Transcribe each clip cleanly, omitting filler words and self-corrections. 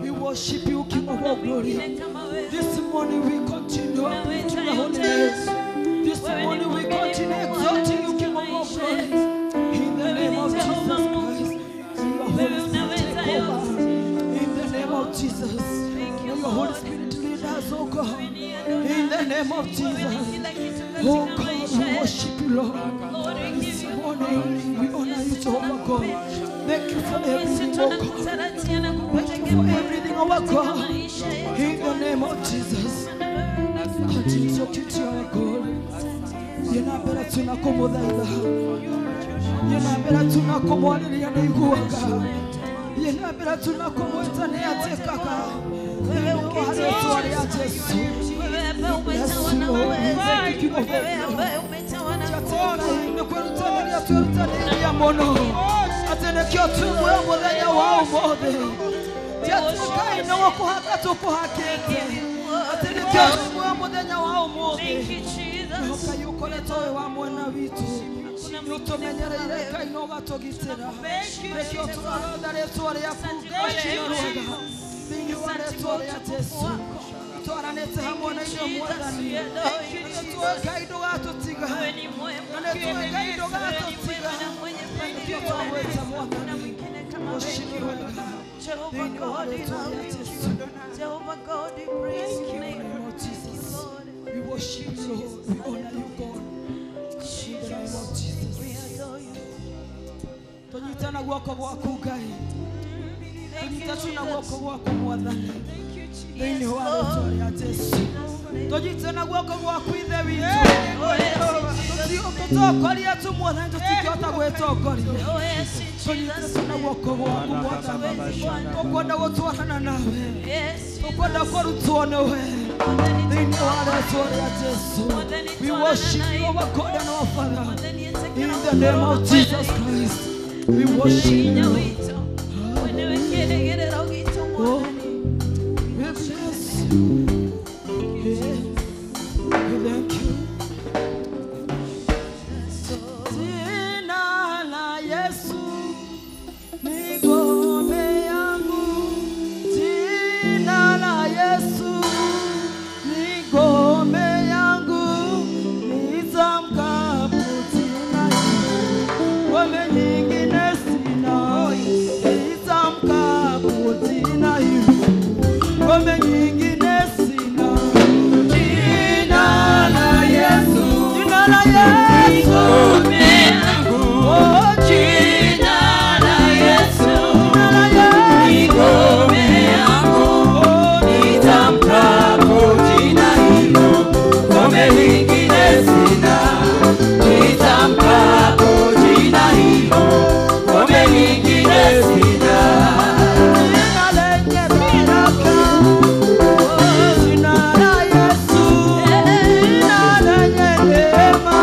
We worship you, King of all glory. This morning we continue to the holy name. This morning we continue exalting you, King of all glory. In the name of Jesus Christ, your Holy Spirit take over. In the name of Jesus, your Holy Spirit lead us, oh God. In the name of Jesus, oh God, we worship you, Lord. This morning we honor you, Jehovah God. Thank you for everything, oh God. Thank you for everything, oh God. In the name of Jesus. Continue to keep you, our God. You're not better to not come with either. You're not better to not come with any other. You're not better to not come with any other. Jehovah God, we praise you, Lord Jesus. We worship you, Lord. We honor you, God. In the name of Jesus, we adore you. Tonyitana wako wako gai. Tonyitana wako wako mwadhani. Ini wale tori ya Yesu. Tonyitana wako wako idhewi. Tonyitana kori ya tu mwadhani tukiota weto kori. Tonyitana wako wako mwadhani. Tokwenda watu wana nawe. Tokwenda kwa rutuone we. Ini wale tori ya Yesu. We worship you, our God and our Father. In the name of Jesus Christ, we worship you. Oh, we bless you. We thank you. Jina la Yesu ni ngome yangu. Jina la Yesu ni ngome yangu. Nitamkapo jina hilo. Ngome nyingine sina. Nitamkapo jina hilo. Ngome nyingine sina. Jina la Yesu. Jina la Yesu. Ngome yangu. Oh, jina la Yesu. Jina la Yesu. Ngome yangu. Oh, nitamkapo jina hilo. Ngome nyingine sina. Nitamkapo jina hilo. Ngome nyingine sina. Jina lenye baraka. Jina la Yesu. Jina lenye neema.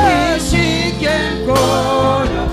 Nishike mkono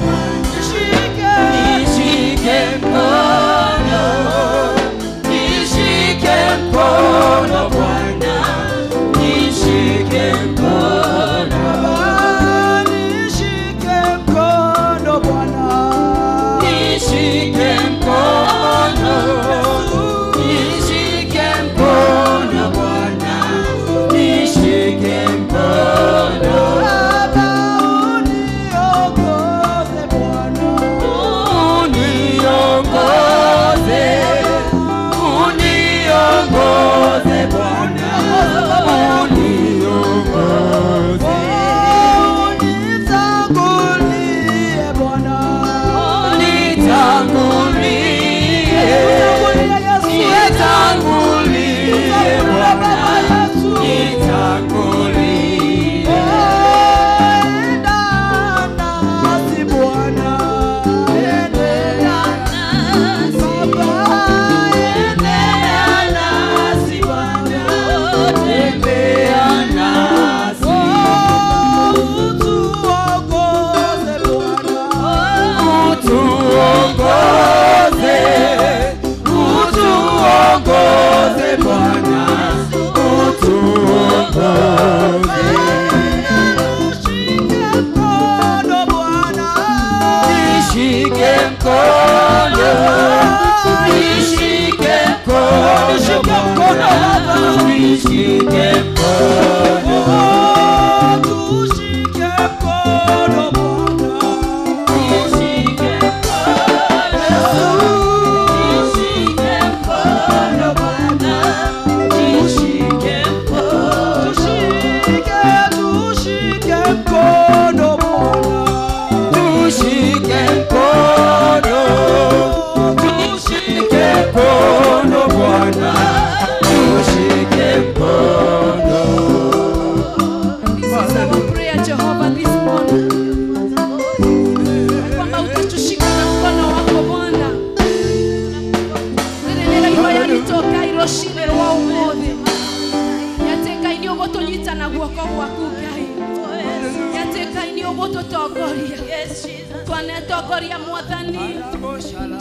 mkono, nishike mkono, nishike mkono, tushike mkono Bwana, nishike mkono Bwana, nishike mkono, tushike mkono Bwana, tushike mkono, tushike mkono Bwana, tushike mkono. This is our prayer, Jehovah, this morning. Kwamba utatushika na mkono wako Bwana. Nderera ihoya ritoka iroshine rwa umuthi. Yateka ini ugutunyita na guoko gwaku Ngai. Yateka ini ugututongoria. Twanetongoria Mwathani.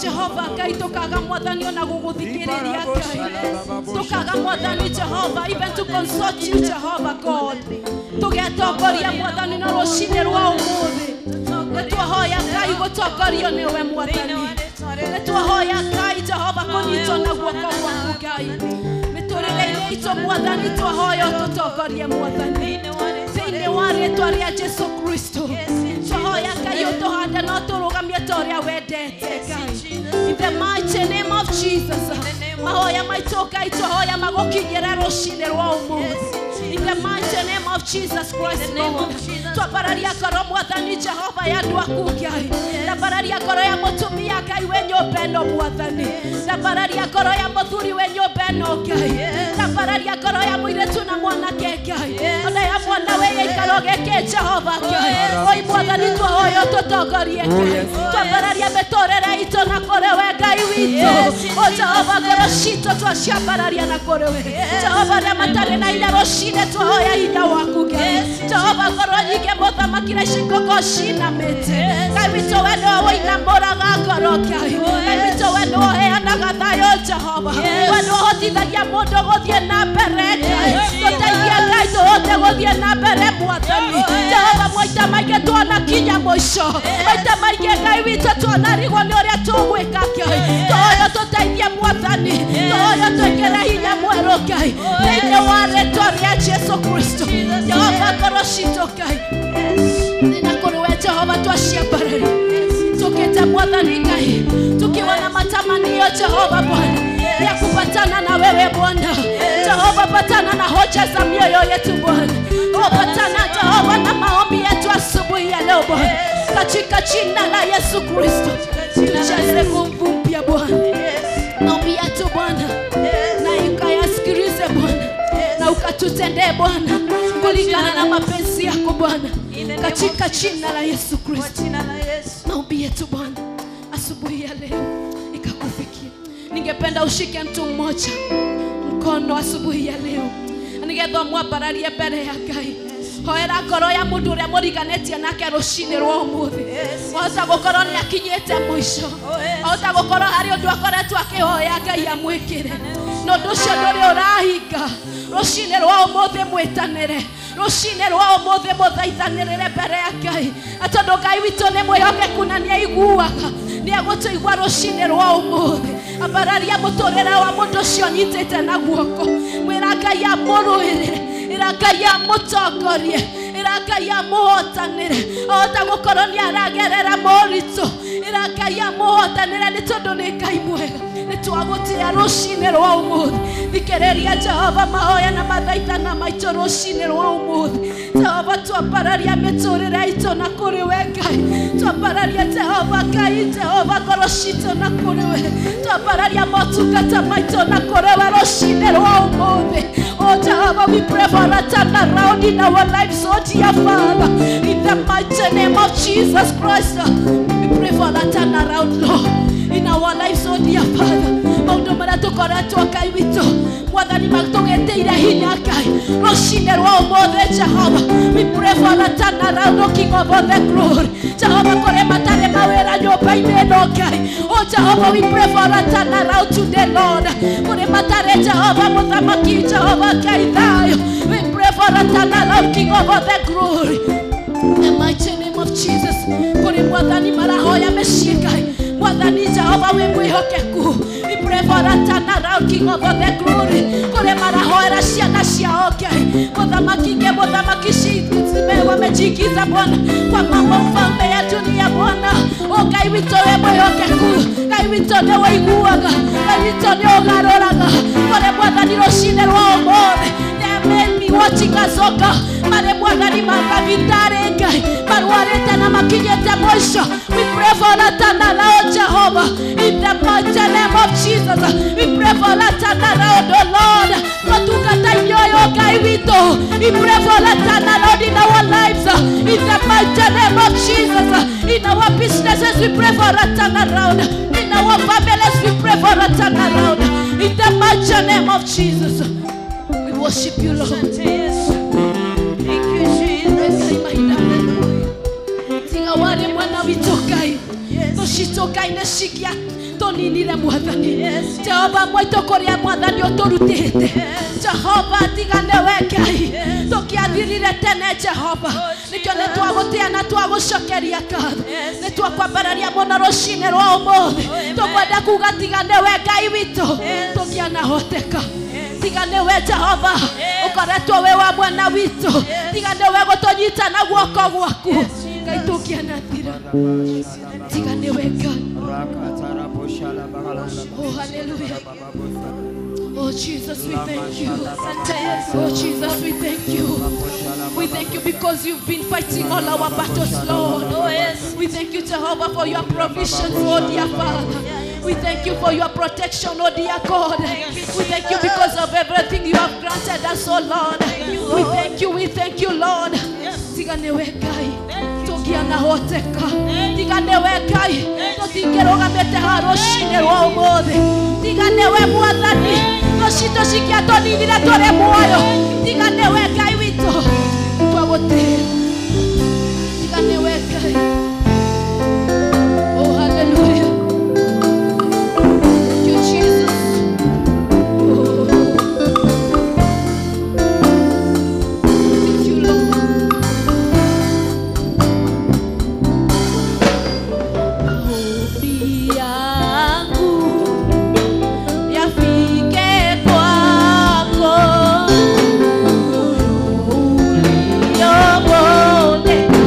Jehova Ngai tukaga Mwathani ona guguthikiriria Ngai. Tukaga Mwathani Jehova even to consult you Jehovah God. Tugetongoria Mwathani na rushine rwa umuthi. Netwahoya Ngai gutongorio niwe Mwathani. Netwahoya Ngai Jehova kunyitwo na guoko gwaku Ngai. Miturire-ini itu Mwathani twahoya ututongorie Mwathani. Thĩinĩ wa rĩĩtwa rĩa Jesu Kristo. Twahoya Ngai utuhande na uturugamie ta ũrĩa wendete Ngai. In the mighty name of Jesus. Mahoya maitũ Ngai twahoya magukinyĩre rũcinĩ rwa ũmũthĩ. In the mighty name of Jesus Christ, Lord. Twambararia ngoro Mwathani Jehova ya andũ aku Ngai. Twambararia ngoro ya mũtumia Ngai we nyũmba ĩno Mwathani. Twambararia ngoro ya mũthuri we nyũmba ĩno Ngai. Twambararia ngoro ya mũirĩtu na mwanake Ngai. Ona ya mwana we gĩikaro gĩkĩ Jehova Ngai. Oi Mwathani twahoya ũtũtongorie Ngai. Twambararia mĩtũrĩre itũ na kũrĩ we Ngai witũ. O Jehova ngoro citũ twaciambararia na kũrĩ we. Jehova arĩa matarĩ na ira rũcinĩ twahoya hinya waku Ngai. Jehova ngoro nyingĩ mũthamakire cikũngũ cinamĩte. Ngai witũ we nĩwe ũinamũraga ngoro Ngai. Ngai witũ we nĩwe ũheanaga thayũ Jehova. We nĩwe ũhotithagia mũndũ gũthiĩ na mbere Ngai. Tũteithie Ngai tũhote gũthiĩ na mbere Mwathani. Jehova maita maingĩ twanakinya mũico. Maita maingĩ Ngai witũ twanarigwo nĩ ũrĩa tũgwĩka Ngai. Tũhoya tũteithie Mwathani. Tũhoya twĩkĩre hinya mwerũ Ngai. Thĩinĩ wa rĩĩtwa rĩa Jesu Kristo. Jehova ngoro citũ Ngai. Na kũrĩ we Jehova twaciambararia. Tukĩte Mwathani Ngai. Tukiwa na matamanio Jehova Bwana ya kupatana na wewe Bwana. Jehova patana na hoja za mioyo yetu Bwana. Patana Jehova na maombi yetu asubuhi ya leo Bwana. Katika jina la Yesu Kristo. Tujaze nguvu mpya Bwana. Maombi yetu Bwana. Na ukayasikilize Bwana. Na ukatutendee Bwana kulingana na mapenzi yako Bwana. Katika jina la Yesu Kristo. Maombi yetu Bwana asubuhi ya leo ikakufikia. Ningependa ushike mtu mmoja mkono asubuhi ya leo. Nigetha mwambararie mbere ya Ngai. Hoera ngoro ya mũndũ ũrĩa mũriganĩtie nake rũcinĩ rwa ũmũthĩ. Wahota gũkorwo nĩ akinyĩte mũico. Wahota gũkorwo harĩ ũndũ akoretwo akĩhoya Ngai amwĩkĩre. Na ũndũ ũcio ndũrĩ ũrahinga. Rũcinĩ rwa ũmũthĩ mwĩtanĩre. Rũcinĩ rwa ũmũthĩ mũthaithanĩrĩre mbere ya Ngai. Tondũ Ngai witũ nĩ mwĩhokeku na nĩ aiguaga. Nĩ agũtũigua rũcinĩ rwa ũmũthĩ. Ambararia mũtũrĩre wa mũndũ ũcio nyitĩte na guoko. Mwĩra Ngai amũrũĩrĩre. Ĩra Ngai amũtongorie. Ĩra Ngai amũhotanĩre. Ahota gũkorwo nĩ aragerera moritũ. Ĩra Ngai amũhotanĩre nĩ tondũ nĩ Ngai mwega. Nĩ twagũtĩa rũcinĩ rwa ũmũthĩ. Thikĩrĩria Jehova mahoya na mathaithana maitũ rũcinĩ rwa ũmũthĩ. Jehova twambararia mĩtũrĩre itũ na kũrĩ we Ngai. Twambararia Jehova Ngai. Jehova ngoro citũ na kũrĩ we. Twambararia motungata maitũ na kũrĩ we rũcinĩ rwa ũmũthĩ. Oh Jehovah, we pray for a turnaround in our lives, oh dear Father. In the mighty name of Jesus Christ, we pray for a turnaround, Lord, in our lives, oh dear Father. Maundu marĩa tũkoretwo Ngai witũ Mwathani matũgĩtĩire hinya Ngai rũcinĩ rwa ũmũthĩ Jehova. We pray for a turnaround, O King of all the glory. Jehova kũrĩ matarĩ mawĩra nyũmba-inĩ ĩno Ngai. Oh Jehova, we pray for a turnaround today, Lord. Kũrĩ matarĩ Jehova mũthamaki Jehova Ngai thayũ. We pray for a turnaround, King of all the glory. In the mighty name of Jesus. Kũrĩ Mwathani marahoya mĩciĩ Ngai. Mwathani Jehova we mwihokeku. We pray for a turnaround, King of the glory. Kore marahoera ciana ciao Ngai. Muthamaki shitime wamejikiza Bwana kwa mambo mfalme ya dunia Bwana. O Ngai witũ we mwihokeku. Ngai witũ nĩ waiguaga. Ngai witũ nĩ ũgarũraga. Kore Mwathani rũcinĩ rwa ũmũthĩ. Me watching us, oh God. Mare Mwathani makavitare Ngai. Marwarĩte na makinyĩte mwisho. We pray for a turnaround, Jehovah. In the mighty name of Jesus. We pray for a turnaround, oh Lord. Matukata nyoyo Ngai witũ. We pray for a turnaround in our lives. In the mighty name of Jesus. In our businesses, we pray for a turnaround. In our families, we pray for a turnaround. In the mighty name of Jesus. We worship you, Lord. Thank you, Jesus. Tinga wale mwana witokai. Toshitokai na shikia. Toninire Mwathani. Jehova mwaito korea Mwathani otorutete. Jehova tigane wekai. Tokiathirire tene Jehova. Nikyo nitwagutia na twagucokeria katho. Nitwakwambararia muno rucinĩ rwa ũmũthĩ. Tukwenda kuga tigane wekai witũ. Tokiana hoteka. Tigane we Jehova. Ukoretwo we wa mwana witũ. Tigane we gũtũnyita na guoko gwaku. Ngai tũkianathira. Tigane we Ngai. Oh, hallelujah. Oh, Jesus, we thank you. Oh, Jesus, we thank you. We thank you because you've been fighting all our battles, Lord. Oh, yes. We thank you, Jehovah, for your provisions, oh, dear Father. We thank you for your protection, oh, dear God. We thank you because of everything you have granted us, oh, Lord. We thank you, Lord. Tigane wekai. Tokiana hoteka. Tigane wekai. Totingerogamete haroshine rwa ũmũthĩ. Tigane we Mwathani. Toshitoshkia toninire tore muoyo. Tigane wekai witũ. Twagũtĩĩa. Tigane wekai. Oh, hallelujah. Thank you, Jesus. Oh. Thank you, Lord. Maombi yangu yafike kwako. Moyo uliobondeka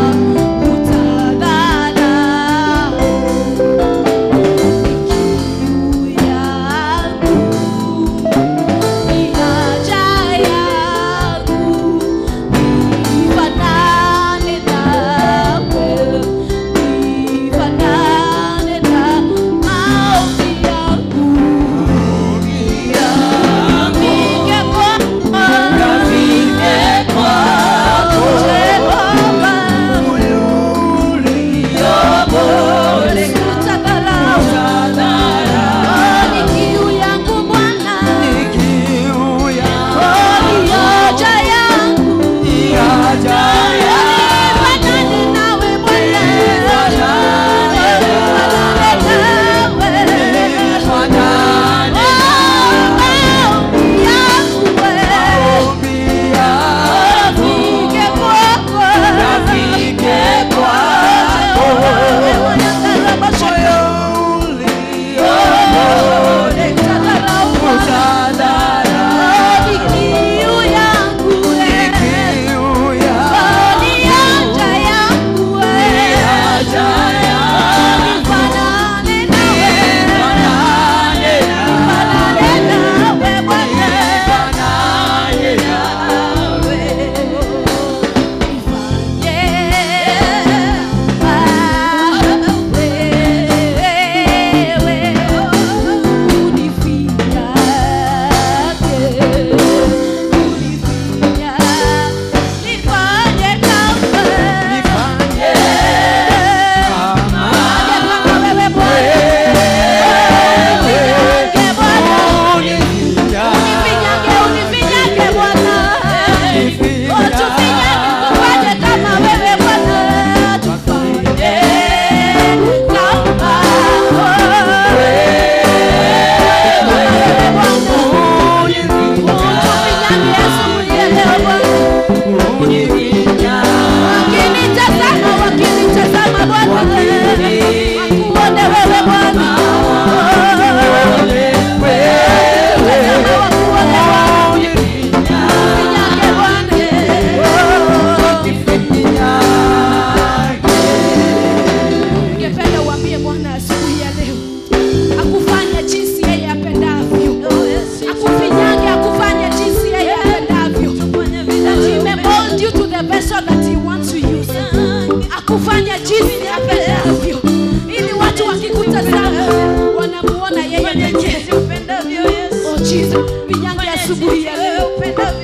Jesus. Finyange asubuhi ya leo.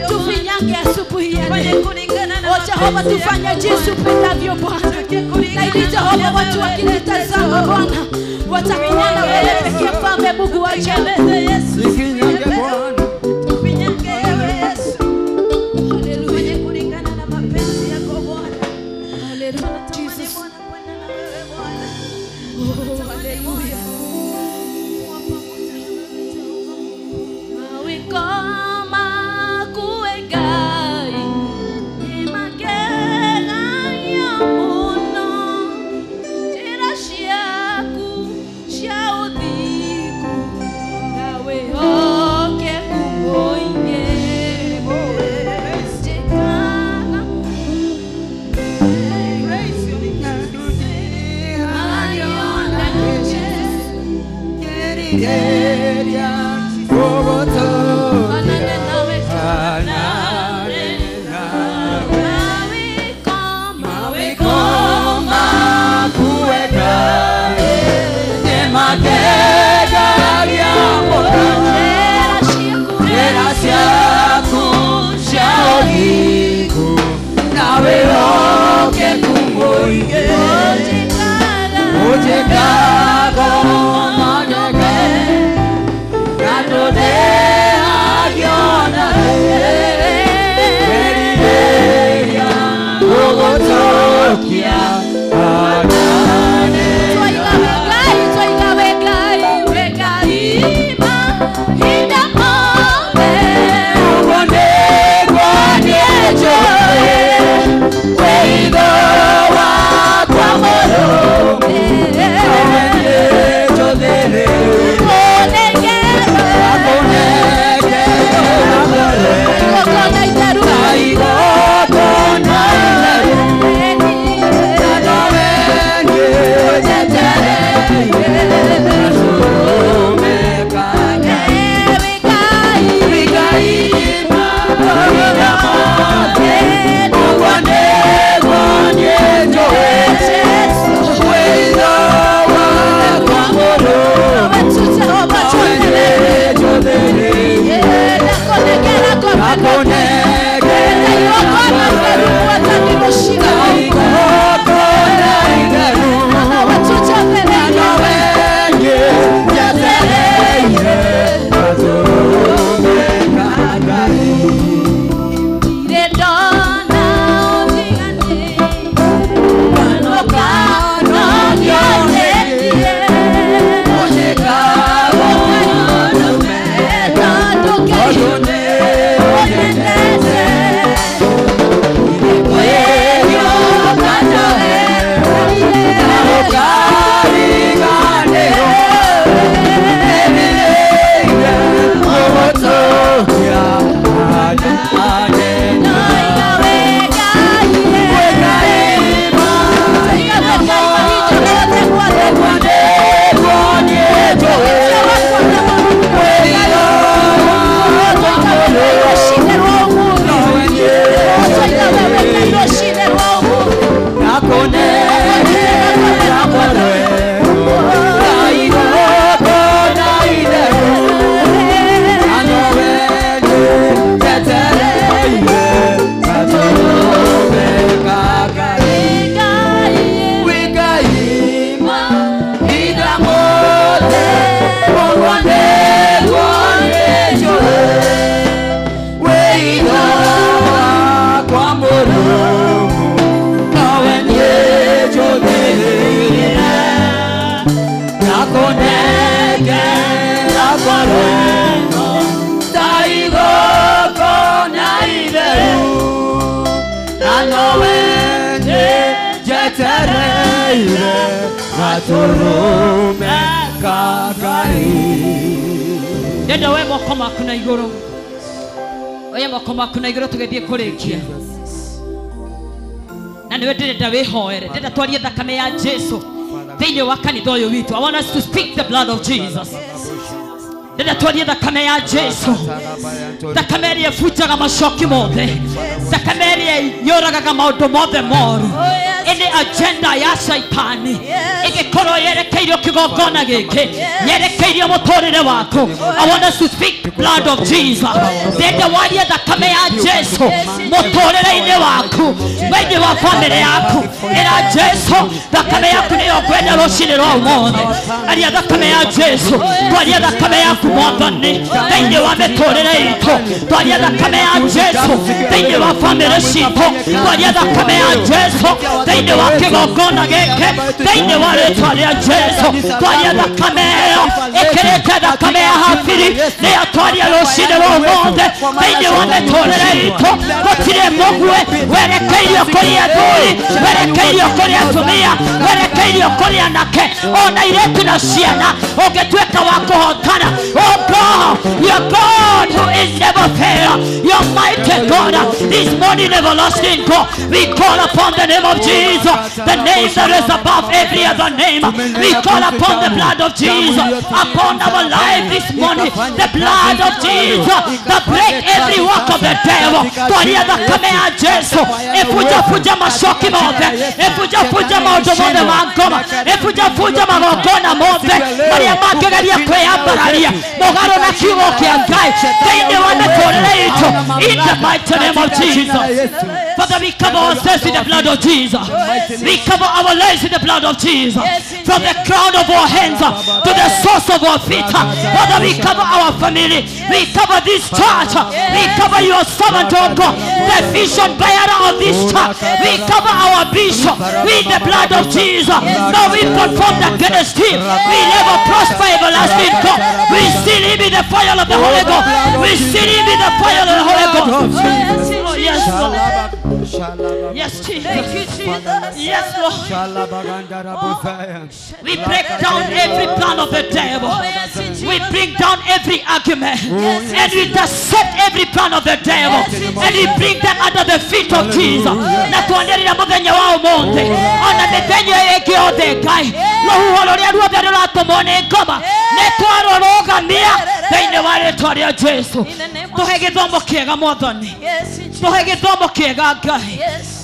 Tufinyange asubuhi ya leo. O Jehova, tufanye jinsi upendavyo Bwana. Na ili Jehova watu wakinitazama Bwana watakuona wewe pekee Mfalme Mungu wa ajabu. Sikinyange Bwana. Tufinyange ewe Yesu. Hallelujah. Fanye kulingana na mapenzi yako Bwana. Hallelujah. Jesus. Bwana kwenda na wewe Bwana. Oh, hallelujah. Mawikoma kuegai imakega ya muno tira ciaku cia uthiku nawe oke kumoinge jekana Praise your name. ayona Jesus Kerigeria Bogoto. anane nawe Anane nawe. mawikoma Kuweka Nemakega Yamoka. Gracia Shaoliku. Nawe oke kumoige. Ojekago Magega. Ganode Agiona. Kerigeria Bogotokia. Anane. Nenda we mokoma kuna iguru. Oya mokoma kuna iguru tugethie kurikia. Na niwe ndenda wihoere. Ndenda twarie thakame ya Jesu. Thiini wa kanitha uyu witu. I want us to speak the blood of Jesus. Ndenda twarie thakame ya Jesu. Thakame iria ĩbunjaga macoki mothe. Thakame iria yũragaga maũndũ mothe moru. Any agenda ya Shaitani igikorwo yerekeirio yerekeirio kigongona giki yerekeirio mutorire waku. I want us to speak blood of Jesus. Thende waria thakame ya Jesu mutorire-ini waku thĩinĩ wa family yaku. Ĩra Jesu thakame yaku nĩyo ngwenda rũcinĩ rwa ũmũthĩ. Aria thakame ya Jesu, twaria thakame yaku Mwathani thĩinĩ wa mĩtũrĩre itũ. Twaria thakame ya Jesu thĩinĩ wa family citũ. Twaria thakame ya Jesu thĩinĩ wa kĩgongona gĩkĩ thĩinĩ wa rĩĩtwa rĩa Jesu. Twaria thakame ĩyo ĩkĩrĩte thakame ya Habili nĩyo twaria rũcinĩ rwa ũmũthĩ thĩinĩ wa mĩtũrĩre itũ. Gũtirĩ mũguĩ werekeirio kũrĩ athuri, werekeirio kũrĩ atumia, werekeirio kũrĩ anake, ona airĩtu na ciana. Ũngĩtuĩka wa kũhotana, oh God, your God who is never fail, your mighty God, this morning everlasting God, we call upon the name of Jesus, the name that is above every other name. We call upon the blood of Jesus upon our life this morning, the blood of Jesus that break every work of the devil. Twaria thakame ya Jesu ĩbunjabuja macoki mothe, ĩbunjabuja maũndũ mothe ma ngoma, ĩbunjabuja magongona mothe marĩa mangĩgeria kwĩyambararia mũgarũ na kiugo kĩa Ngai thĩinĩ wa mĩtũrĩre itũ, in the mighty name of Jesus. Father, we cover ourselves in the blood of Jesus. We cover our lives in the blood of Jesus. From the crown of our hands to the source of our feet. Father, we cover our family. We cover this church. We cover your servant, oh God, the vision bearer of this church. We cover our bishop with the blood of Jesus. Now we confirm against him. We never prosper, everlasting God. We seal him in the fire of the Holy Ghost. We seal him in the fire of the Holy Ghost. Oh, yes, Lord. Yes, Jesus. Thank you, Jesus. Yes, Lord. We break down every plan of the devil. We bring down every argument. And we intercept every plan of the devil. And we bring them under the feet of Jesus. Na tuanderira muthenya wa umuthi. Ona mithenya ĩngĩ yothe Ngai. Rũhuho rũrĩa ruothe rũratũmwo nĩ ngoma nĩtwarũrũgamia thĩinĩ wa rĩĩtwa rĩa Jesu. Tũhe gĩthomo kĩega Mwathani. Tũhe gĩthomo kĩega Ngai.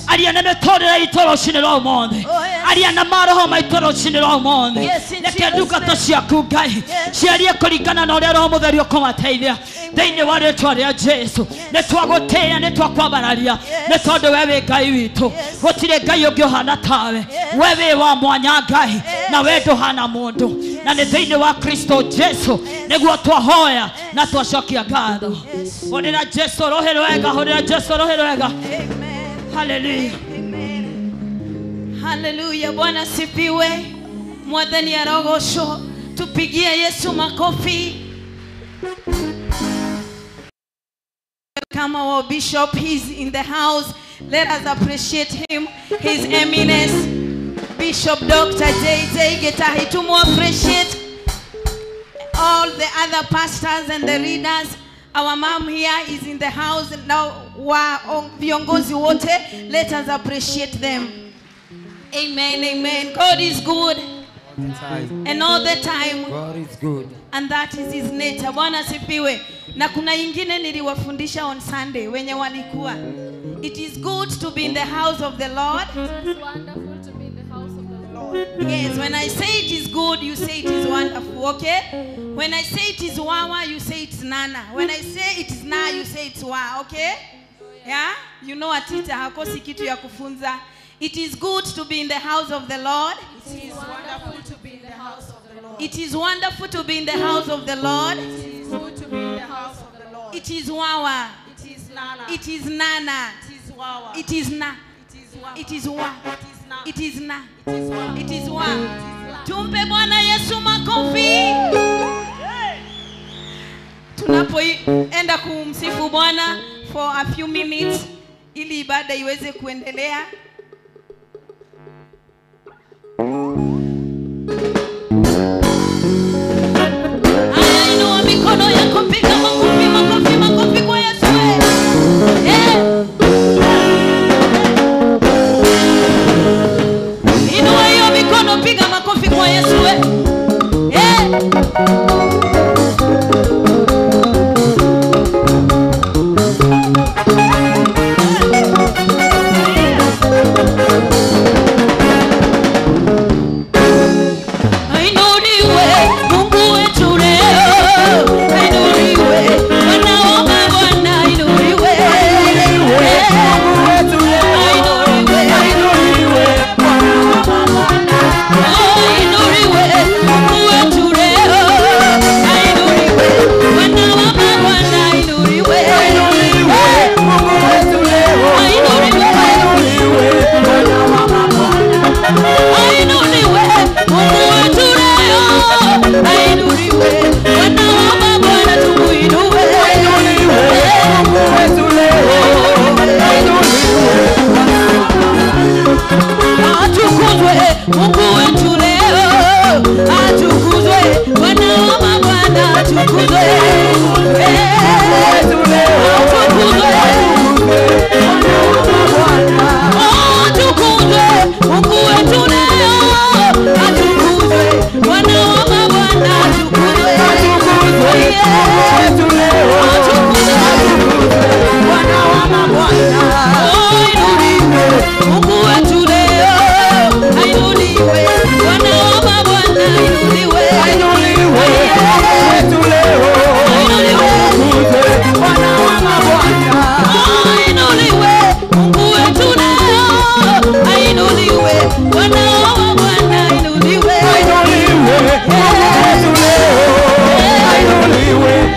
Aria na mĩtũrĩre itũ rũcinĩ rwa ũmũthĩ. Aria na maroho maitũ rũcinĩ rwa ũmũthĩ. Reke ndungata ciaku Ngai ciarie kũringana na ũrĩa Roho Mũtheru ũkũmateithia thĩinĩ wa rĩĩtwa rĩa Jesu. Nĩtwagũtĩĩa, nĩtwakwambararia nĩ tondũ we wĩ Ngai witũ. Gũtirĩ Ngai ũngĩ ũhana tawe. We wĩ wa mwanya Ngai na we ndũhana mũndũ. Na nĩ thĩinĩ wa Kristo Jesu nĩguo twahoya na twacokia ngatho. Hũrĩra Jesu rũhĩ rwega, hũrĩra Jesu rũhĩ rwega. Hallelujah. Hallelujah. Bwana sifiwe. Mwathani arogosho. Tupigie Yesu makofi. Welcome our bishop. He's in the house. Let us appreciate him. His Eminence Bishop Dr. J.J. Getahi. To more appreciate all the other pastors and the readers. Our mom here is in the house now. Viongozi wote, let us appreciate them. Amen, amen. God is good. And all the time. God is good. And that is his nature. Bwana sifiwe. Na kuna ingine niliwafundisha on Sunday wenye walikuwa. It is good to be in the house of the Lord. It is wonderful to be in the house of the Lord. Yes, when I say it is good, you say it is wonderful, okay? When I say it is wawa, you say it's nana. When I say it is na, you say it's wa, okay? Yeah? You know what it hakosi kitu ya kufunza. It is good to be in the house of the Lord. It is wonderful to be in the house of the Lord. It is wonderful to be in the house of the Lord. It is good to be in the house of the Lord. It is wawa. It is nana. It is nana. It is wawa. It is na. It is wawa. It is wa. It is na. It is na. It is wa. It is wa. It is la. Tumpe Bwana Yesu makofi. Tunapoenda kumsifu Bwana for a few minutes ili ibada iweze kuendelea. Haya, inua mikono yako, piga makofi, makofi, makofi kwa Yesu. Inua hiyo mikono, piga makofi kwa Yesu. I Ainuliwe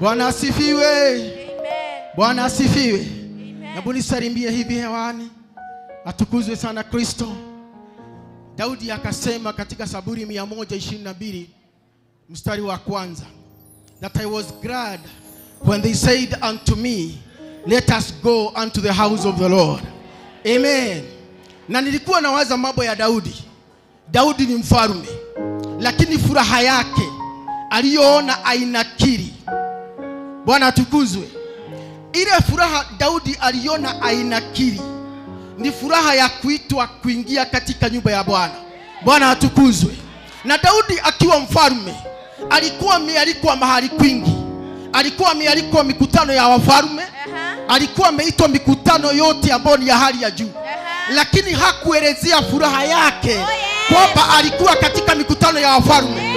Bwana asifiwe. Bwana asifiwe. Hebu nisalimie hivi hewani. Atukuzwe sana Kristo. Daudi akasema katika Zaburi 122 mstari wa kwanza, that I was glad when they said unto me, let us go unto the house of the Lord. Amen. Na nilikuwa nawaza mambo ya Daudi. Daudi ni mfalme, lakini furaha yake aliyoona ainakiri. Bwana atukuzwe. Ile furaha Daudi aliona ainakiri ni furaha ya kuitwa kuingia katika nyumba ya Bwana. Bwana atukuzwe. Na Daudi akiwa mfalme alikuwa amealikwa mahali kwingi. Alikuwa amealikwa mikutano ya wafalme. Alikuwa ameitwa mikutano yote ambayo ni ya hali ya juu. Lakini hakuelezea furaha yake kwamba alikuwa katika mikutano ya wafalme.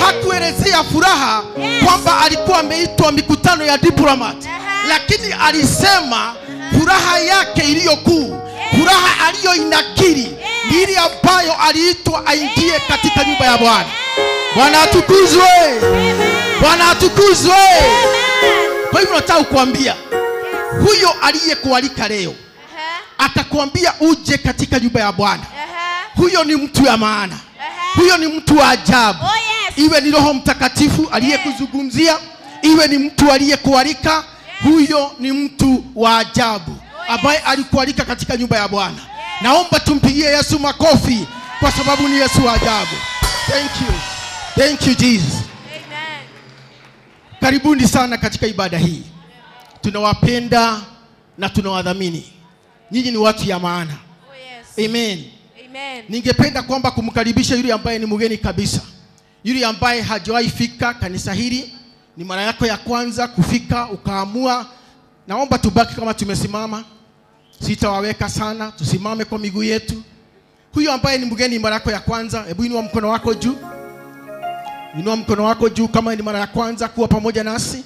Hakuelezea furaha kwamba alikuwa ameitwa mikutano ya diplomat. Lakini alisema furaha yake iliyokuu, furaha aliyoinakiri ni ile ambayo aliitwa aingie katika nyumba ya Bwana. Bwana atukuzwe. Bwana atukuzwe. Kwa hivyo nataka kukuambia, huyo aliyekualika leo akakwambia uje katika nyumba ya Bwana, huyo ni mtu ya maana. Huyo ni mtu wa ajabu. Iwe ni Roho Mtakatifu aliyekuzungumzia, iwe ni mtu aliyekualika, huyo ni mtu wa ajabu ambaye alikualika katika nyumba ya Bwana. Naomba tumpigie Yesu makofi kwa sababu ni Yesu wa ajabu. Thank you. Thank you Jesus. Amen. Karibuni sana katika ibada hii. Tunawapenda na tunawadhamini. Nyinyi ni watu ya maana. Amen. Amen. Ningependa kwamba kumkaribisha yule ambaye ni mgeni kabisa. Yule ambaye hajawahi fika kanisa hili, ni mara yako ya kwanza kufika ukaamua. Naomba tubaki kama tumesimama. Sitawaweka sana, tusimame kwa miguu yetu. Huyo ambaye ni mgeni mara yako ya kwanza, hebu inua mkono wako juu. Inua mkono wako juu kama ni mara ya kwanza kuwa pamoja nasi.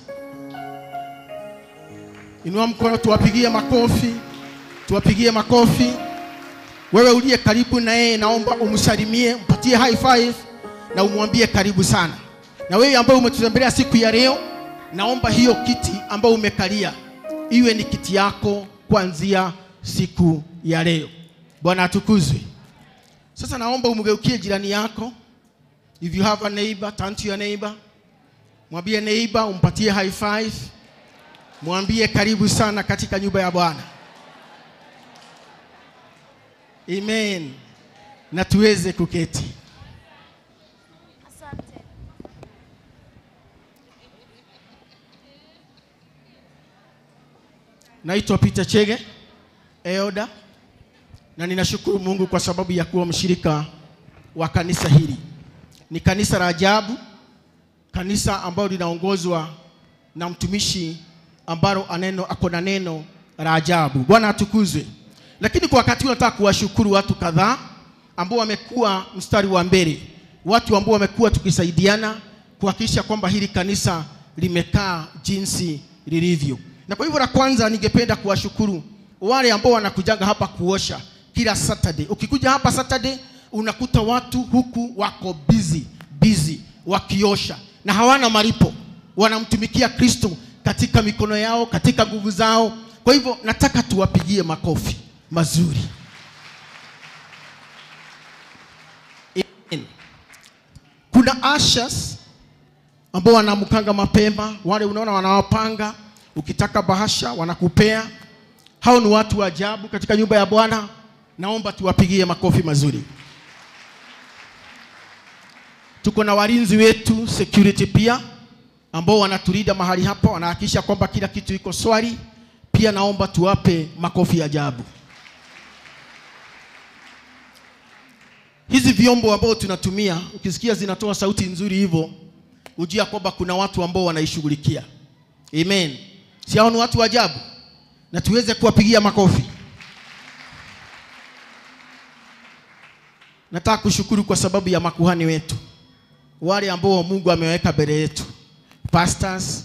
Inua mkono, tuwapigie makofi. Tuwapigie makofi. Wewe uliye karibu na yeye, naomba umsalimie, mpatie high five na umwambie karibu sana. Na wewe ambaye umetutembelea siku ya leo, naomba hiyo kiti ambayo umekalia iwe ni kiti yako kuanzia siku ya leo. Bwana atukuzwe. Sasa naomba umgeukie jirani yako. If you have a neighbor, turn to your neighbor. Mwambie neighbor, umpatie high five. Mwambie karibu sana katika nyumba ya Bwana. Amen. Na tuweze kuketi. Asante. Naitwa Peter Chege, Elder, na ninashukuru Mungu kwa sababu ya kuwa mshirika wa kanisa hili. Ni kanisa la ajabu, kanisa ambalo linaongozwa na mtumishi ambalo ako na neno la ajabu. Bwana atukuzwe. Lakini kwa wakati huu nataka kuwashukuru watu kadhaa ambao wamekuwa mstari wa mbele. Watu ambao wamekuwa tukisaidiana kuhakikisha kwamba hili kanisa limekaa jinsi lilivyo. Na kwa hivyo la kwanza ningependa kuwashukuru wale ambao wanakujanga hapa kuosha kila Saturday. Ukikuja hapa Saturday unakuta watu huku wako busy wakiosha na hawana malipo. Wanamtumikia Kristo katika mikono yao, katika nguvu zao. Kwa hivyo nataka tuwapigie makofi mazuri. Amen. Kuna ushers ambao wanamkanga mapema, wale unaona wanawapanga, ukitaka bahasha wanakupea. Hao ni watu wa ajabu katika nyumba ya Bwana. Naomba tuwapigie makofi mazuri. Tuko na walinzi wetu security pia ambao wanatulinda mahali hapa, wanahakikisha kwamba kila kitu iko swali. Pia naomba tuwape makofi ya ajabu. Hizi vyombo ambao tunatumia, ukisikia zinatoa sauti nzuri hivyo, ujia kwamba kuna watu ambao wanaishughulikia. Amen. Si hao ni watu wa ajabu? Na tuweze kuwapigia makofi. Nataka kushukuru kwa sababu ya makuhani wetu, wale ambao Mungu ameweka mbele yetu, pastors,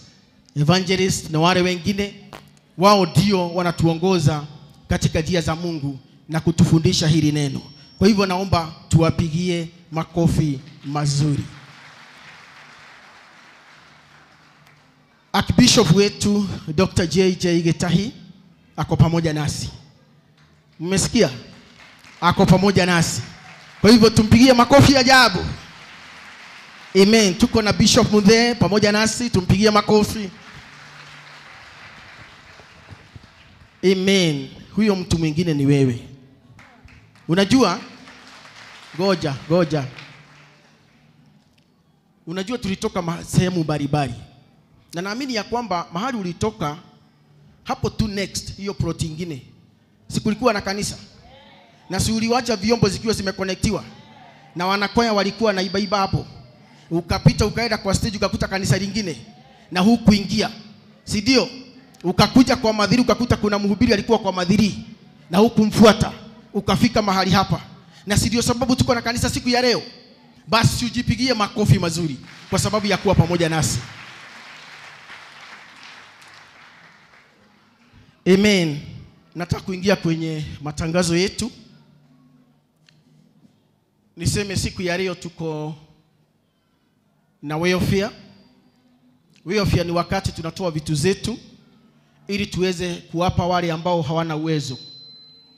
evangelists na wale wengine. Wao ndio wanatuongoza katika njia za Mungu na kutufundisha hili neno. Kwa hivyo naomba tuwapigie makofi mazuri. Archbishop wetu Dr. J.J. Getahi ako pamoja nasi. Mmesikia? Ako pamoja nasi. Kwa hivyo tumpigie makofi ya ajabu. Amen. Tuko na Bishop Mudhe pamoja nasi, tumpigie makofi. Amen. Huyo mtu mwingine ni wewe. Unajua? Goja. Unajua tulitoka sehemu mbalimbali. Na naamini ya kwamba mahali ulitoka hapo tu next hiyo plot nyingine. Sikulikuwa na kanisa. Na si uliwacha vyombo zikiwa zimeconnectiwa. Na wanakwaya walikuwa na ibaiba hapo. Ukapita ukaenda kwa stage ukakuta kanisa lingine na huku ingia. Si ndio? Ukakuja kwa madhiri ukakuta kuna mhubiri alikuwa kwa madhiri na huku mfuata. Ukafika mahali hapa. Na si ndio sababu tuko na kanisa siku ya leo. Basi ujipigie makofi mazuri kwa sababu ya kuwa pamoja nasi. Amen. Nataka kuingia kwenye matangazo yetu. Niseme siku ya leo tuko na welfare. Welfare ni wakati tunatoa vitu zetu ili tuweze kuwapa wale ambao hawana uwezo,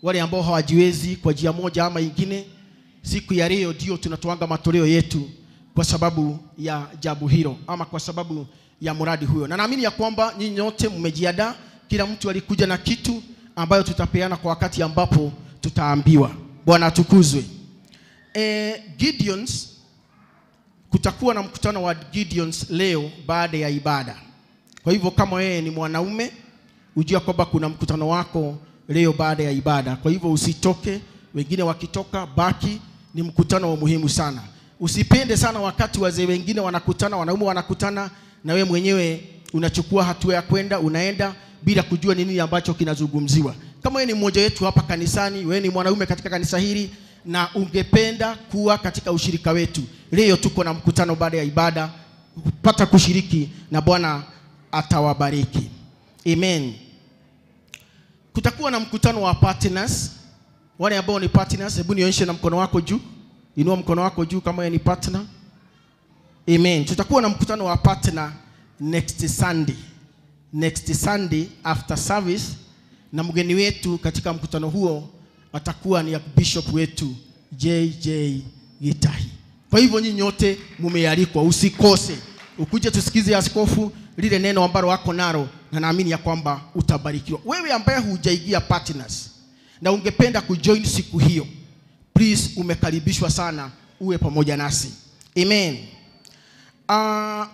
wale ambao hawajiwezi kwa njia moja ama nyingine. Siku ya leo ndio tunatoanga matoleo yetu kwa sababu ya jambo hilo ama kwa sababu ya mradi huo. Na naamini ya kwamba nyinyi nyote mmejiandaa, kila mtu alikuja na kitu ambayo tutapeana kwa wakati ambapo tutaambiwa. Bwana atukuzwe. Gideons, kutakuwa na mkutano wa Gideons leo baada ya ibada. Kwa hivyo kama wewe ni mwanaume, ujue kwamba kuna mkutano wako leo baada ya ibada. Kwa hivyo usitoke, wengine wakitoka baki, ni mkutano wa muhimu sana. Usipende sana wakati wazee wengine wanakutana, wanaume wanakutana na wewe mwenyewe unachukua hatua ya kwenda, unaenda bila kujua nini ambacho kinazungumziwa. Kama wewe ni mmoja wetu hapa kanisani, wewe ni mwanaume katika kanisa hili na ungependa kuwa katika ushirika wetu, leo tuko na mkutano baada ya ibada, pata kushiriki na Bwana atawabariki. Amen. Kutakuwa na mkutano wa partners. Wale ambao ni partners, hebu nionyeshe na mkono wako juu. Inua mkono wako juu kama wewe ni partner. Amen. Tutakuwa na mkutano wa partner next Sunday after service, na mgeni wetu katika mkutano huo atakuwa ni Bishop wetu JJ Gitahi. Kwa hivyo nyinyi nyote mumealikwa, usikose. Ukuje tusikize askofu lile neno ambalo wako nalo, na naamini ya kwamba utabarikiwa. Wewe ambaye hujaingia partners na ungependa kujoin siku hiyo, please umekaribishwa sana uwe pamoja nasi. Amen.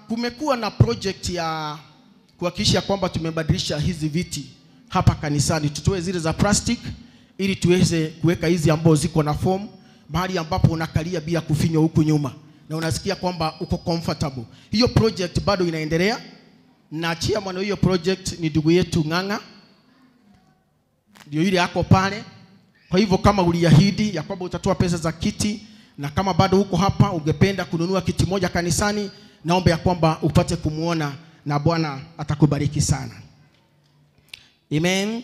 Kumekuwa na project ya kuhakikisha kwamba tumebadilisha hizi viti hapa kanisani, tutoe zile za plastic ili tuweze kuweka hizi ambazo ziko na foam, mahali ambapo unakalia bila kufinywa huku nyuma na unasikia kwamba uko comfortable. Hiyo project bado inaendelea, na chairman wa hiyo project ni ndugu yetu Ng'ang'a, ndio yule yako pale. Kwa hivyo kama uliahidi ya kwamba utatoa pesa za kiti, na kama bado uko hapa ungependa kununua kiti moja kanisani, naomba ya kwamba upate kumuona na Bwana atakubariki sana. Amen.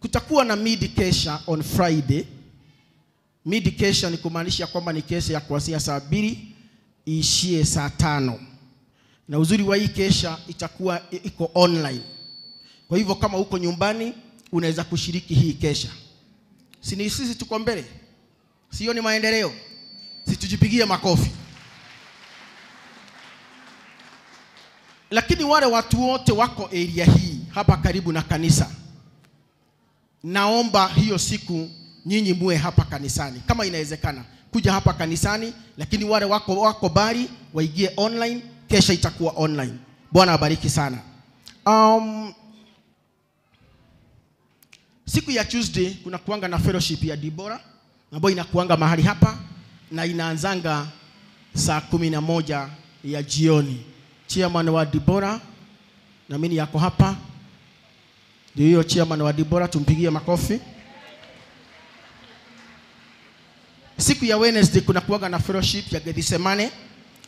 Kutakuwa na mid kesha on Friday. Mid kesha ni kumaanisha kwamba ni kesha ya kuanzia saa 2 iishie saa 5. Na uzuri wa hii kesha itakuwa iko online. Kwa hivyo kama uko nyumbani unaweza kushiriki hii kesha. Sisi tuko mbele. Sio ni maendeleo. Situjipigie makofi. Lakini wale watu wote wako area hii hapa karibu na kanisa, naomba hiyo siku nyinyi muwe hapa kanisani. Kama inawezekana kuja hapa kanisani, lakini wale wako bali waingie online, kesha itakuwa online. Bwana abariki sana. Siku ya Tuesday kuna kuanga na fellowship ya Dibora ambayo inakuanga mahali hapa na inaanzanga saa 11 ya jioni. Chairman wa Dibora na mimi yako hapa. Ndio hiyo chairman wa Dibora, tumpigie makofi. Siku ya Wednesday kuna kuanga na fellowship ya Gethsemane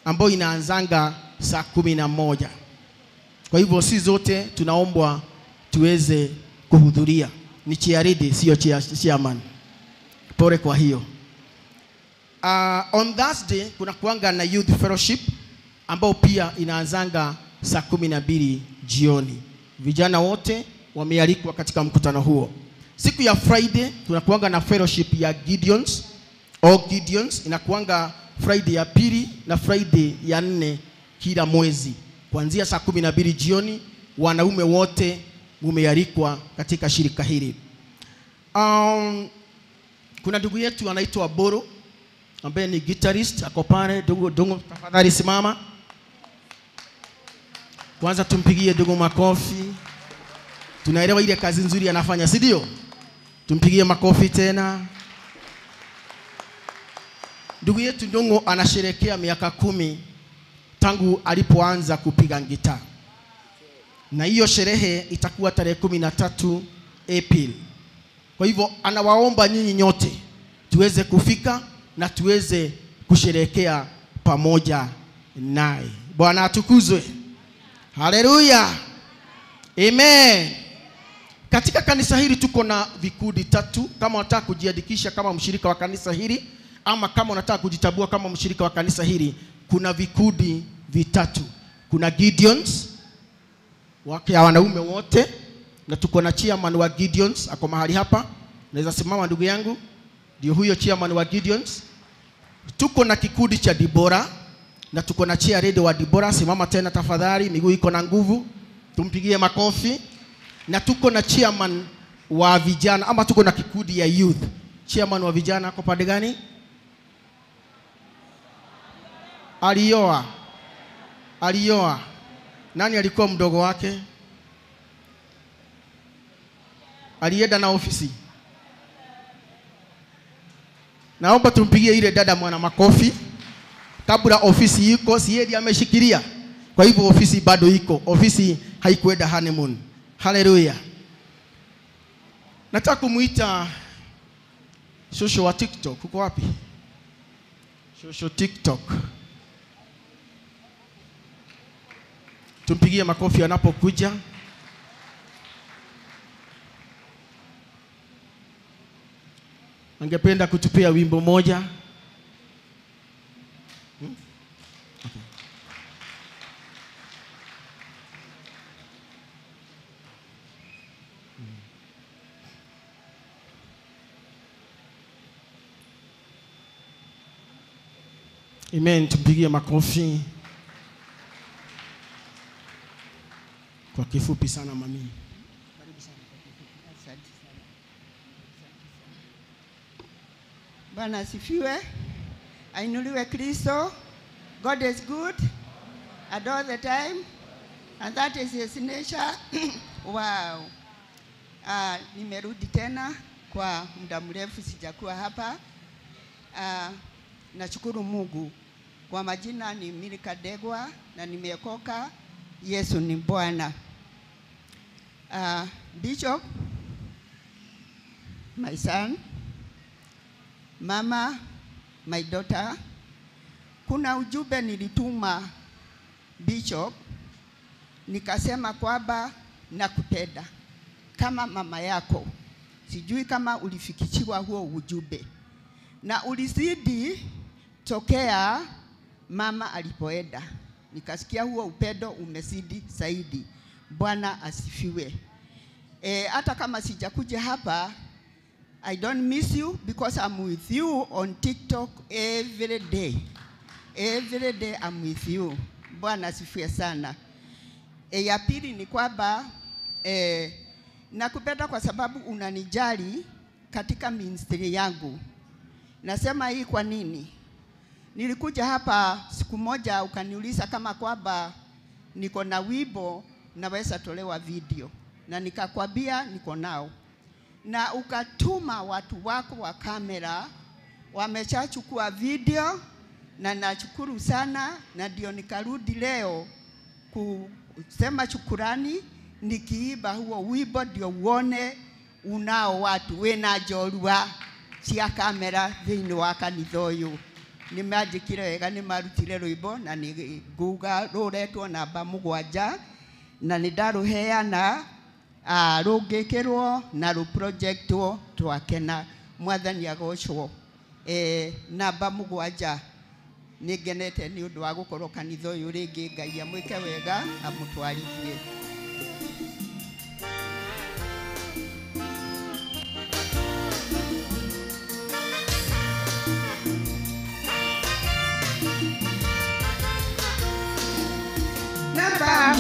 ambayo inaanzanga saa 11. Kwa hivyo si zote tunaombwa tuweze kuhudhuria. Ni chiaridi sio chairman. Pole kwa hiyo. On Thursday kuna kuanga na youth fellowship ambao pia inaanzanga saa 12 jioni. Vijana wote wamealikwa katika mkutano huo. Siku ya Friday kuna kuanga na fellowship ya Gideons. Gideons inakuanga Friday ya 2 na Friday ya 4 kila mwezi. Kuanzia saa 12 jioni, wanaume wote mumealikwa katika shirika hili. Kuna ndugu yetu anaitwa Boro ambaye ni guitarist, ako pale. Ndugu tafadhali simama. Kwanza tumpigie ndugu makofi. Tunaelewa ile kazi nzuri anafanya, si ndio? Tumpigie makofi tena. Ndugu yetu Ndongo anasherehekea miaka 10 tangu alipoanza kupiga gitaa. Na hiyo sherehe itakuwa tarehe 13 April. Kwa hivyo anawaomba nyinyi nyote tuweze kufika na tuweze kusherehekea pamoja naye. Bwana atukuzwe. Haleluya. Amen. Katika kanisa hili tuko na vikundi 3. Kama unataka kujiandikisha kama mshirika wa kanisa hili, ama kama unataka kujitabua kama mshirika wa kanisa hili, kuna vikundi 3. Kuna Gideons wake ya wanaume wote, na tuko na chairman wa Gideons ako mahali hapa. Naweza simama ndugu yangu, ndio huyo chairman wa Gideons. Tuko na kikundi cha Dibora na tuko na chairlady wa Dibora. Simama tena tafadhali, miguu iko na nguvu. Tumpigie makofi. Na tuko na chairman wa vijana, ama tuko na kikundi ya youth. Chairman wa vijana ako pande gani? Alioa. Nani alikuwa mdogo wake? Alienda na ofisi. Naomba tumpigie ile dada mwana makofi. Kabla ofisi iko, siedi ameshikilia. Kwa hivyo ofisi bado iko. Ofisi haikuenda honeymoon. Haleluya. Nataka kumuita Shosho wa TikTok. Uko wapi? Shosho TikTok. Tumpigie makofi anapokuja. Angependa kutupia wimbo moja. Okay. Amen. Tumpigie makofi. Kwa kifupi sana mami. Bwana asifiwe. Ainuliwe Kristo. God is good and all the time, and that is his nature. Wow. Nimerudi tena kwa muda mrefu sijakuwa hapa. Nashukuru Mungu. Kwa majina ni Milika Degwa na nimeokoka. Yesu ni Bwana. Bishop, my son, mama, my daughter, kuna ujumbe nilituma Bishop, nikasema kwamba nakupenda kama mama yako. Sijui kama ulifikishiwa huo ujumbe. Na ulizidi tokea mama alipoenda. Nikasikia huo upendo umezidi zaidi. Bwana asifiwe. Hata kama sijakuja hapa, I don't miss you because I'm with you on TikTok every day. Every day I'm with you. Bwana asifiwe sana. Ya pili ni kwamba nakupenda kwa sababu unanijali katika ministry yangu. Nasema hii kwa nini? Nilikuja hapa siku moja ukaniuliza kama kwamba niko na wimbo naweza tolewa video. Na nikakwambia niko nao. Na ukatuma watu wako wa kamera wameshachukua video na nashukuru sana, na ndio nikarudi leo kusema shukrani nikiiba huo wimbo ndio uone unao watu wena jorua cia kamera thini wa kanitha uyu. Nimajikire wega ni marutire rwimbo na ni nguga ruretwo namba 7 na ni ndaruheana rungikirwo na ru projectwo twakena. Mwathani agocwo. Namba 7 ningenete ni undu wa gukorwo kanitha uyu ringi. Ngai amwike wega amutwarithie. Namba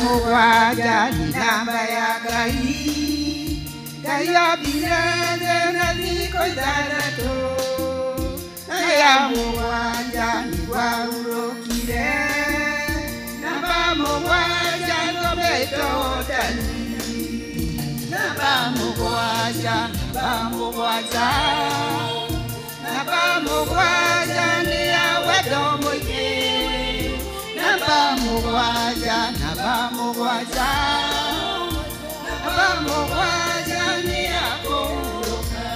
7 ni namba ya Ngai. Ngai abirende na thiko ithathatũ. Na ya 7 ni gwaurũkire. Namba 7 ngometwo ndani. Namba 7, namba 7 ni ya wendo mũingĩ. Namba 7 ni ya kũhurũka.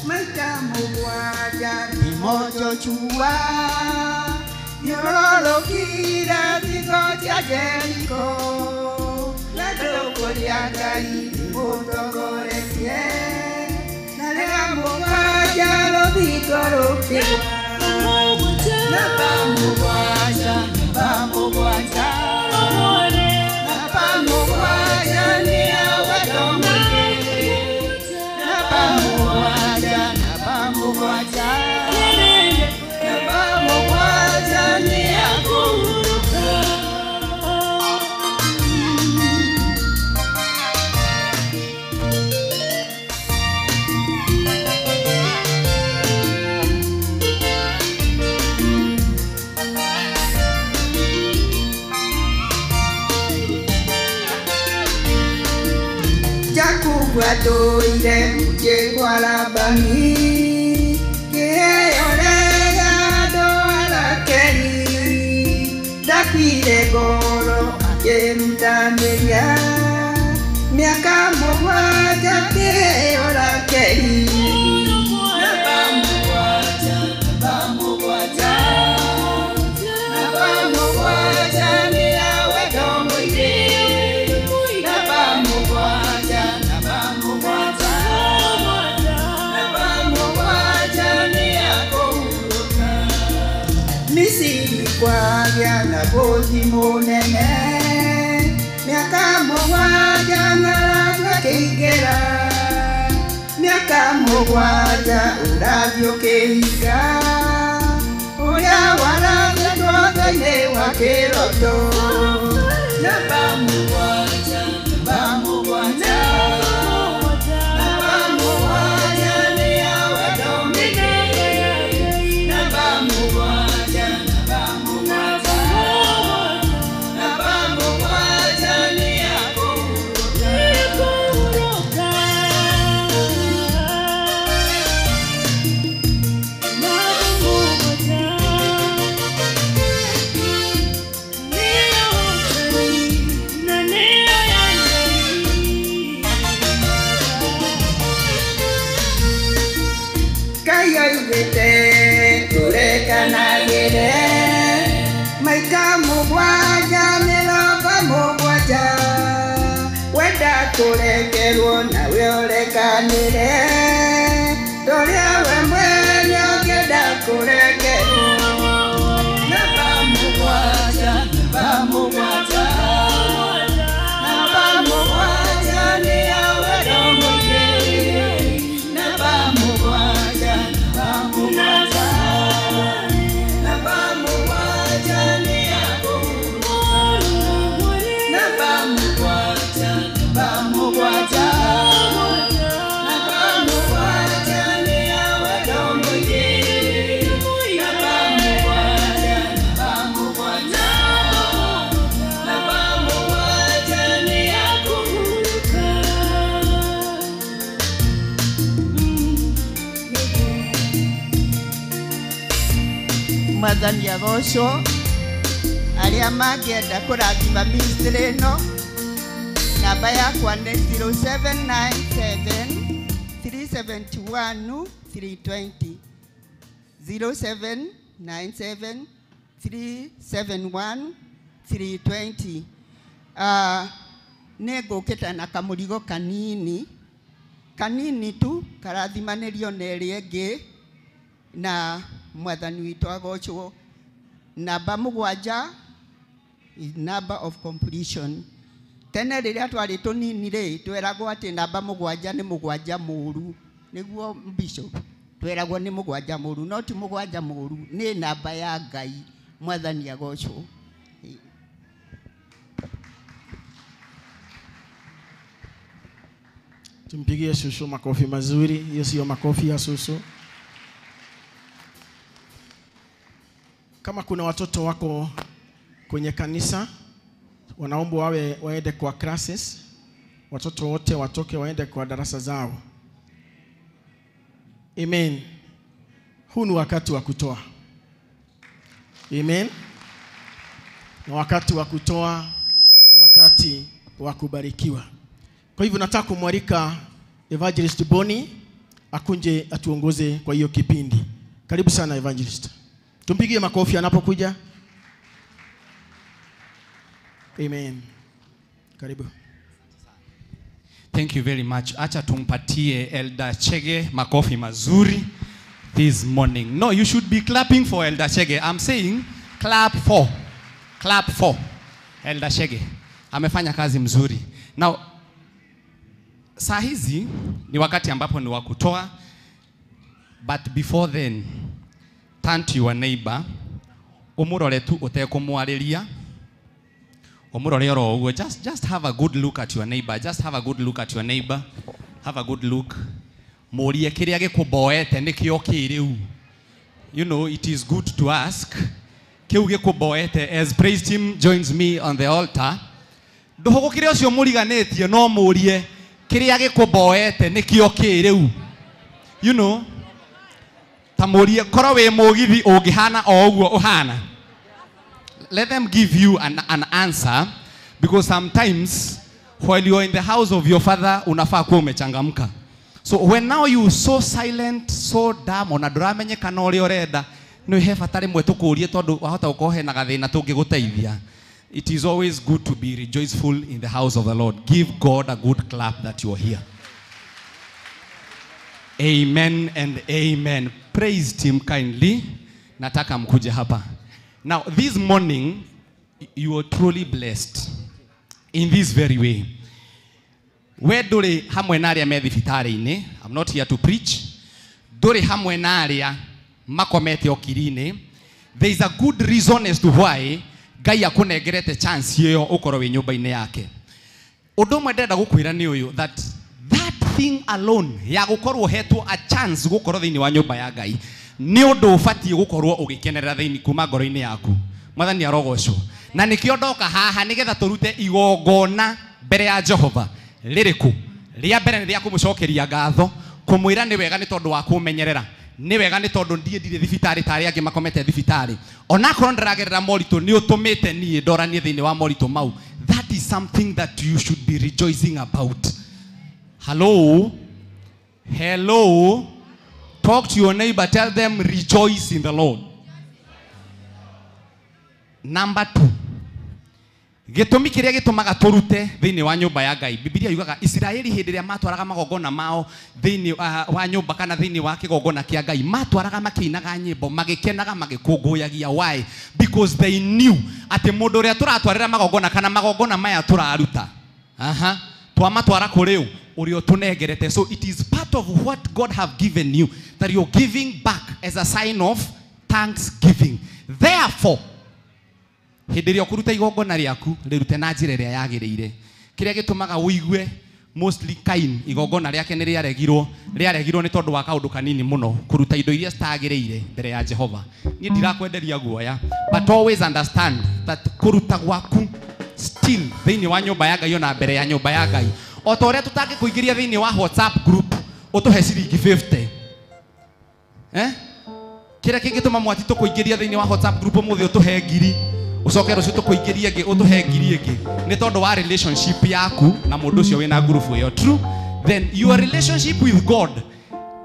Maita 7 ni moto chua. Nyororokire thiko cia Jeriko. Na ndũkũrĩa Ngai mũtongoretie. Na rĩrĩa 7 rũthingo rũkĩgũa. Namba 7 ni ya wendo mũingĩ. Namba 7 ni ya kũhurũka. Guadoire muje kwa Labani. Kiheyonega ndo arakeri. Ndakwire ngoro akĩrutanĩria. Mĩaka 7 kĩheo rakeri. Namba 7 ni ya wendo mũingĩ. Namba 7 ni ya kũhurũka. Misiri kwagĩa na bũthi mũnene. Mĩaka 7 ng'aragu ĩkĩingĩra. Mĩaka 7 ũrathiĩ ũkĩhinga. Ũrĩa wakiroto namba mugwanja namba mugwanja ni yawe domine namba mugwanja ni yako turekanagire maika mugwanja mirongo mugwanja wenda kurekerwo nawe urekanire toria we mwene ungenda kurekerwo namba mugwanja ni yawe domine namba mugwanja ni yako namba mugwanja ni yawe domine namba mugwanja ni yako Mwathani agocwo aria mangĩenda kũrathima ministry ĩno namba yakwa nĩ 0797 371 320 0797 371 320 nĩ ngũkĩte na kamũrigo kanini tu karathimanĩrio na ĩrĩa ĩngĩ na Mwathani witũ agocwo namba mugwanja is number of completion tene rĩrĩa twarĩ tũnini rĩ tweragwo atĩ namba mugwanja nĩ mugwanja mũru nĩguo bishop tweragwo nĩ mugwanja mũru no ti mugwanja mũru nĩ namba ya Ngai Mwathani agocwo Tumpigie Shushu makofi mazuri. Hiyo sio makofi ya Shushu. Kama kuna watoto wako kwenye kanisa wanaomba waende kwa classes, watoto wote watoke waende kwa darasa zao. Amen. Huu ni wakati wa kutoa. Amen. Na wakati wa kutoa ni wakati wa kubarikiwa. Kwa hivyo nataka kumwalika Evangelist Boni akunje atuongoze kwa hiyo kipindi. Karibu sana Evangelist. Tumpigie makofi anapokuja. Amen. Karibu. Thank you very much. Acha tumpatie Elder Chege makofi mazuri this morning. No, you should be clapping for Elder Chege. I'm saying clap for. Clap for Elder Chege. Amefanya kazi mzuri. Now, saa hizi ni wakati ambapo ni wa kutoa, but before then, turn to your neighbor. Umurore tu utekumwariria. Umurore oro ugo. Just have a good look at your neighbor. Just have a good look at your neighbor. Have a good look. Morie kiria gikuboete nikio kiriu. You know, it is good to ask. Kiu gikuboete, as praise team joins me on the altar. Ndogo kiria ucio muriganetie no murie kiria gikuboete nikio kiriu. You know, tamurie kora we mugithi ungihana o uguo uhana. Let them give you an answer, because sometimes while you are in the house of your father unafaa kuwa umechangamka. So when now you so silent, so dumb, ona nduramenyekana uri urenda no have atari mwe tukurie tondu wahota ukohe na gathina tungiguteithia. It is always good to be rejoiceful in the house of the Lord. Give God a good clap that you are here. Amen and amen. Praise him kindly. Nataka mkuje hapa. Now this morning you are truly blessed in this very way. We dore hamwe na aria me thibitari-ini. I'm not here to preach. Dore hamwe na aria makomete okiri-ini. There is a good reason as to why Ngai akunengerete chance iyo ukorwo wi nyumba-ini yake. Undu mwe ndenda gukwira ni uyu that thing alone ya gukorwo hetwo a chance gukorwo thiini wa nyumba ya Ngai ni undu ubatie gukorwo ugikenerera thiini kuma ngoro-ini yaku. Mwathani arogocwo. Na nikio ndoka haha nigetha turute igongona mbere ya Jehova ririku ria mbere ni ria kumucokeria ngatho kumwira ni wega ni tondu wa kumenyerera ni wega ni tondu ndire thibitari tari angi makomete thibitari ona korwo ndiragerera morito ni utumite nie ndoranie thiini wa morito mau. That is something that you should be rejoicing about. Hello? Hello? Talk to your neighbor, tell them rejoice in the Lord. Number 2. Gitumi kiria gitumaga turute thiini wa nyumba ya Ngai. Biblia yugaga Israeli hindi ria matwaraga magongona mao thiini wa nyumba kana thiini wa kigongona kia Ngai matwaraga makinaga nyimbo magikenaga magikunguyagia. Why? Because they knew ati mundu ria turatwarira magongona kana magongona maya turaruta twamatwara kuriu urio tunengerete. So it is part of what God have given you that you're giving back as a sign of thanksgiving. Therefore hindi ria kuruta igongona riaku rirute na njira ria yagiriire. Kiria gitumaga uigue mostly Kain igongona riake ni riaregirwo ni tondu wa kaundu kanini muno kuruta indo iria citagiriire mbere ya Jehova. Ni ndirakwenderia guoya, but always understand that kuruta gwaku still thiini wa nyumba ya Ngai ona mbere ya nyumba ya Ngai o ta uria tutangi kuingiria thiini wa WhatsApp group utuhe ciringi 50 kiria kingituma mwati tukuingiria thiini wa WhatsApp group umuthi utuhe ngiri ucoke rucio tukuingiria ngi utuhe ngiri ingi ni tondu wa relationship yaku na mundu ucio wina group iyo. True? Then your relationship with God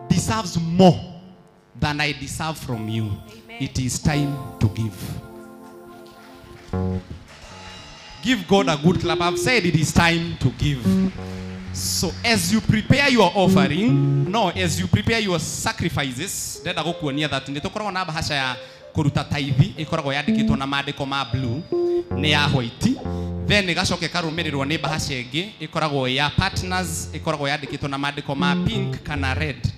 deserves more than I deserve from you. Amen. It is time to give. Give God a good clap. I've said it is time to give. So as you prepare your offering, as you prepare your sacrifices, ndenda gukuonia that nitukoragwo na bahasha ya kuruta tithe ikoragwo yandikitwo na maandiko ma blue ni ya white, then igacoke karumirirwo ni bahasha ingi ikoragwo ya partners ikoragwo yandikitwo na maandiko ma pink kana red,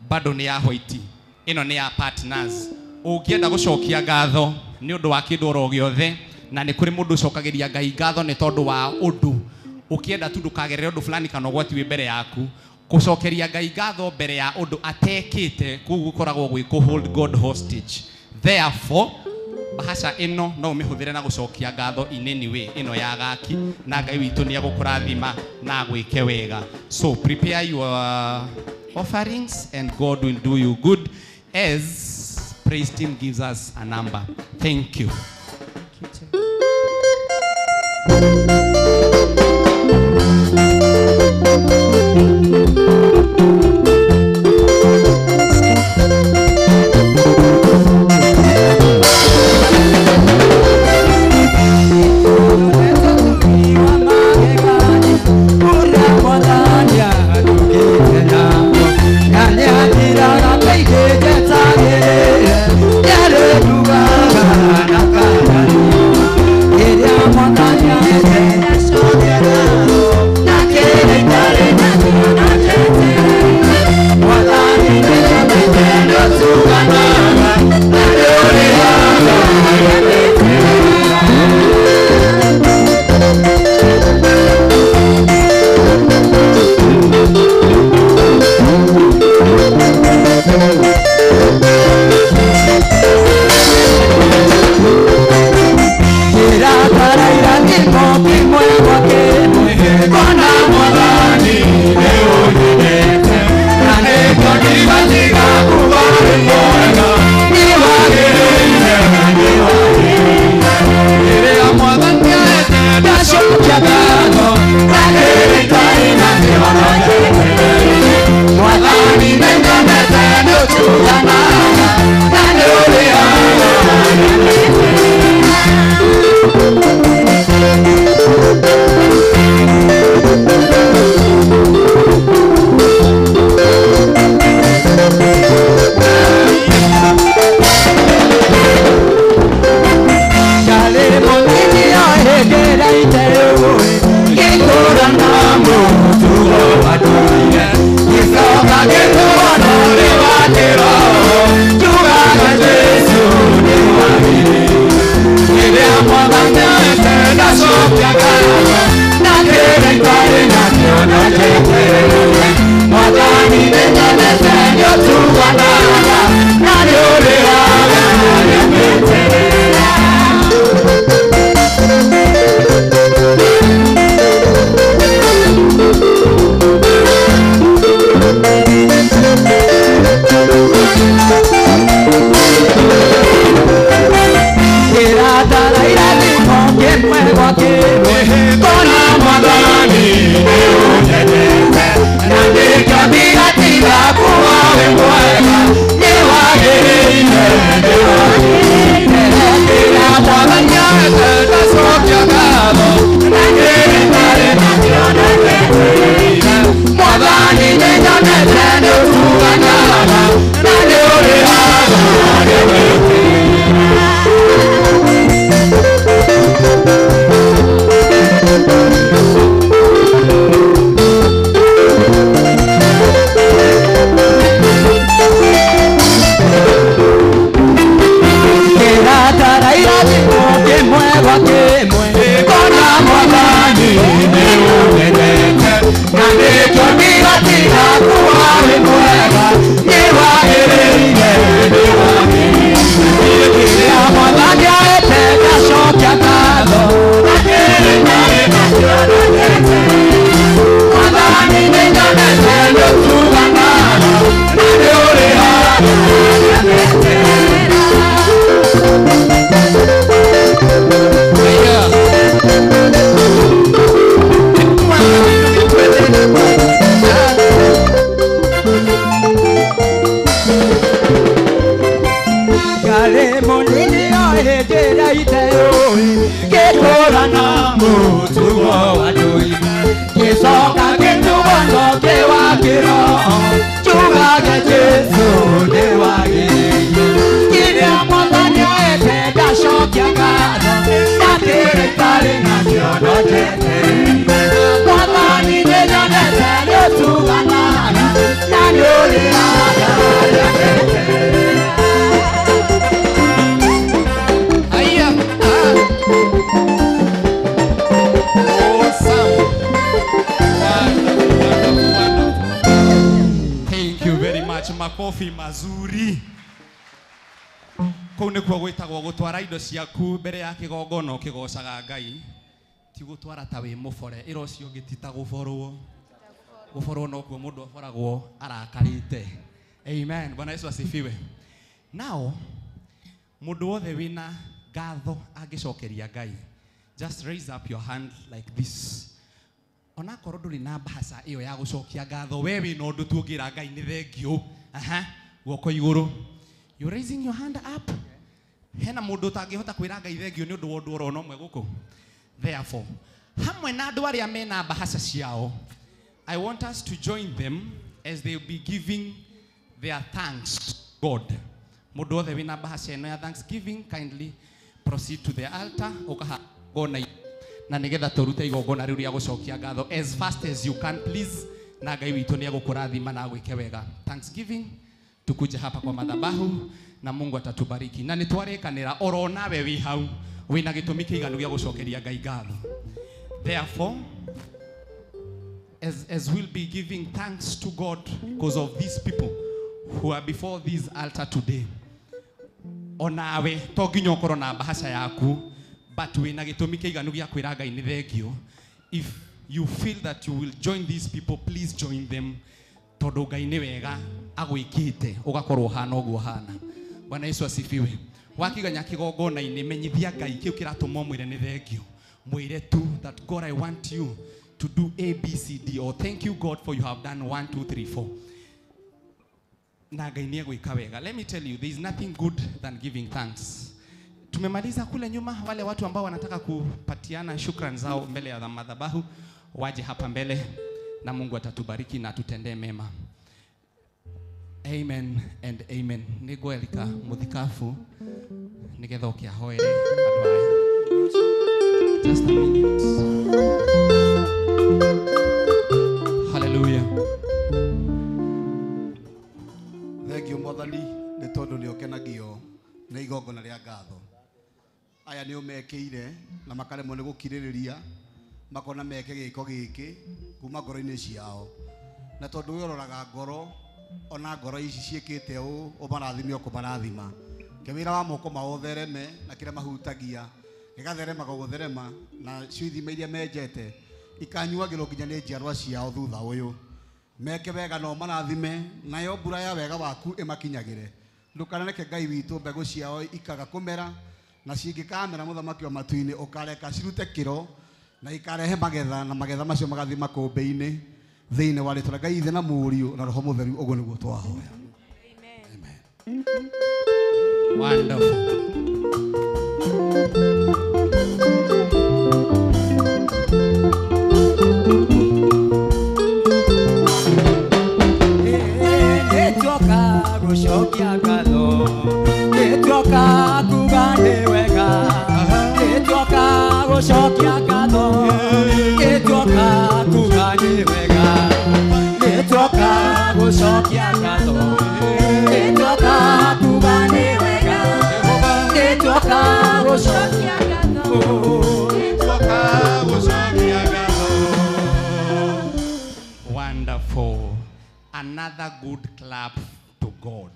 bado ni ya white. Ino ni ya partners. Ungienda gucokia ngatho ni undu wa kindu ro giothe na ni kuri mundu ucokagiria Ngai ngatho ni tondu wa undu ukienda tu ndukagerere undu fulani kana gwati wi mbere yaku gucokeria Ngai ngatho mbere ya undu atekite kugukoragwo gwi ku hold God hostage. Therefore bahasha ino no umihuthire na gucokia ngatho in any way ino ya gaki na Ngai witu ni agukurathima na gwike wega. So prepare your offerings and God will do you good as praise team gives us a number. Thank you. Get Ndari munini ohejera iteo Kekora na mutugo wadui Kisoka kituwa noke wakiro Chugage Jesu dewage Kiria mwazanya ete dashokia gado Nakire kare na kiono jete Mwazani nejonete yotuganana Nanyori agare makofi mazuri kou nä kuo gwätagwo gå twara indo ciaku mbere ya kä gongono kä gocaga Ngai ti gå twara ta wä må bore ä ro cio ngä tita gå borwo no kuo må ndå aboragwo arakarä te. Amen. Bwana Yesu asifiwe. Nao må ndå wothe wä na ngatho angä cokeria Ngai, just raise up your hand like this. Ona korwo ndå rä na mbaca ä yo ya gå cokia ngatho we wä na å ndå tuongä ra Ngai nä thengio guoko iguru. You raising your hand up. Hena mundu tangihota kwira Ngai thengio ni undu wa undu orona umwe guku. Therefore, hamwe na andu aria mena mbahaca ciao, I want us to join them as they will be giving their thanks to God. Mundu othe wina mbahaca eno ya thanksgiving, kindly proceed to the altar ukahagona na nigetha turute igongona riu ria gucokia ngatho as fast as you can, please. Na Ngai witu ni agukurathima na agwike wega. Thanksgiving tukuje hapa kwa madhabahu na Mungu atatubariki. Na nitwarekanira oro nawe wi hau wina gitumi kiiganu gia gucokeria Ngai ngatho. Therefore, as we'll be giving thanks to God because of these people who are before this altar today, onawe to nginya ukorwo na mbahaca yaku, but wina gitumi kiiganu gia kwira Ngai ni thengio. If you feel that you will join these people, please join them. Tondu Ngai ni wega agwikite ugakorwo hana uguo hana. Bwana Yesu asifiwe. Wakiganya kigongona ini menyithia Ngai kiu kiratuma mwire ni thengio. Mwire tu that God, I want you to do A, B, C, D, or thank you God for you have done 1, 2, 3, 4. Na Ngai ni agwika wega. Let me tell you, there is nothing good than giving thanks. Tumemaliza kule nyuma, wale watu ambao wanataka kupatiana shukrani zao mbele ya madhabahu waje hapa mbele na Mungu atatubariki na tutendee mema. Amen and amen. Niguelika muthikafu nigetha ukiahoere andu aya. Just a minute. Hallelujah. Thank you Mwathani ni tondu ni ukenagio na igongona ria ngatho. Aya ni umekeire na makaremwo ni gukiririria makona meke giko giki kuma ngoro-ini ciao. Na tondu uroraga ngoro, ona ngoro ici ciikite u marathime o kumarathima. Ke wira wa moko maothereme na kire mahutagia gigatherema gutherema na ciuthima iria menjete ikanyuagirwo nginya ni njiarwa ciao thutha uyu. Meke wega no marathime nayo mbura ya wega waku imakinyagire. Ndukanareke Ngai witu mbegu ciao ikaga kumera na cingikamera muthamaki wa matu-ini ukareka cirute kiro na ikarehe magetha na magetha macio magathi makumbi-ini thiini wa ritwa Ngai ithe na Muriu na Roho Mutheru. Uguo niguo twahoya. Amen. Wonderful. Netoka gushokia ngatho, netoka kugane wega, netoka gushokia ngatho, netoka kugane wega, netoka gushokia ngatho, netoka kugane wega, netoka gushokia ngatho, netoka gushokia ngatho. Wonderful. Another good clap to God.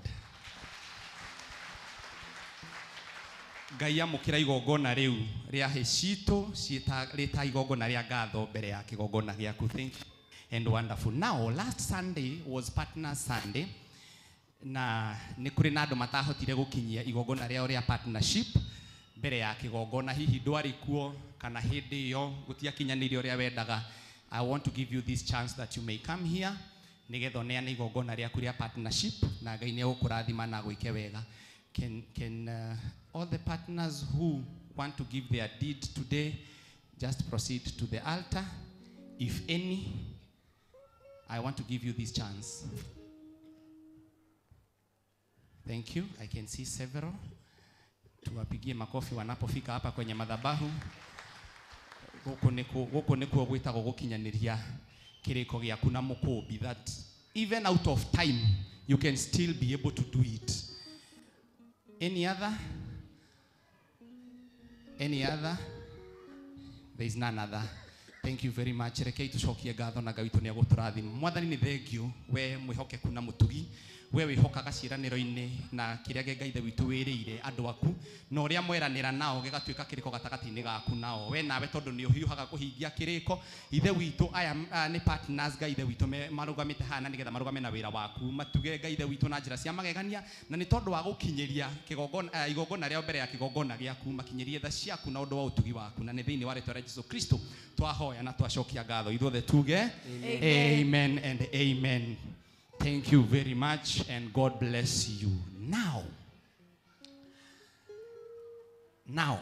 Ngai amukira igongona riu ria hecito rita igongona ria ngatho mbere ya kigongona giaku. Thank you and wonderful. Now last Sunday was Partner Sunday na ni kuri na andu matahotire gukinyia igongona riao ria partnership mbere ya kigongona. Hihi ndwari kuo kana hindi iyo gutiakinyanirie uria wendaga, I want to give you this chance that you may come here nigetha neane igongona riaku ria partnership na Ngai ni egukurathima na gwike wega. Can all the partners who want to give their deed today just proceed to the altar? If any, I want to give you this chance. Thank you. I can see several. Tuwapigie makofi wanapofika hapa kwenye madhabahu. Goko nikuo gwitagwo gukinyaniria kiriko giaku na mukumbi, that even out of time you can still be able to do it. Any other? Any other? There is none other. Thank you very much. Rekei tucokie ngatho na Ngai witu ni aguturathima. Mwathani ni thengiu we mwihokeku na mutugi, we wihokaga ciraniro-ini na kiria Ngai ithe witu wirire andu aku na uria mweranira nao gigatuika kiriko gatagati-ini gaku nao we nawe tondu ni uhiuhaga kuhingia kiriko ithe witu aya ni partners Ngai ithe witu marugamite hana nigetha marugame na wira waku matuge Ngai ithe witu na njira cia magegania na ni tondu wa gukinyeria kigongona igongona ria mbere ya kigongona giaku makinyerie tha ciaku na undu wa utugi waku na ni thiini wa ritwa ria Jesu Kristo twahoya na twacokia ngatho ithuothe tuge amen and amen. Thank you very much and God bless you. Now,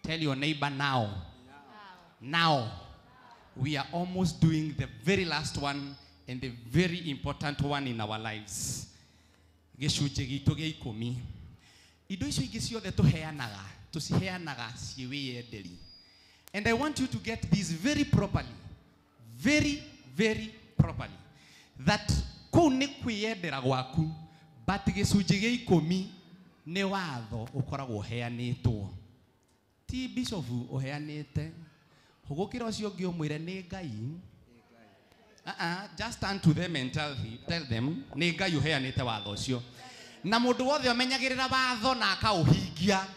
tell your neighbor now. We are almost doing the very last one and the very important one in our lives. Gicunje gitu gia 10. Indo icio ingi ciothe tuciheanaga ciwiyenderi. And I want you to get this very properly. Very, very properly. That kuu ni kwiyendera gwaku but gicunje gia 10 ni watho ukoragwo uheanitwo ti bishop uheanite hugukira ucio ungi umwire ni Ngai just stand to them and tell them ni Ngai uheanite watho ucio na mundu wothe umenyagirira watho na akauhingia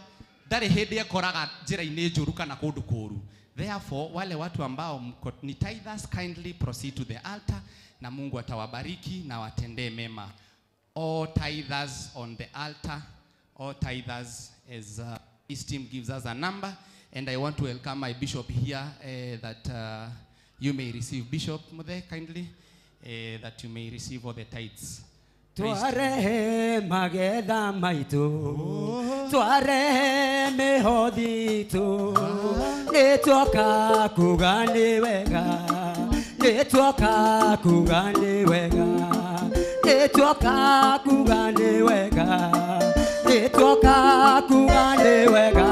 ndari hindi ekoraga njira-ini njuru kana kundu kuru. Therefore wale watu ambao ni tithers kindly proceed to the altar na Mungu atawabariki na watendee mema. All tithers on the altar, all tithers, as his team gives us a number, and I want to welcome my bishop here that you may receive. Bishop Muthe, kindly, that you may receive all the tithes. Tuarehe magetha maitu tuarehe mihothi tu nitwoka kuga ni wega nitwoka kuga ni wega nitwoka kuga ni wega nitwoka kuga ni wega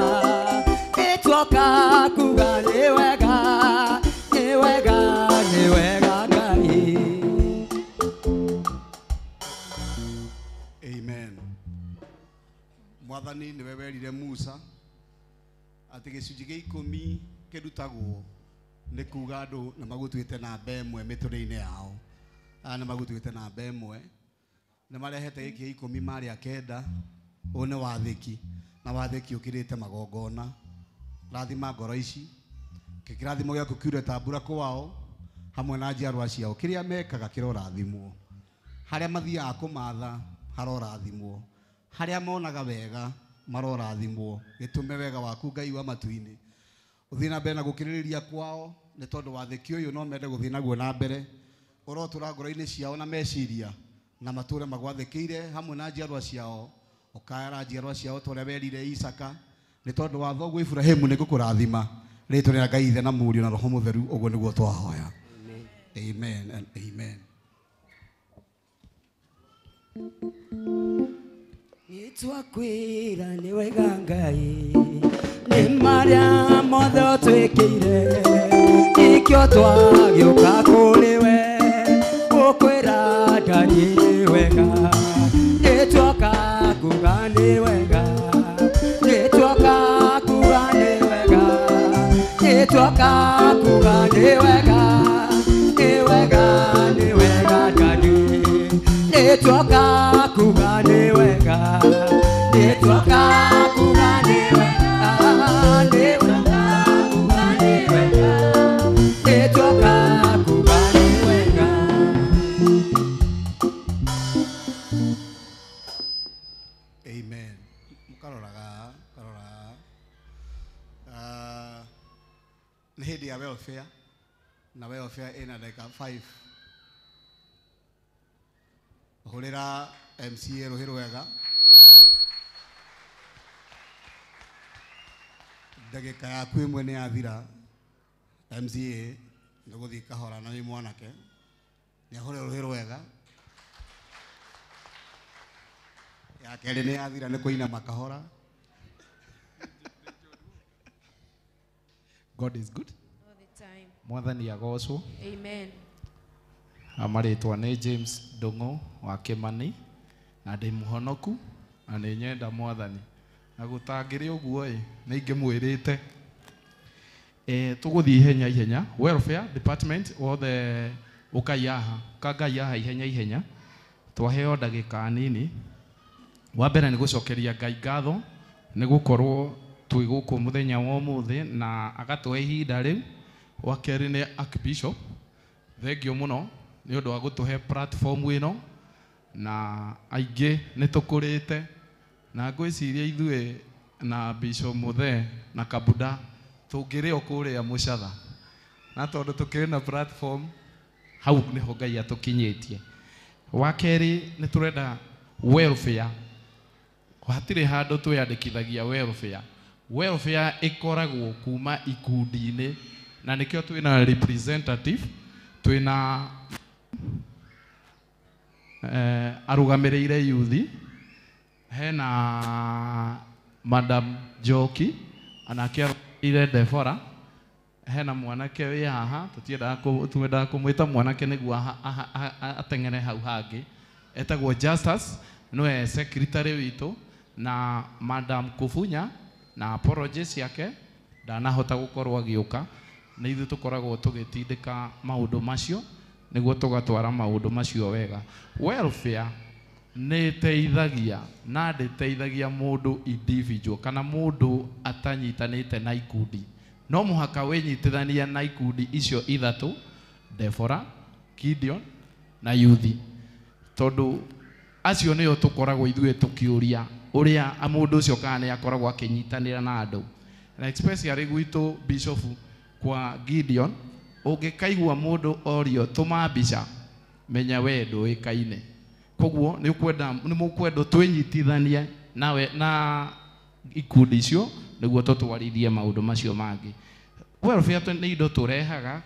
nitwoka kuga ni wega ni wega ni wega Ngai. Amen. Mwathani ni werire Musa ati gicunji gia 10 kirutagwo ni kuga andu na magutuite namba imwe miture-ini yao na magutuite namba imwe ni marehete giki gia 10 mari akenda one wathiki na wathiki ukirite magongona rathima ngoro ici kirathimo giaku kiure tambura kwao hamwe na njiarwa ciao kiria mekaga kirorathimwo haria mathiaga kumatha harorathimwo haria monaga wega marorathimwo gitume wega waku Ngai wa matu-ini uthii na mbere na gukiririria kwao ni tondu wathiki uyu no mende guthii naguo na mbere urotura ngoro-ini ciao na meciria na mature magwathikiire hamwe na njiarwa ciao ukara njiarwa ciao toria werire Isaka ni tondu wa thoguo Ibrahimu ni gukurathima ritwa ria Ngai ithe na Murio na Roho Mutheru uguo niguo twahoya. Amen and amen. Nitwakwira ni wega Ngai ni maria mothe utwikire ikio twagiuka kuri we ukwira ndari ni wega nitwoka kuga ni wega nitwoka kuga ni wega nitwoka kuga ni wega ni wega ni wega ndari nitwoka kuga ni wega nitwoka kuga ni wega nitwoka kuga ni wega nitwoka kuga ni wega. Amen. Mukaroraga ni hindi ya welfare na welfare ina dakika 5 hurira MCA Ruhiru wega ndagika yaku imwe ni yathira MCA nä gå thiä kahora na wä mwanake nä ahå re rå hä rwega ya kerä nä yathira nä kå inama kahora. God is good. All the time. Mwathani agocwo. Amen. Amaritwa nä James Ndungu wa Kimani na ndä må honoku na nä nyenda Mwathani na gå tangä rä å guo nä ingä mwä rä te tå gå thiä ihenya ihenya welfare department wothe å kaiaha kangaiaha ihenya ihenya twaheo ndagä ka nini. Wa mbere nä gå cokeria Ngai ngatho nä gå korwo twä gå kå må thenya wa må thä na agatwe ihinda rä u. Wa kerä nä Archbishop, thengio må no nä å ndå wa gå tå he platform ä no na aingä nä tå kå rä te na ngwä ciria ithuä na Bishop Muthe na Kabuda tå ngä rä o kå rä a må catha na tondå tå kä rä na platform hau nä ho Ngai atå kinyä tie. Wa kerä nä tå renda welfare, hatirä handå twä andä kithagia welfare. Welfare ĩkoragwo kuma ikundi-inĩ na nĩkĩo twĩna representative, twĩna arũgamĩrĩire youth, hena Madam Njoki anake arũgamĩrĩire Deborah, hena mwanake wĩ haha twendaga kũmwĩta mwanake nĩguo ateng'ere hau hangĩ etagwo Justus, nĩwe secretary witũ, na Madam Kufunya na apologies yake ndanahota gukorwo agiuka na ithu tukoragwo tugitindika maundu macio niguo tugatwara maundu macio wega. Welfare nĩ teithagia na ndĩteithagia mũndũ individual kana mũndũ atanyitanĩte na ikundi, no mũhaka wĩnyitithania na ikundi icio ithatũ: Deborah, Gideon na youth, tondũ acio nĩo tũkoragwo ithuĩ tũkĩũria ũrĩa mũndũ ũcio kana nĩ akoragwo akĩnyitanĩra na andũ. Na especially gwitũ Bishop kwa Gideon, ũngĩkaigua mũndũ orio tũma mbica, menya we ndũĩkaine. Koguo nĩ mũkwenda twĩnyitithanie nawe na ikundi icio nĩguo tũtwarithie maũndũ macio mangĩ. Welfare nĩ indo tũrehaga,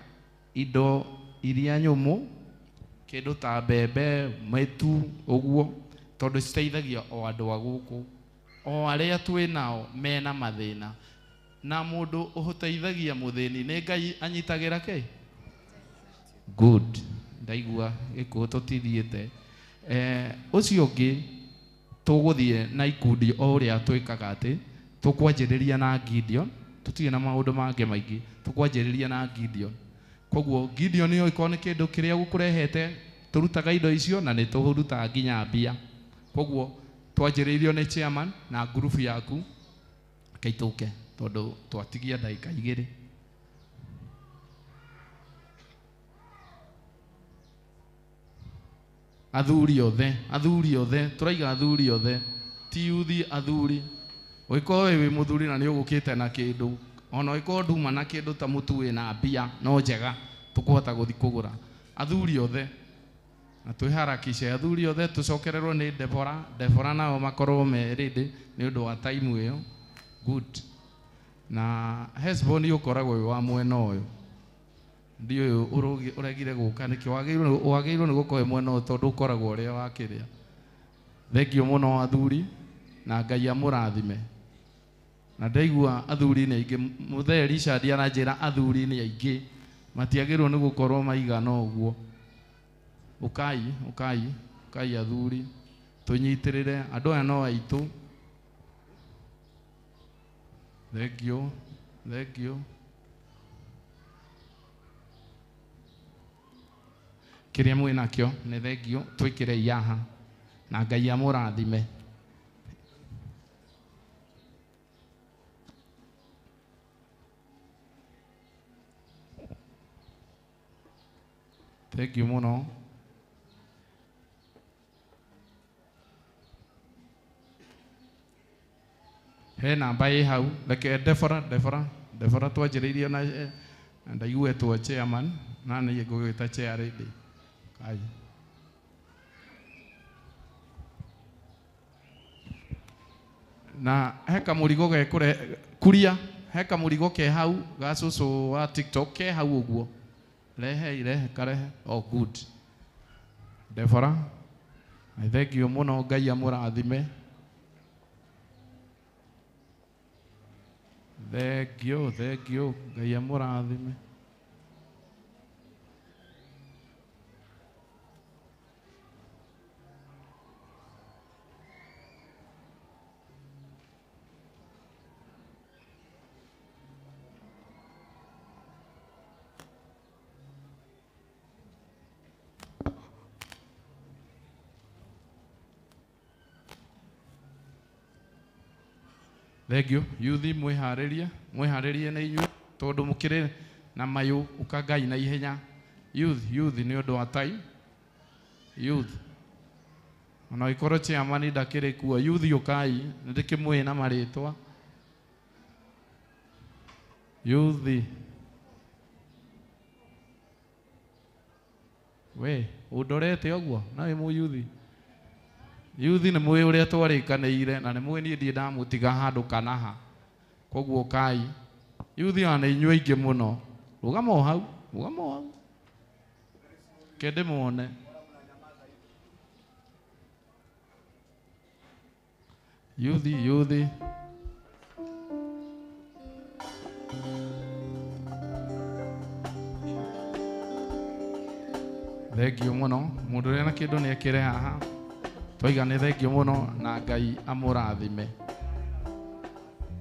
indo iria nyũmũ, kĩndũ ta mbembe, mĩtu, ũguo, tondũ citeithagia o andũ a gũkũ, o arĩa twĩ nao mena mathĩna, na mũndũ ũteithagia mũthĩni nĩ Ngai anyitagĩra kĩ? Good. Ndaigua gĩkũũ tũtithiĩte. Ũcio ũngĩ tũgũthiĩ na ikundi o ũrĩa twĩkaga atĩ tũkwanjĩrĩria na Gideon, tũtirĩ na maũndũ mangĩ maingĩ, tũkwanjĩrĩria na Gideon. Koguo Gideon nĩ oĩkorwo nĩ kĩndũ kĩrĩa gũkũrehete, tũrutaga indo icio na nĩ tũrutaga nginya mbia. Koguo twanjĩrĩirio nĩ chairman na group yaku kaitũke tondũ twatigia ndagĩka 2. Athuri othe tũraiga athuri othe, ti yuthi, athuri. Ũngĩkorwo wĩ mũthuri na nĩ ũgũkĩte na kĩndũ, ona ũngĩkorwo nduma na kĩndũ ta mũtu wĩna mbia no njega, tũkũhota gũthiĩ kũgũra. Athuri othe na twĩharakishe, athuri othe tũcokererwo nĩ Deborah nao makorwo me ready nĩ ũndũ wa time ĩyo. Good. Na Hesbon ũkoragwo wĩ wa mwena ũyũ, ndiũ ũregire gũka nĩkĩ wagĩrĩirwo nĩ gũkorwo mwena ũyũ tondũ ũkoragwo ũrĩa wa kĩrĩa. Thengio mũno athuri na Ngai amũrathime. Na ndaigua athuri nĩ aingĩ, Mũthee Richard aranjĩra athuri nĩ aingĩ, matiagĩrĩirwo nĩ gũkorwo maigana ũguo. Ũkai athuri, tũnyitĩrĩre andũ aya no aitũ. Thengio. Kĩrĩa mwĩ nakĩo nĩ thengio, twĩkĩrei haha na Ngai amũrathime. Thengio mũno. He namba ĩ hau, reke Deborah twanjĩrĩirie na ndaiguĩtwo chairman na nĩ ngũgwĩta chair ready. Kai. Na heka murigo ge kuria heka murigo ke hau gacucu wa TikTok ke hau uguo. Rehe karehe. Oh good. Deborah, I thank you muno Ngai amurathime. Thank you Ngai amurathime. Thank you. Yuthi mwiharirie na inyuĩ tondu mukire na mayu ukangai na ihenya. Youth ni undu wa time. Youth. Ona ikoro chairman ndakire kuo youth ukai ndikimwe na maritwa. Youth. We, udorete oguo na we mu youth. Youth ni mwe uria twarikaniire na ni mwe ni ndie ndamutiga handu kanaha. Koguo kai. Youth ana inyuĩ aingĩ muno. Rugamo hau. Kende muone. Youth. Thank you muno. Mundu ria na kindu ni ekire haha. Twiga ni thank you muno na Ngai amurathime.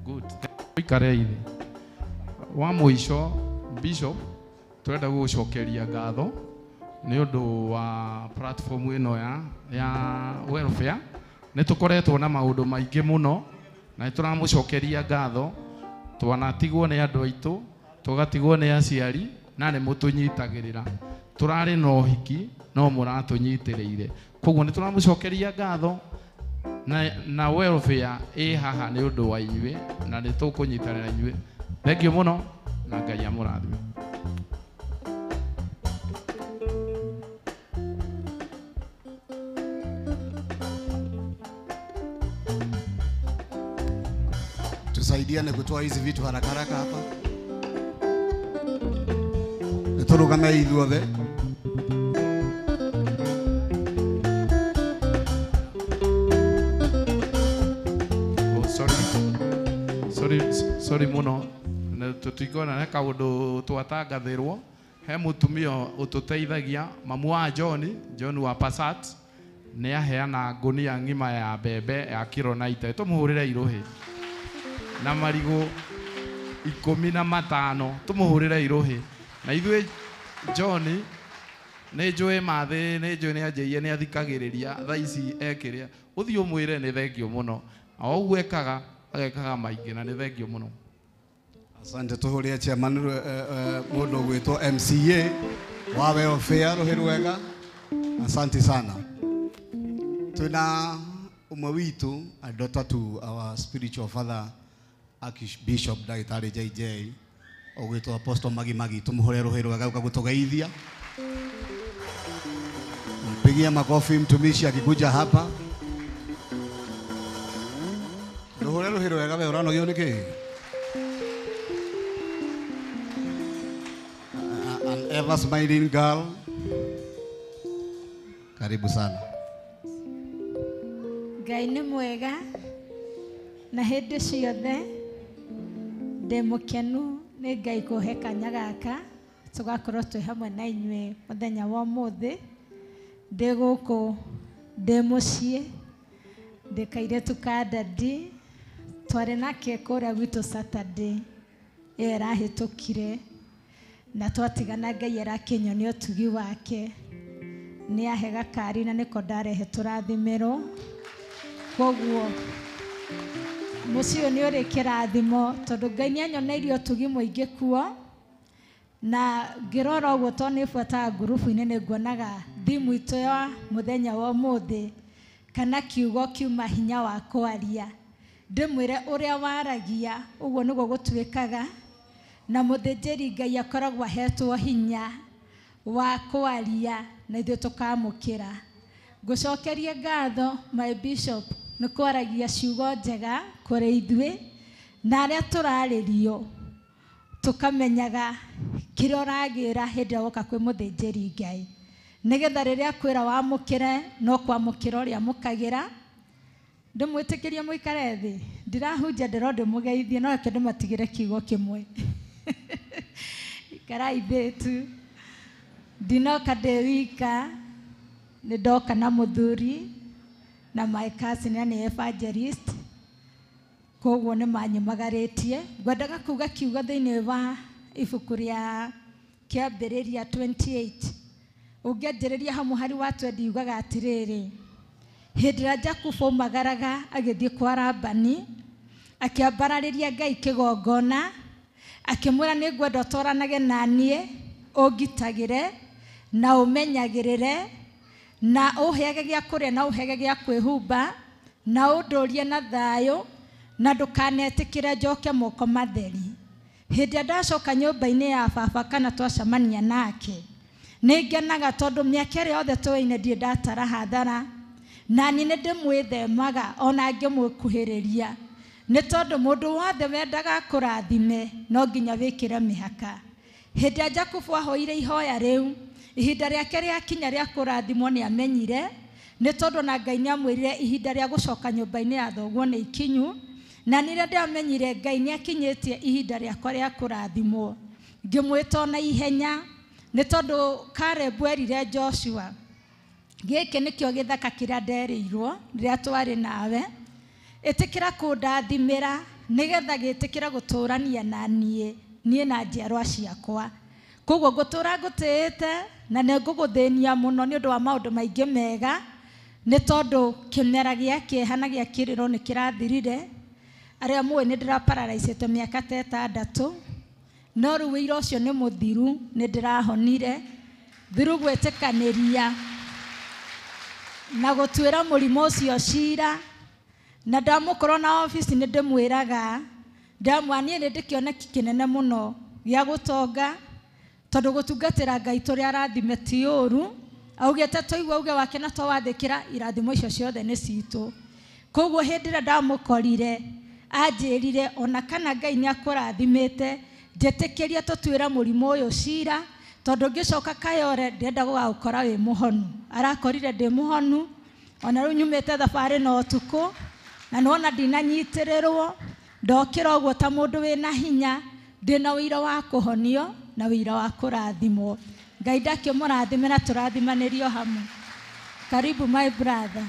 Good. Ikare ithi. Wa muico Bishop twenda gucokeria ngatho ni undu wa platform ino ya welfare. Ni tukoretwo na maundu maingi muno na turamucokeria ngatho twanatigwo ni andu aitu tugatigwo ni aciari na ni mutunyitagirira. Turari no hiki no muratunyitirire. Koguo ni turamucokeria ngatho na welfare haha ni undu wa inyuĩ na ni tukunyitanira inyuĩ. Thank you muno na Ngai amurathime. Tusaidiane kutoa hizi vitu haraka haraka hapa. Turugame ithuothe. Sorry muno na tutigona na kaundu twatangathirwo he mutumia ututeithagia mamu wa John wa Passat ni aheana ngunia ngima ya mbembe ya kilo 90 tumuhurire iruhi na marigo 15 tumuhurire iruhi na ithuĩ John ni njũĩ mathĩ ni njũĩ ni anjĩie ni athikagĩrĩria thaa ici ekiria uthio mwire ni thengio muno o ũguo ekaga agekaga maingĩ na ni thengio muno. Asante tuhuria chairman mundu gwitwo MCA wa welfare ruhi rwega. Asante sana. Tuna umwe witu a daughter to our spiritual father Archbishop Daitari JJ ogwitwo Apostle Magi tumuhure ruhi rwega ukagutugeithia. Mpigia makofi mtumishi akikuja hapa. Ruhure ruhi rwega we uranogio niki? An ever smiling girl. Karibu sana. Ngai nĩ mwega na hĩndĩ ciothe ndĩ mũkenu nĩ Ngai kũhe kanya gaka tũgakorwo twĩ hamwe na inyuĩ mũthenya wa ũmũthĩ ndĩ gũkũ ndĩ mũciĩ ndĩ kairĩtu ka Dadi twarĩ nake kũrĩa gwitũ Saturday ĩyo ĩrahĩtũkire na twatigana Ngai arakĩnyonia ũtugi wake nĩ ahe gakari na nĩko ndarehe tũrathimĩrwo. Koguo mũciĩ ũyũ nĩ ũrĩ kĩrathimo tondũ Ngai nĩ anyoneirie ũtugi mũingĩ kuo na ngĩrora ũguo tondũ nĩ buataga ngurubu-inĩ nĩ nguonaga thimu itũ ya mũthenya wa ũmũthĩ kana kiugo kiuma hinya wa kwaria ndĩmwĩre ũrĩa waragia ũguo nĩguo gũtuĩkaga na mũthĩnjĩri Ngai akoragwo ahetwo hinya wa kwaria na ithuĩ tũkamũkĩra. Ngũcokerie ngatho my bishop nĩ kwaragia ciugo njega kũrĩ ithuĩ na arĩa tũrarĩrio tũkamenyaga kĩrĩa ũragĩra hĩndĩ ĩrĩa woka kwĩ mũthĩnjĩri Ngai, nĩgetha rĩrĩa kwĩra wamũkĩre no kwamũkĩra ũrĩa mũkagĩra. Ndĩmwĩtĩkĩrie mũikare thĩ, ndirahunja ndĩro ndĩmũgeithie, no reke ndĩmatigĩre kiugo kĩmwe. Ikarai thĩ tu, ndinoka ndĩ wika, nĩ ndoka na mũthuri na my cousin nĩ evangelist, koguo nĩ manyumagarĩtie. Ngwendaga kuuga kiugo thĩinĩ wa ibuku rĩa kĩambĩrĩria 28 ũngĩanjĩrĩria hamwe harĩ wa 20 yugaga atĩrĩrĩ, hĩndĩ ĩrĩa Jakubu aumagaraga agĩthiĩ kwa Labani akĩambararĩria Ngai kĩgongona, akĩmwĩra nĩ ngwenda ũtwaranage na niĩ, ũngitagĩre na ũmenyagĩrĩre na ũheage gĩa kũrĩa na ũheage gĩa kwĩhumba na ũndũrie na thayũ na ndũkanetĩkĩre njoke moko matheri. Hĩndĩ ĩrĩa ndacoka nyũmba-inĩ ya baba kana twacemania nake, nĩ ngenaga tondũ mĩaka ĩrĩa yothe tũine ndirĩ ndatara hathara, na niĩ nĩ ndĩmwĩthemaga ona ngĩmwĩkuhĩrĩria, nĩ tondũ mũndũ wothe wendaga kũrathime no nginya wĩkĩre mĩhaka. Hĩndĩ ĩrĩa Jakubu ahoire ihoya rĩu, ihinda rĩake rĩakinya rĩa kũrathimwo nĩ amenyire, nĩ tondũ na Ngai nĩ amwĩrire ihinda rĩa gũcoka nyũmba-inĩ ya thoguo nĩ ikinyu, na nĩrĩa ndamenyire Ngai nĩ akinyĩtie ihinda rĩakwa rĩa kũrathimwo. Ngĩmwĩta ona ihenya, nĩ tondũ Caleb erire Joshua, gĩkĩ nĩkĩo gĩthaka kĩrĩa nderĩirwo rĩrĩa twarĩ nawe, ĩtĩkĩra kũndathimĩra nĩgetha gĩtĩkĩra gũtũrania na niĩ na njiarwa ciakwa. Koguo ngũtũra ngũtĩĩte na nĩ ngũgũthĩnia mũno nĩ ũndũ wa maũndũ maingĩ mega, nĩ tondũ kĩmera gĩa kĩeha na gĩa kĩrĩro nĩ kĩrathirire. Arĩa mũĩ nĩ ndĩrapararaicĩte mĩaka 6, no rĩu wĩira ũcio nĩ mũthiru, nĩ ndĩrahonire thiru gwĩtĩkanĩria na gũtuĩra mũrimũ ũcio cira. Na ndamũkorwo na ofici nĩ ndĩmwĩraga ndamwaniĩ nĩ ndĩkĩoneki kĩnene mũno gĩa gũtonga, tondũ gũtungatĩra Ngai tũrĩa arathime ti ũru. Augĩte tũigua uge wake na twawathĩkĩra irathimo icio ciothe nĩ citũ. Koguo hĩndĩ ĩrĩa ndamũkorire anjĩrire ona kana Ngai nĩ akũrathimĩte, njĩtĩkĩrie tũtuĩre mũrimũ ũyũ cira, tondũ ngĩcoka Kayore ndĩrenda gũgakora wĩ mũhonu. Arakorire ndĩ mũhonu, ona rĩu nyumĩte thabarĩ na ũtukũ, na nona ndinanyitĩrĩrwo, ndokĩra ũguo ta mũndũ wĩna hinya, ndĩna wĩira wa kũhonio na wĩira wa kũrathimwo. Ngai ndakĩmũrathimĩra tũrathimanĩrio hamwe. Karibu my brother.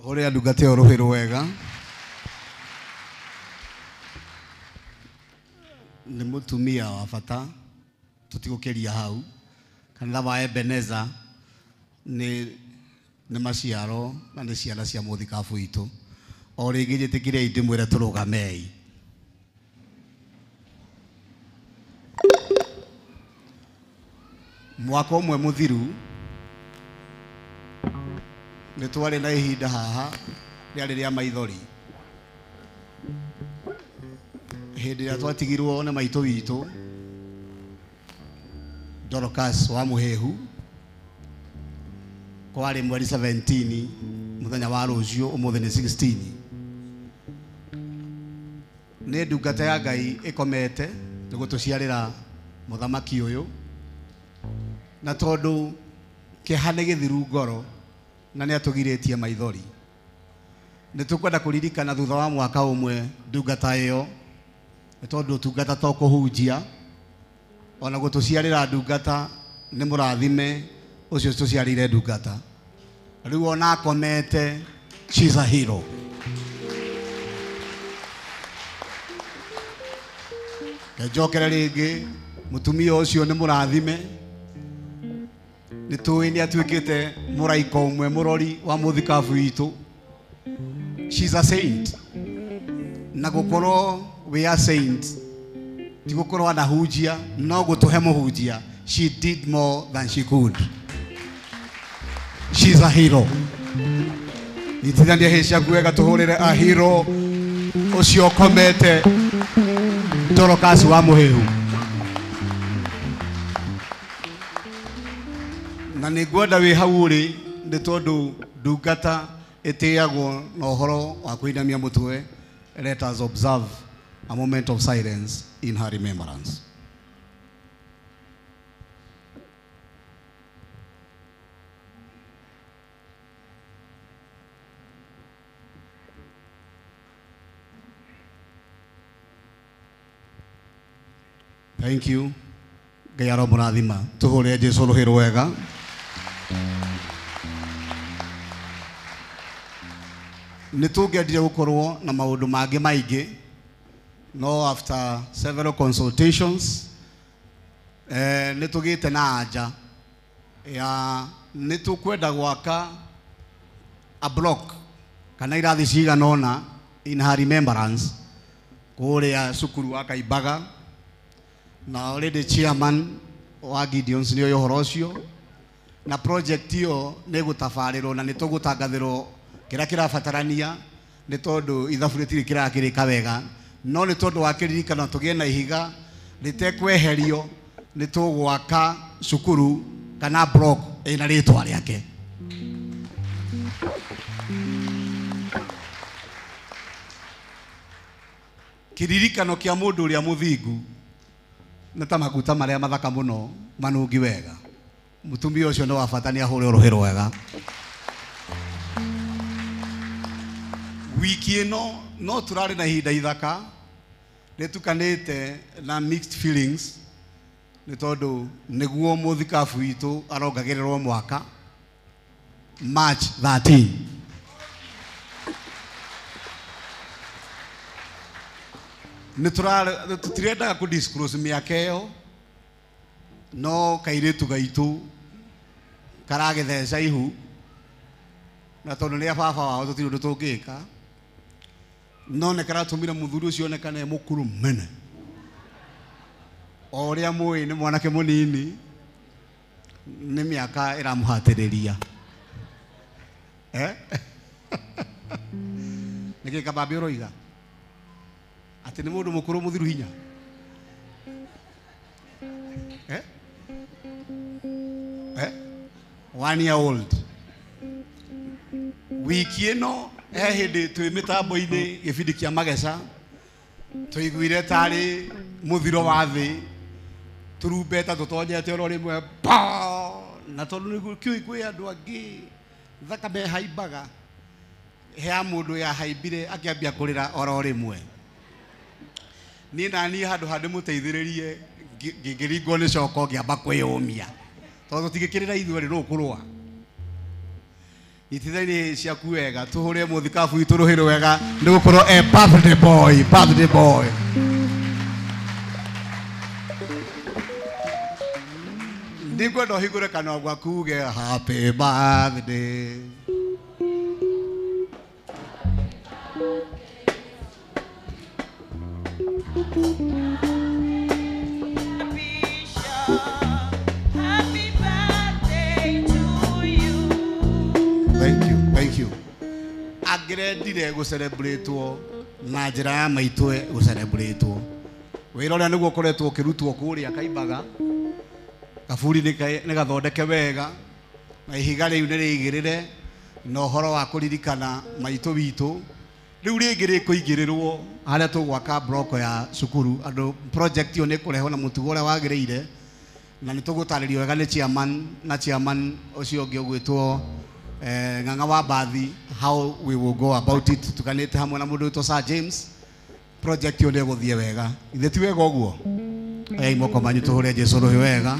Ũrĩa ndungate ũrũhĩrwo wega. Nĩ mũtumia wa bata, tũtigũkĩria hau. Kanitha wa Ebeneza nĩ maciaro na nĩ ciana cia mũthikabu witũ. O rĩngĩ njĩtĩkĩriai ndĩmwĩre tũrũgamei. Mwaka ũmwe mũthiru nĩ twarĩ na ihinda haha rĩarĩ rĩa maithori. Hĩndĩ ĩrĩa twatigirwo nĩ maitũ witũ Dorcas wa Mũhehu, kwarĩ mweri 17 mũthenya wa rũciũ, ũmũthĩ nĩ 16. Nĩ ndungata ya Ngai ĩkomete gũtũciarĩra mũthamaki ũyũ, na tondũ kĩeha nĩ gĩthiru ngoro na nĩ atũgirĩtie maithori, nĩ tũkwenda kũririkana thutha wa mwaka ũmwe ndungata ĩyo, nĩ tondũ ũtungata to kũhunjia, ona gũtũciarĩra ndungata nĩ mũrathime ũcio tũciarĩire ndungata. Rĩu ona akomete, she's a hero. Njokere rĩngĩ mũtumia ũcio nĩ mũrathime, nĩ tũĩ nĩ atuĩkĩte mũraika ũmwe mũrori wa mũthikabu witũ. She's a saint. Na gũkorwo we are saint ti gũkorwo anahunjia, no gũtũhe mũhunjia. She did more than she could. She's a hero. Itithania hĩ ciaku wega tũhũrĩre a hero ũcio ũkomete, Dorcas wa Mũhehu. Na nĩ ngwenda wĩ hau ũrĩ nĩ tondũ ndungata ĩtĩagwo na ũhoro wa kũinamia mũtwe. Let us observe a moment of silence in her remembrance. Thank you. Ngai aromũrathima. Tũhũre Jesũ rũhĩ rwega. Nĩ tũngĩendire gũkorwo na maũndũ mangĩ maingĩ, no after several consultations nĩ tũgĩte na anja ya nĩ tũkwenda gwaka a block kana irathi cigana ũna in her remembrance kũrĩa cukuru wa Kaimbaga, na already chairman wa Gideons nĩ ũhoro ũcio, na project hiyo nĩ gũtabarĩrwo na nĩ tũgũtangathĩrwo kĩrĩa kĩrabatarania, nĩ tondũ ithabu rĩtirĩ kĩrakĩrĩka wega, no nĩ tondũ wa kĩririkano tũgĩe na ihiga rĩtekweherio, nĩ tũgwaka cukuru kana block ĩna rĩtwa rĩake. Kĩririkano kĩa mũndũ ũrĩa mũthingu nĩ ta maguta marĩa mathaka mũno manungi wega. Mũtumia ũcio nĩ wa bata nĩ ahũre rũhĩ rwega. Wiki ĩno no tũrarĩ na ihinda ithaka, nĩ tukanĩte na mixed feelings, nĩ tondũ nĩguo mũthikabu witũ arongagĩrĩrwo mwaka March 13. Nĩ tũtirendaga kũdisclose mĩaka ĩyo, no kairĩtu gaitũ karagĩtheca ihu, na tondũ nĩ baba wao tũtirĩ ũndũ tũngĩka, no nĩ karatũmire mũthuri ũcio onekane mũkũrũ mene. O ũrĩa mũĩ nĩ mwanake mũnini, nĩ mĩaka ĩramũhatĩrĩria. Nĩkĩ kabambe ũroiga atĩ nĩ mũndũ mũkũrũ mũthiru hinya? 1 year old. Wiki ĩno hĩndĩ twĩ mĩtambo-inĩ gĩbindi kĩa Mageca tũiguire tarĩ mũthiro wa thĩ, turumbeta tũtonyete oro rĩmwe na tondũ nĩ kĩũĩ kwĩ andũ angĩ thakame haimbaga, hea mũndũ yahaimbire akĩambia kũrĩra oro rĩmwe. Niĩ naniĩ handũ ha ndĩmũteithĩrĩrie ngĩringwo nĩ coko ngĩamba kwĩyũmia, tondũ tũtigĩkĩrĩra ithuerĩ nũ kũrũa. Itithainĩ ciaku wega, tũhũre mũthikabu witũ rũhĩ rwega, nĩ gũkorwo birthday boy, birthday boy. Nĩngwenda ũhingũre kanua gwaku uge happy birthday. Thank you. Angĩrendire gũcelebratewo na njĩra ya maitũ gũcelebratewo. Wĩra ũrĩa nĩguo ũkoretwo ũkĩrutwo kũrĩa Kaimbaga, kaburi nĩ gathondeke wega, na ihiga rĩu nĩ rĩigĩrĩre na ũhoro wa kũririkana maitũ witũ. Rĩu rĩngĩ rĩkũingĩrĩrwo harĩa tũgwaka block ya cukuru. Andũ project ĩyo nĩ kũrehwo na mũtugo ũrĩa wagĩrĩire, na nĩ tũgũtarĩrio wega nĩ chairman ũcio ũngĩ ũgwĩtwo Ng'ang'a wa Mbathi, how we will go about it. Tukanĩte hamwe na mũndũ wĩtwo Sir James. Project ĩyo nĩ ĩgũthiĩ wega. Ithe ti wega ũguo? Moko manyu tũhũre Jesũ rũhĩ wega.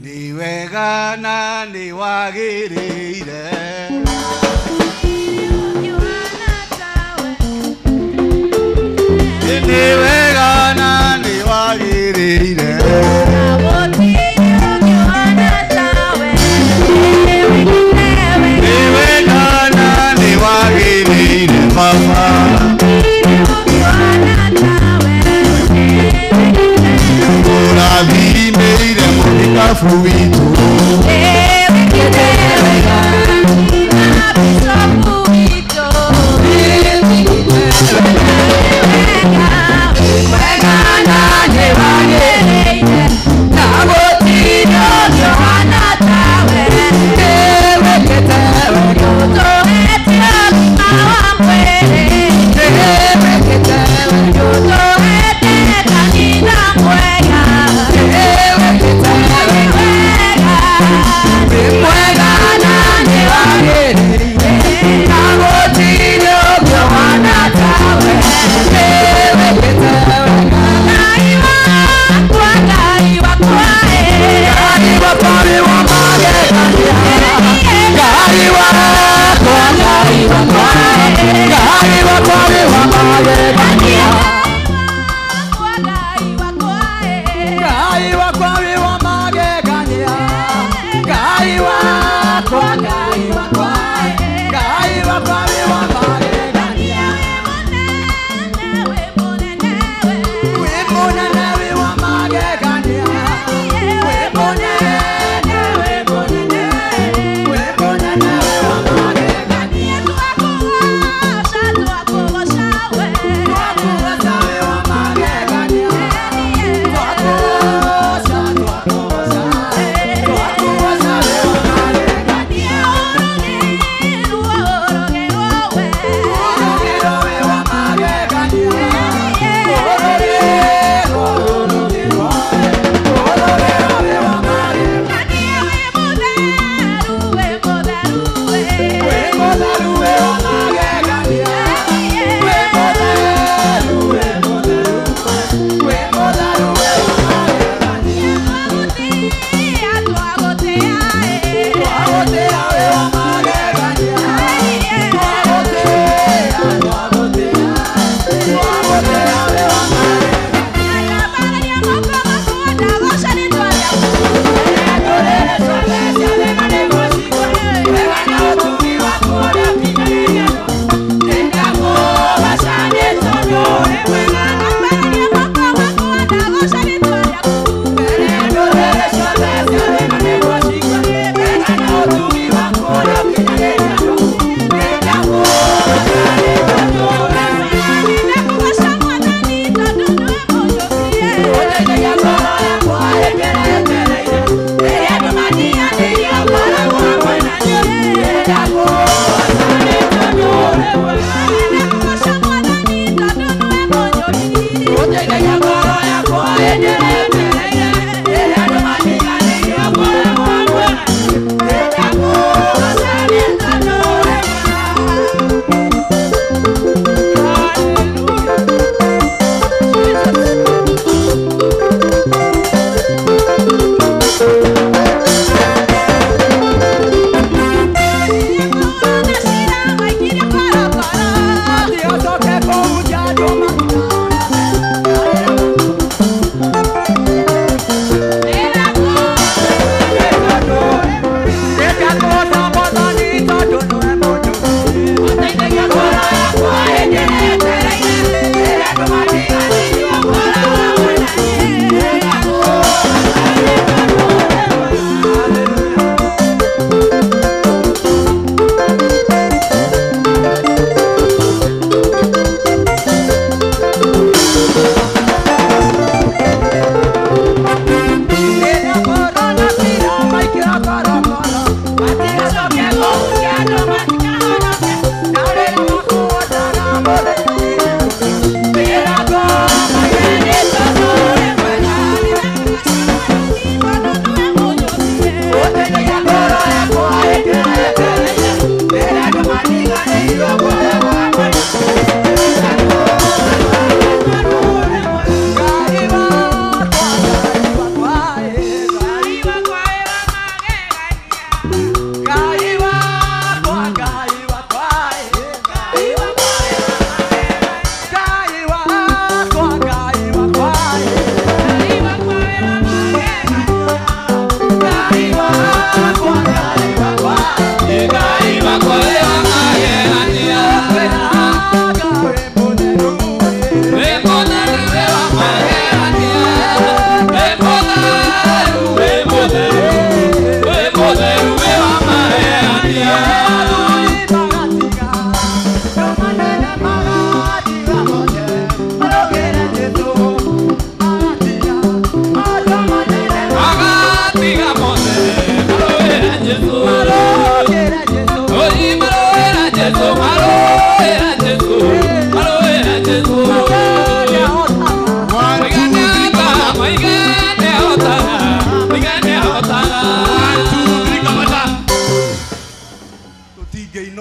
Nĩ wega na nĩ wagĩrĩire, nĩ wega na nĩ wagĩrĩire, nĩ wega na nĩ wagĩrĩire baba. Ũrathimĩire mũthikabu witũ, Wega na nĩ wagĩrĩire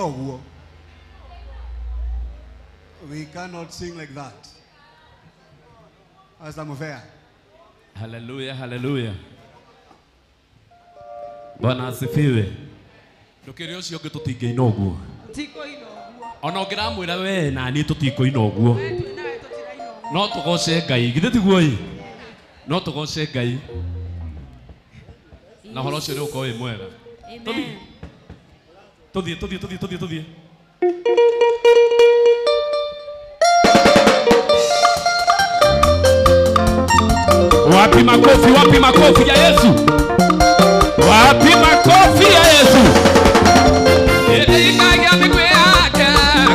oguo. We cannot sing like that. Pastor Mufea. Hallelujah, hallelujah. Bwana asifiwe. Ndukiri ucio ungi tutingiina uguo. Tikoina oguo. Ona ngiramwira we na ni tutikoina uguo. No tugoce Ngai, githe tiguo ii. No tugoce Ngai. Na horo ucio ni uko wi mwega. Amen. Tuthie. Wapi makofi ya Yesu? Wapi makofi ya Yesu? Ikagia miguu yake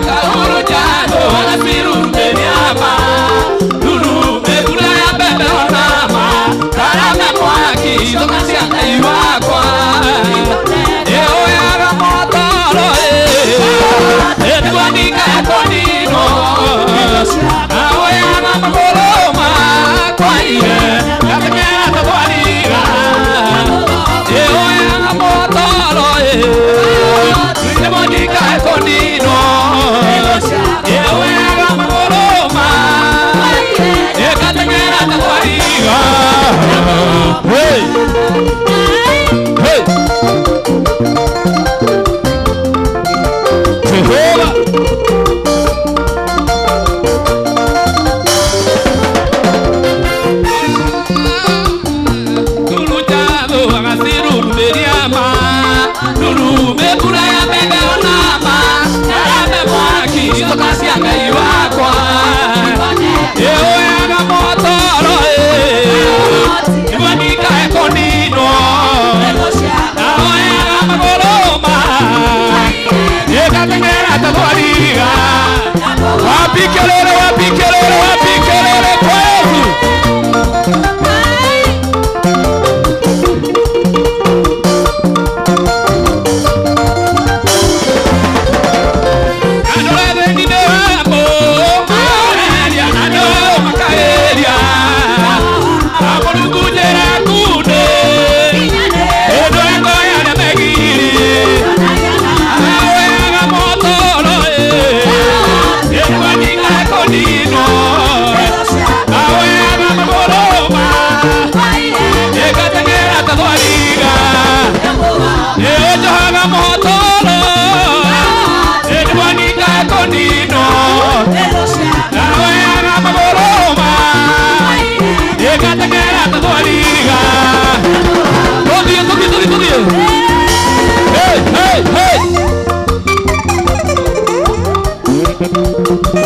kauru jado anasiru mbenyama durume kula ya bebe wanama karame mwaki zomasi anaiwa kwa eo yaga motoro edwanika yakonino awo yaga magoloma kwa ile katemera tabwaliga eo yaga motoro edwanika yakonino eo yaga magoloma katemera tabwaliga hey hey Jehovah Wapikelele kwa Yesu.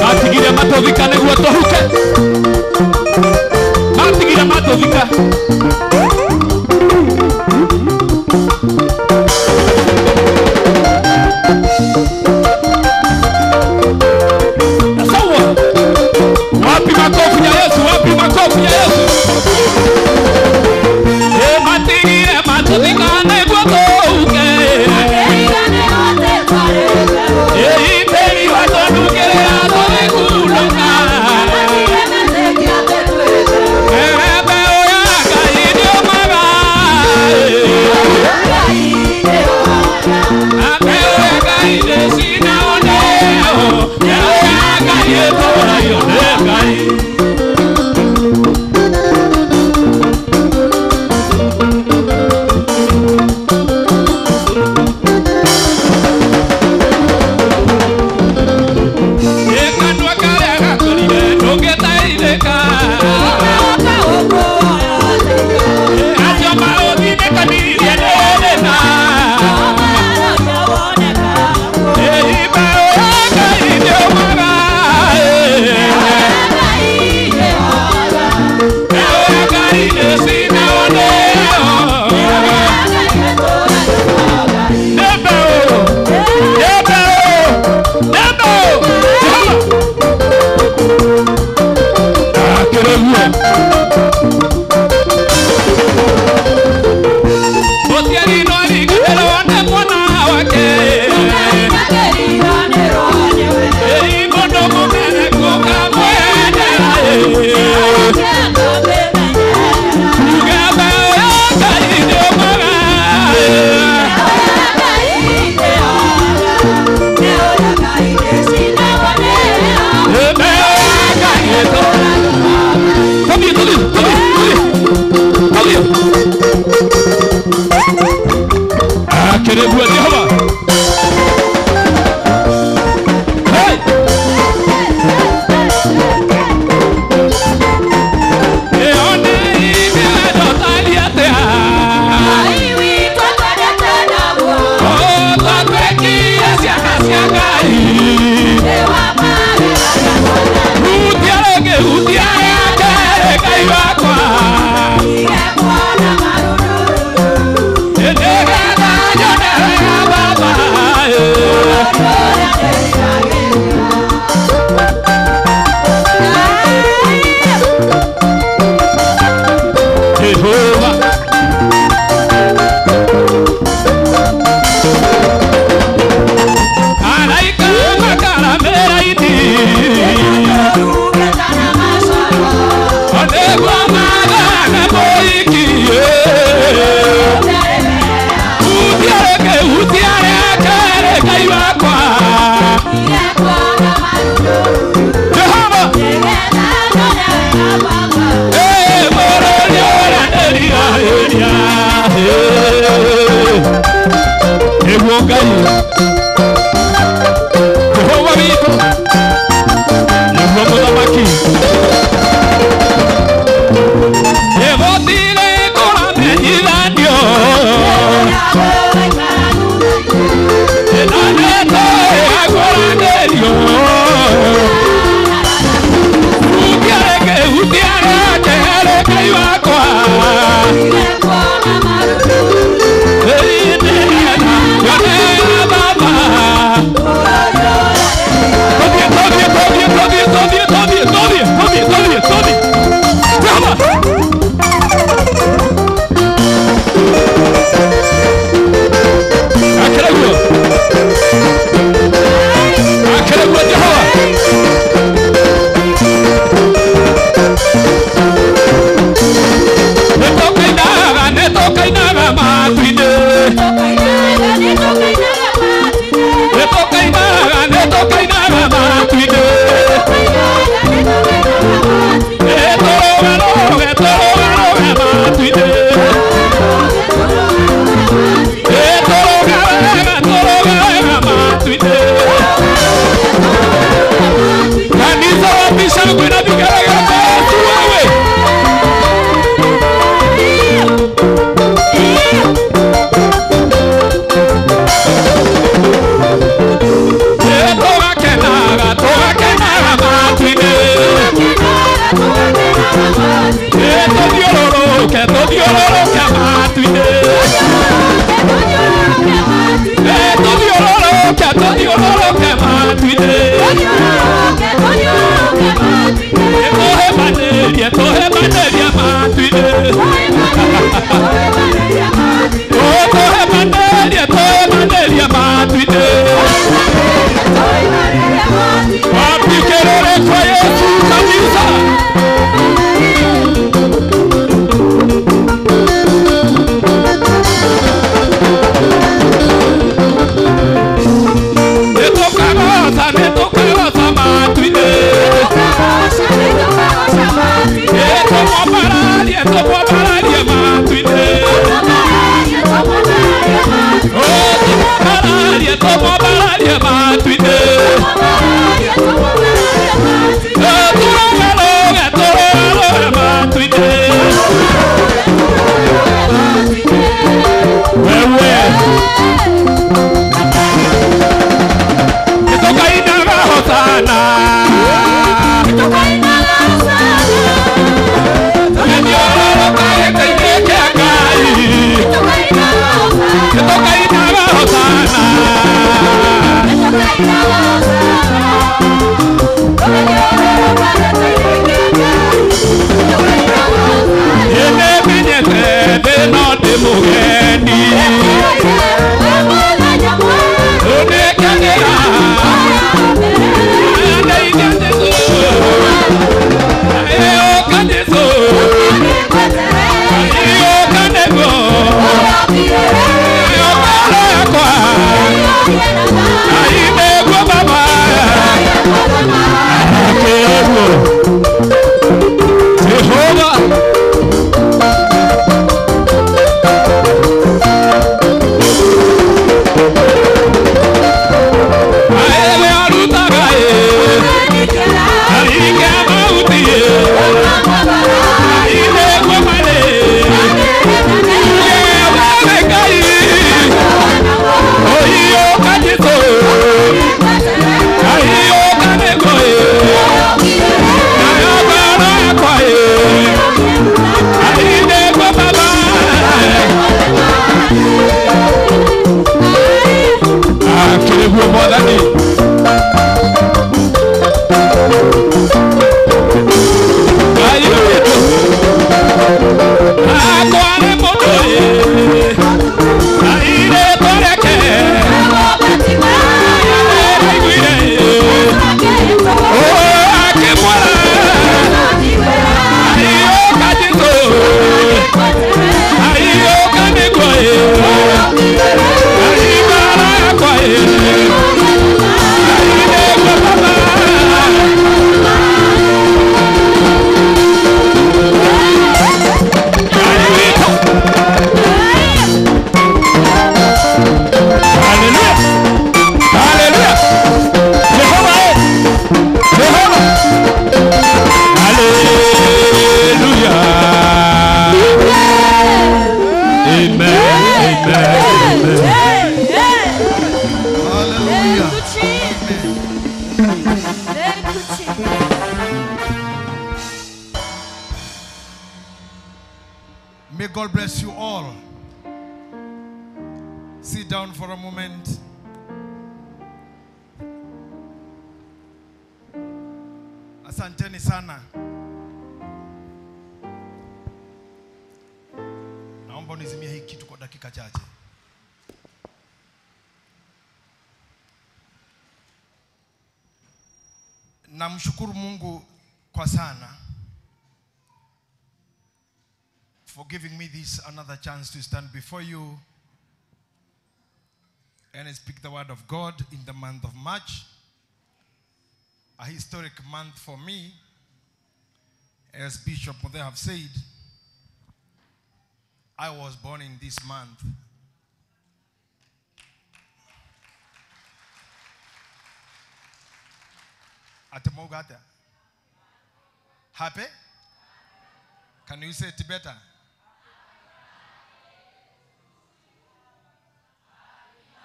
Matigira matovika niguo tohuke. Matigira matovika. Nigeria. Ewo Ngai. Jehova witũ. Nĩguo mũthamaki. Egotire kũramenyithanio. Enanete agũranĩrio. Utiareke harĩ Ngai wakwa. Yonera Baba. Hallelujah. May God bless you all. Sit down for a moment. Asanteni sana. Naomba nizimie hii kitu kwa dakika chache. Namshukuru Mungu kwa sana for giving me this another chance to stand before you and speak the word of God in the month of March, a historic month for me. As Bishop Mothe have said, I was born in this month. Atemogata. Happy? Can you say it better?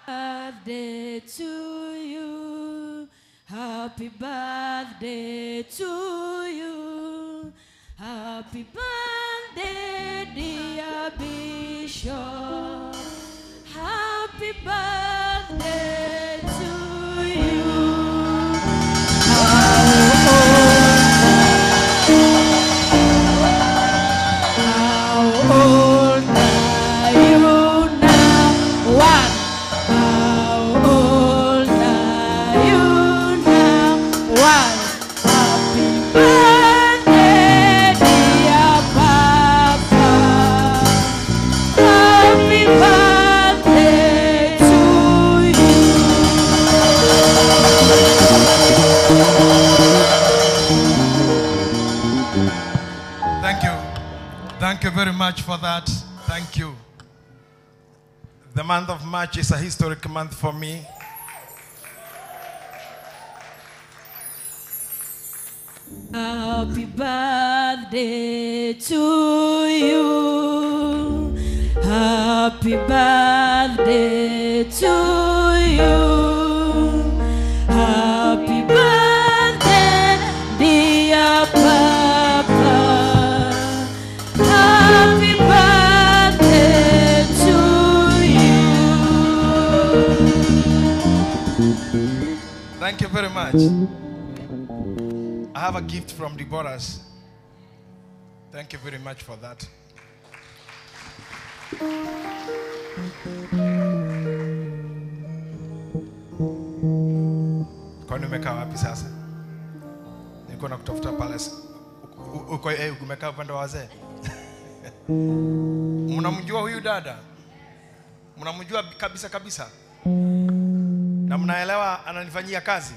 Birthday to you. Happy birthday to you. Happy birthday, dear Bishop. Happy birthday to you. How old are you now? One. How old are you now? One. Happy birthday, dear Papa. Happy birthday to you. Thank you. Thank you very much for that. Thank you. The month of March is a historic month for me. Happy birthday to you. Happy birthday to you. Happy birthday, dear Papa. Happy birthday to you. Thank you very much. I have a gift from Deborah's. Thank you very much for that. Kwani umekaa wapi sasa? Niko na kutafuta palace. Uko umekaa upande wa wazee. Mnamjua huyu dada? Mnamjua kabisa kabisa? Na mnaelewa ananifanyia kazi?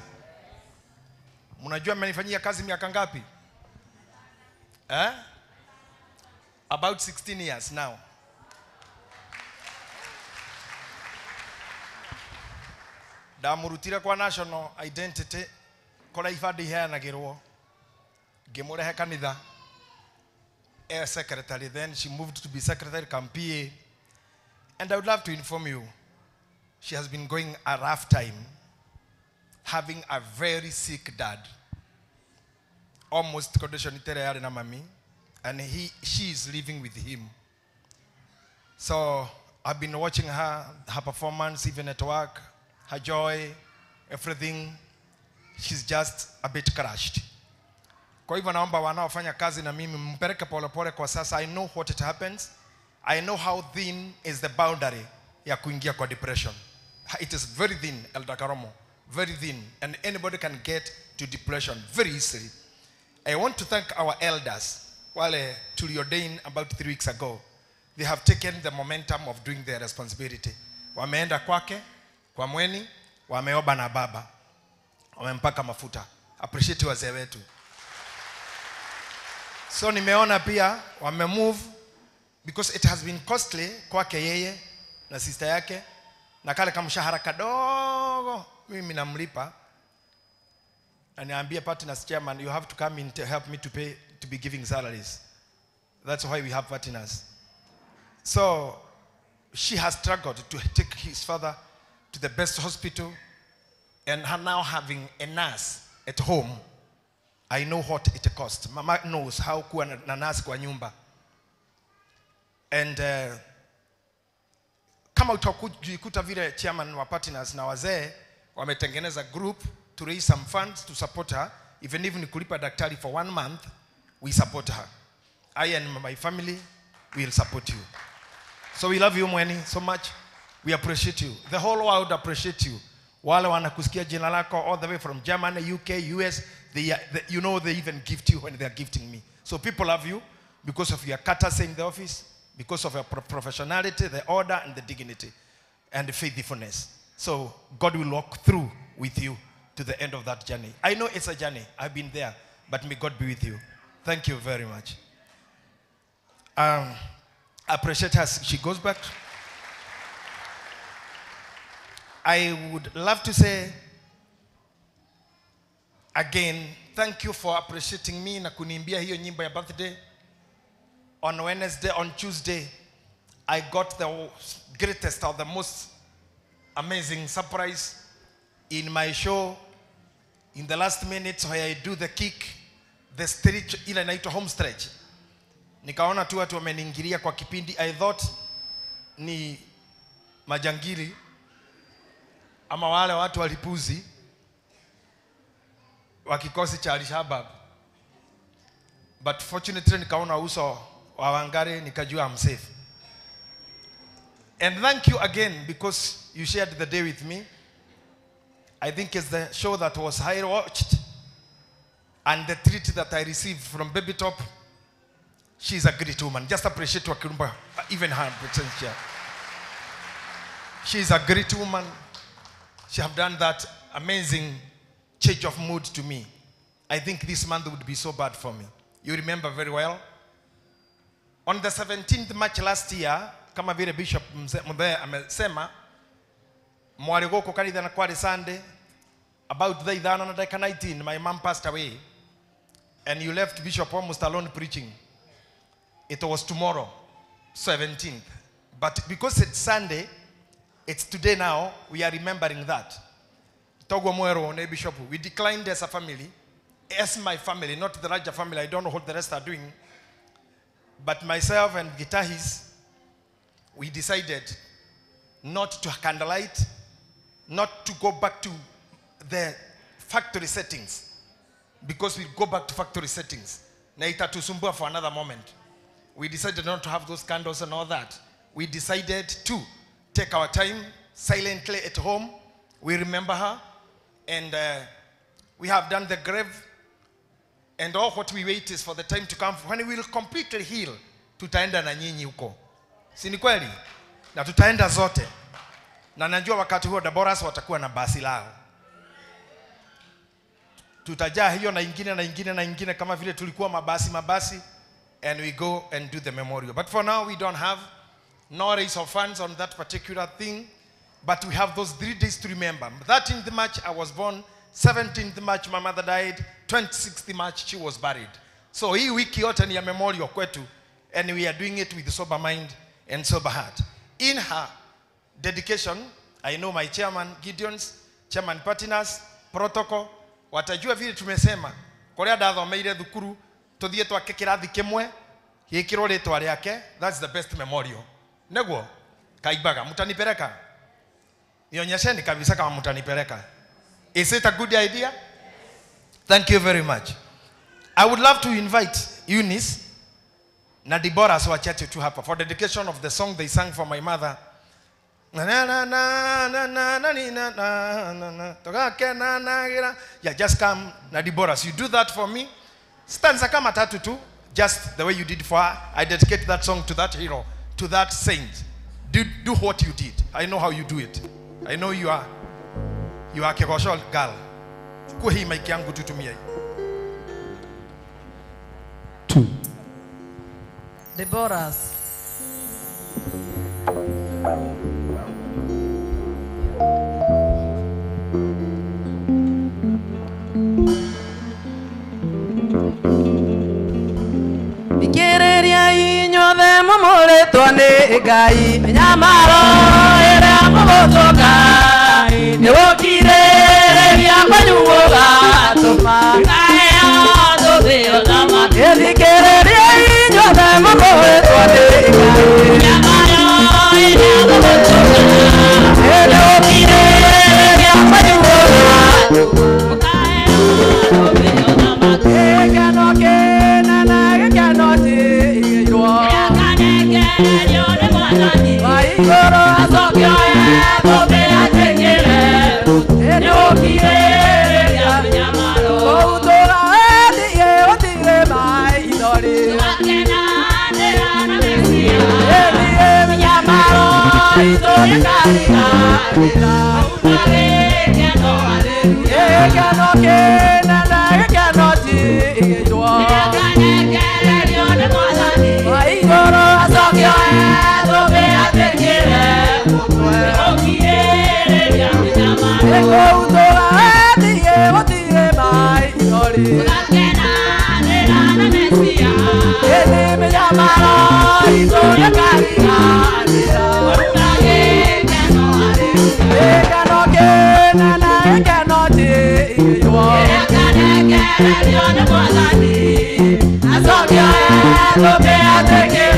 Mnajua amenifanyia kazi miaka ngapi? About 16 years now. Ndamurutire kwa national identity kora ifadi heanagirwo ngimurehe kanitha secretary, then she moved to be secretary PA, and I would love to inform you she has been going a rough time, having a very sick dad, almost condition itere na mami, and she is living with him. So I've been watching her performance, even at work, her joy, everything. She's just a bit crushed. Kwa hivyo naomba wanaofanya kazi na mimi mpeleke pole pole kwa sasa. I know what it happens. I know how thin is the boundary ya kuingia kwa depression. It is very thin, Elder Karomo. Very thin. And anybody can get to depression very easily. I want to thank our elders. Wale tulioordained about 3 weeks ago. They have taken the momentum of doing their responsibility. Wameenda kwake, kwa mweni, wameoba na baba. Wamempaka mafuta. Appreciate wazee wetu. So nimeona pia wamemove because it has been costly kwake yeye na sister yake, na kale kamshahara kadogo mimi namlipa. Aniambia partners chairman, you have to come in to help me to be giving salaries. That's why we have partners. So she has struggled to take his father to the best hospital, and her now having a nurse at home. I know what it costs. Mama knows how kuwa na nurse kwa nyumba. And kama utakujikuta vile chairman wa partners na wazee wametengeneza group to raise some funds to support her, even if ni kulipa daktari for 1 month, we support her. I and my family will support you. So we love you Mweni so much. We appreciate you. The whole world appreciate you. Wale wanakusikia jina lako all the way from Germany, UK, US, you know they even gift you when they are gifting me. So people love you because of your courtesy in the office, because of your professionality, the order and the dignity and the faithfulness. So God will walk through with you to the end of that journey. I know it's a journey. I've been there, but may God be with you. Thank you very much. I appreciate her. She goes back. I would love to say again, thank you for appreciating me na kuniimbia hiyo nyimbo ya birthday. On Wednesday, on Tuesday, I got the greatest or the most amazing surprise in my show. In the last minutes where I do the kick, the stretch, ile inaitwa home stretch. Nikaona tu watu wameniingilia kwa kipindi. I thought ni majangili ama wale watu walipuzi wa kikosi cha Al-Shabaab. But fortunately nikaona uso wa Wangari, nikajua I'm safe. And thank you again because you shared the day with me. I think it's the show that was high watched, and the treat that I received from Baby Top. She's a great woman. Just appreciate Wakirumba, even her presence here. She's a great woman. She have done that amazing change of mood to me. I think this month would be so bad for me. You remember very well. On the 17th March last year, kama vile Bishop Mbe amesema, mwaligoko kanitha na kwari Sunday, about the 19, my mom passed away, and you left Bishop almost alone preaching. It was tomorrow, 17th. But because it's Sunday, it's today now, we are remembering that. Togo Mwero, Bishop, we declined as a family, as my family, not the larger family. I don't know what the rest are doing. But myself and Gitahis, we decided not to candlelight, not to go back to the factory settings, because we go back to factory settings. Na itatusumbua for another moment. We decided not to have those candles and all that. We decided to take our time silently at home. We remember her, and we have done the grave, and all what we wait is for the time to come when we will completely heal. Tutaenda na nyinyi huko, si ni kweli? Na tutaenda zote, na najua wakati huo Deborahs watakuwa na basi lao. Tutajaa hiyo na ingine na ingine na ingine kama vile tulikuwa mabasi, and we go and do the memorial. But for now we don't have no raise of funds on that particular thing, but we have those 3 days to remember. 13th March I was born, 17th March my mother died, 26th March she was buried. So hii wiki yote ni ya memorial kwetu, and we are doing it with sober mind and sober heart. In her dedication, I know my chairman Gideons, chairman partners, protocol, watajua vile tumesema, korea dathomeire thukuru, tuthie twake kirathi kimwe, gikiro ritwa riake, that's the best memorial. Neguo, Kaibaga, mutanipeleka? Nionyesheni kabisa kama mutanipeleka. Is it a good idea? Thank you very much. I would love to invite Eunice na Deborah wachache tu hapa for dedication of the song they sang for my mother. Yeah, just come na Deborah. You do that for me. Stanza kama tatu tu, just the way you did for her. I dedicate that song to that hero, to that saint. Do what you did. I know how you do it. I know you are Kegosho girl. Chukua hii mic yangu tutumia hii. 2 Deborahs. Thikiriria inyuothe mumuritwo ni Gai Nyamaro era Mogotoka Newokire Yakwanyuoga Toma Gaya Doveo Lama Elikere Nyota Mogoe Twade Nyamaro era Mogotoka Newokire Yakwanyuoga Toma Gaya Doveo Lama Ekanoke Nana Ekanote Waigoro asokyo tobe atekele enokire ya nyamaro outora ediye otire mai dori wakena nera na mesia ediye nyamaro itore karina ila utare keno ale ekano kena na ekano ti yo ekane kere yo de molani waigoro asokyo tobe atekele Ego utora ediye otire mai dori wakena nera na mesia edi me nyamaro itore karina ila utare keno ale ekano kena na ekano ti yo ekane kere yo de molani asokyo tobe atekele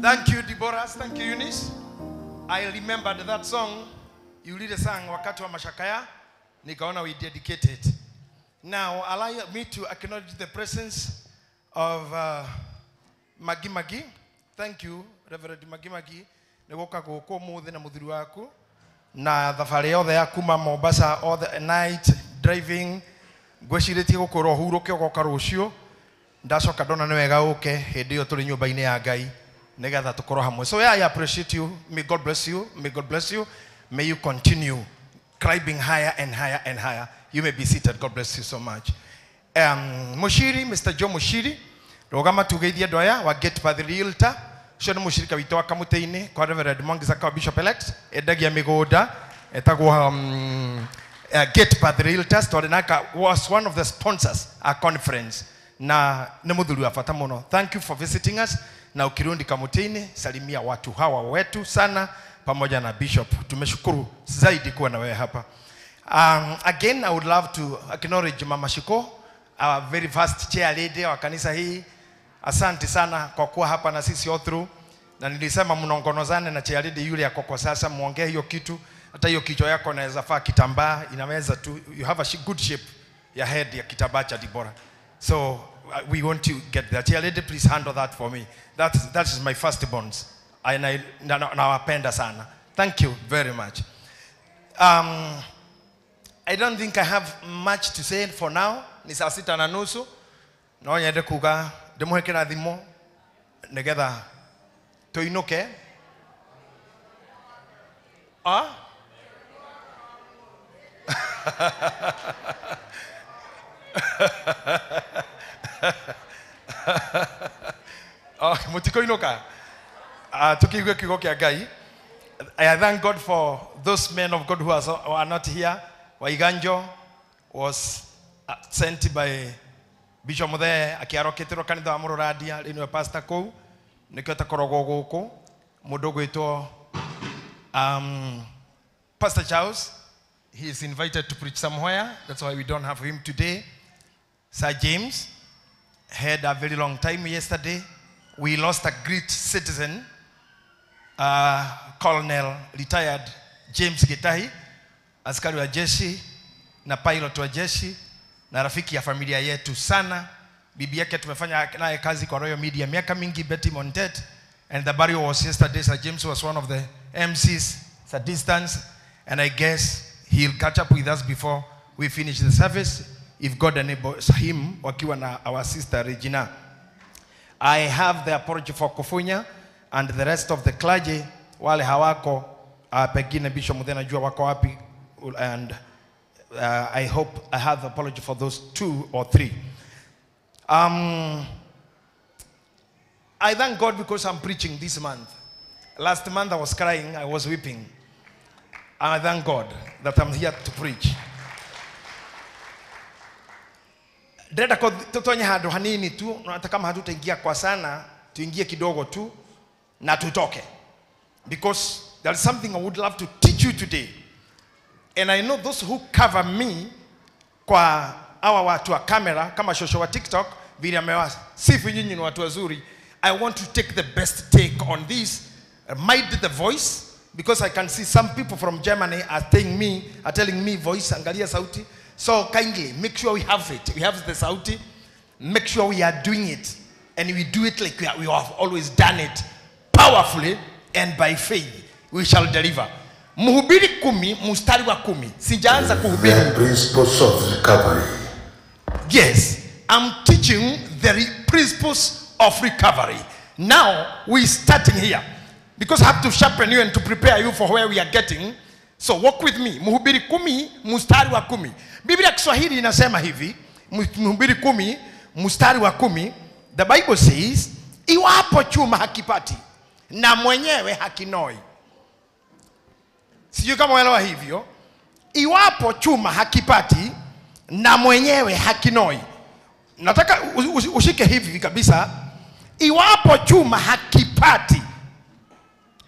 Thank you, Deborah. Thank you, Eunice. I remembered that song you lead a song wakati wa mashakaya, nikaona we dedicate it. Now, allow me to acknowledge the presence of Magi Magi. Thank you, Reverend Magi Magi. Negoka goko muthi na muthuri waku na thabarĩ yothe ya kuma Mombasa all the night driving gwĩcirĩtie gũkũra ũhurũke ũgoka rũciũ ndacoka ndona nĩ wega ũke hĩndĩ ĩyo tũrĩ nyũmba-inĩ ya Ngai nĩgetha tũkorwo hamwe. So yeah, I appreciate you. May God bless you. May God bless you. May you continue climbing higher and higher and higher. You may be seated. God bless you so much. Mushiri, Mr. Joe Mushiri, rogama tugeithia ndoya wa Gate Path Realtor. Cio nĩ mũcirika witũ wa kamũtĩ-inĩ kwa Reverend Mwangi Zakayo Bishop elect endagia mĩgũnda etagwo Gate Path Realtors tondũ naka was one of the sponsors our conference na nĩ mũthuri wa bata mũno. Thank you for visiting us. Na ukirundi kamutini salimia watu hawa wetu sana pamoja na Bishop. Tumeshukuru zaidi kuwa na wewe hapa. Again, I would love to acknowledge Mama Shiko, our very first chair lady wa kanisa hii. Asante sana kwa kuwa hapa na sisi all through. Na nilisema mnongonozane na chair lady yule yako kwa sasa, muongee hiyo kitu. Hata hiyo kichwa yako naweza faa kitambaa, inaweza tu. You have a good shape ya head ya kitambaa cha Deborah. So we want to get that. Chair lady, please handle that for me. That is my first bonds. Nawapenda sana. Thank you very much. I don't think I have much to say for now. Ni saa 6:30. No nyende kuga ndemuhekera thimo negetha tuinuke. Mutiko inoka. Tukiigua kiugo kia Ngai. I thank God for those men of God who are not here. Waiganjo was sent by Bishop Muthe akiaroketerwo kanitha wa Mururadia rĩu nĩwe pastor kũu nĩkĩo takoragwo gũkũ mũndũ gwĩtwo Pastor Charles. He is invited to preach somewhere. That's why we don't have him today. Sir James had a very long time yesterday. We lost a great citizen, Colonel retired James Gitahi, askari wa jeshi na pilot wa jeshi na rafiki ya familia yetu sana. Bibi yake tumefanya naye kazi kwa Royal Media miaka mingi, Betty Montet, and the burial was yesterday. Sir James was one of the MCs at distance, and I guess he'll catch up with us before we finish the service if God enables him, wakiwa na our sister Regina. I have the apology for Kofunya and the rest of the clergy. Wale hawako pengine Bishop Muthe najua wako wapi, and I hope I have the apology for those 2 or 3. I thank God because I'm preaching this month. Last month I was crying, I was weeping. I thank God that I'm here to preach. Ndenda ko tutonye handu hanini tu, hata kama hatutaingia kwa sana, tuingie kidogo tu na tutoke. Because there is something I would love to teach you today. And I know those who cover me kwa hawa watu wa kamera kama shosho wa TikTok vile amewa sifu nyinyi ni watu wazuri. I want to take the best take on this. Mind the voice, because I can see some people from Germany are telling me voice, angalia sauti. So kindly make sure we have it. We have the sauti. Make sure we are doing it, and we do it like we have always done it, powerfully and by faith. We shall deliver. Mhubiri 10 mstari wa 10. Sijaanza kuhubiri. The principles of recovery. Yes, I'm teaching the principles of recovery. Now we're starting here, because I have to sharpen you and to prepare you for where we are getting. So walk with me. Mhubiri 10 mstari wa 10. Biblia Kiswahili inasema hivi, Mhubiri 10 mstari wa 10. The Bible says, iwapo chuma hakipati na mwenyewe hakinoi. Sijui kama unaelewa hivyo. Iwapo chuma hakipati na mwenyewe hakinoi. Nataka ushike hivi kabisa. Iwapo chuma hakipati.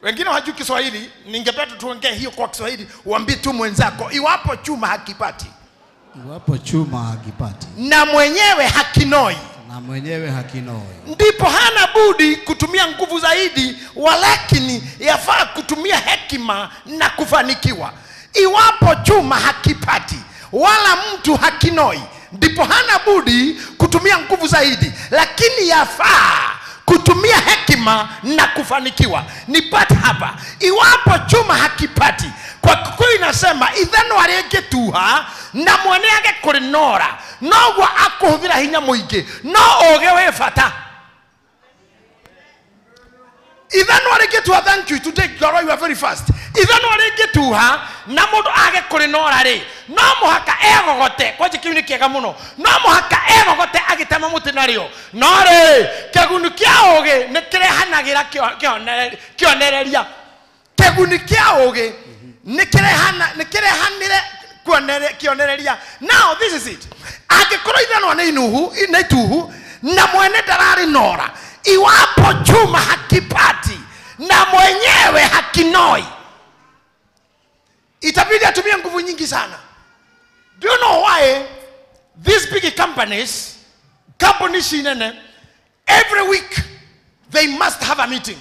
Wengine hawajui Kiswahili, ningependa tuongee hiyo kwa Kiswahili, uambie tu mwenzako iwapo chuma hakipati. Iwapo chuma hakipati Na mwenyewe hakinoi. na mwenyewe hakinoi. Ndipo hana budi kutumia nguvu zaidi, walakini yafaa kutumia hekima na kufanikiwa. Iwapo chuma hakipati wala mtu hakinoi, ndipo hana budi kutumia nguvu zaidi, lakini yafaa kutumia hekima na kufanikiwa. Nipate hapa, iwapo chuma hakipati, kwa Kikuyu inasema ithano arengetuha na mwene age kurinora nogwo akuhuthira hinya muingi no oge we fata. Ithano arengetuha, thank you today Goro, you are very fast. Ithano arengetuha na mundu age kurinora ri no muhaka egogote, kwa Kikuyu ni kiega muno, no muhaka egogote agitema muti nario no ri keguni kia oge nikirehanagira kionereria. Keguni kia oge nikirehanire kionereria. Now this is it. Agikoro ithano na inuhu na mwene darari nora, iwapo chuma hakipati na mwenyewe hakinoi, itabidi atumie nguvu nyingi sana. Do you know why these big companies shinene, every week they must have a meeting?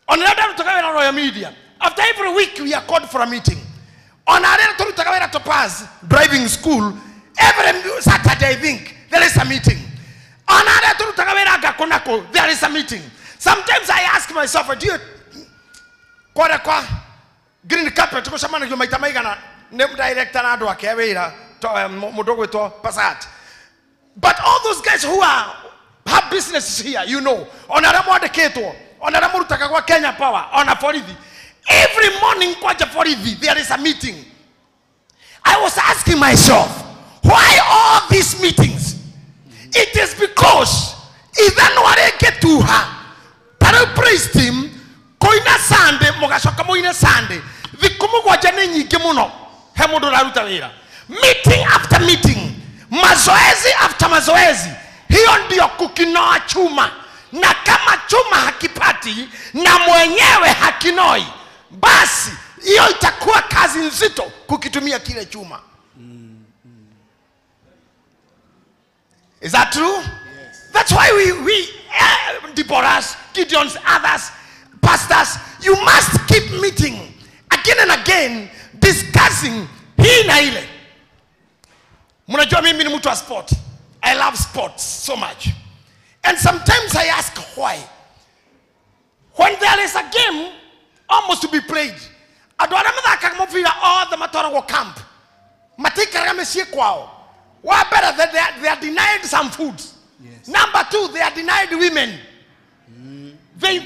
On another Royal Media, after every week we are called for a meeting. On another Topaz driving school, every Saturday I think there is a meeting. On another there is a meeting. Sometimes I ask myself, do you green carpet ko samana yo maitamaika na nem director na ado akewira to mudogo to Passat. But all those guys who have businesses here, you know, on Aramode Keto, on Aramurutaka kwa Kenya Power, on a Forithi. Every morning kwa Forithi there is a meeting. I was asking myself, why all these meetings? It is because even when I get to her, Tara praise team koina Sunday mugacoka muine Sunday. Thikumu gwaja ni nyingi muno. He mundu raruta wira. Meeting after meeting. Mazoezi after mazoezi. Hiyo ndio kukinoa chuma. Na kama chuma hakipati na mwenyewe hakinoi, basi hiyo itakuwa kazi nzito kukitumia kile chuma. Is that true? Yes. That's why we Deborahs, Gideons, others, pastors, you must keep meeting again and again, discussing hii na ile. Mnajua mimi ni mtu wa sport. I love sports so much. And sometimes I ask why. When there is a game almost to be played, adwara mathaka muvira all the matoro camp. Matikara mesie kwao. What better that they are denied some food. Yes. Number 2, they are denied women. They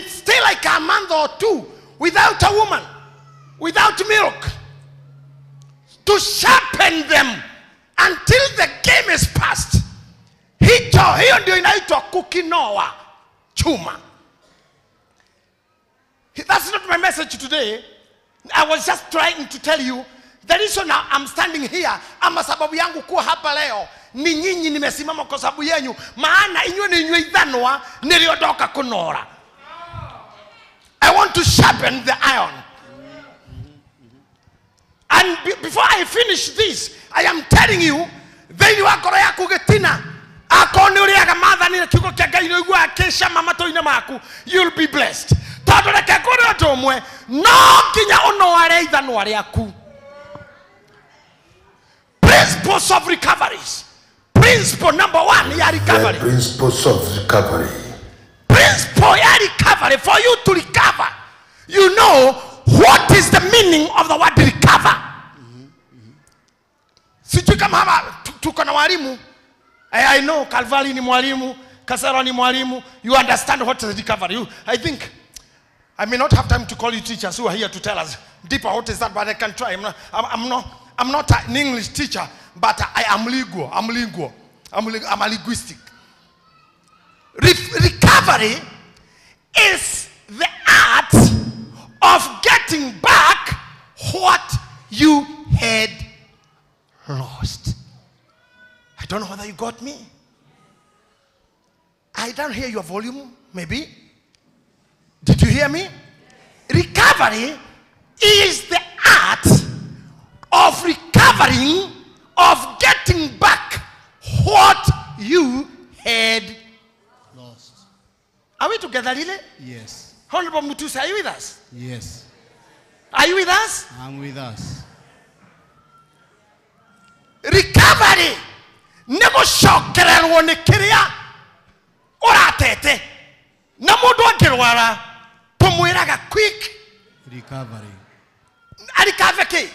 stay like a month or 2 without a woman, without milk, to sharpen them until the game is past. Hiyo ndio inaitwa kukinoa chuma. That's not my message today. I was just trying to tell you the reason I'm standing here, ama sababu yangu kuwa hapa leo ni nyinyi nimesimama kwa sababu yenu, maana inywe ni nywe idhanwa niliodoka kunora. I want to sharpen the iron. And before I finish this, I am telling you, theni wakoro yaku getina akoni uriaga mathani kiugo kia Ngai no igua kesha mamatoine maku, you'll be blessed. Tondu reke kuri otomwe no kinya ono are ithanwa riaku. Principles of recoveries. Principle number 1, ya recovery. The principles of recovery. Principle ya recovery. For you to recover, you know what is the meaning of the word recover. Sijui kama hapa tuko na walimu. I know Calvary ni mwalimu, Kasaro ni mwalimu. You understand what is recovery. I think I may not have time to call you teachers who are here to tell us deeper what is that, but I can try. I'm not an English teacher, but I am lingual. I'm a linguistic. Recovery is the art of getting back what you had lost. I don't know whether you got me. I don't hear your volume, maybe. Did you hear me? Recovery is the art of recovering, of getting back what you had lost. Are we together, really? Yes. Honorable Mutusa, are you with us? Yes. Are you with us? I'm with us. Recovery. Never shokererwo ni kiria uratete na mundu akirwara tumwiraga quick recovery. Recover ki?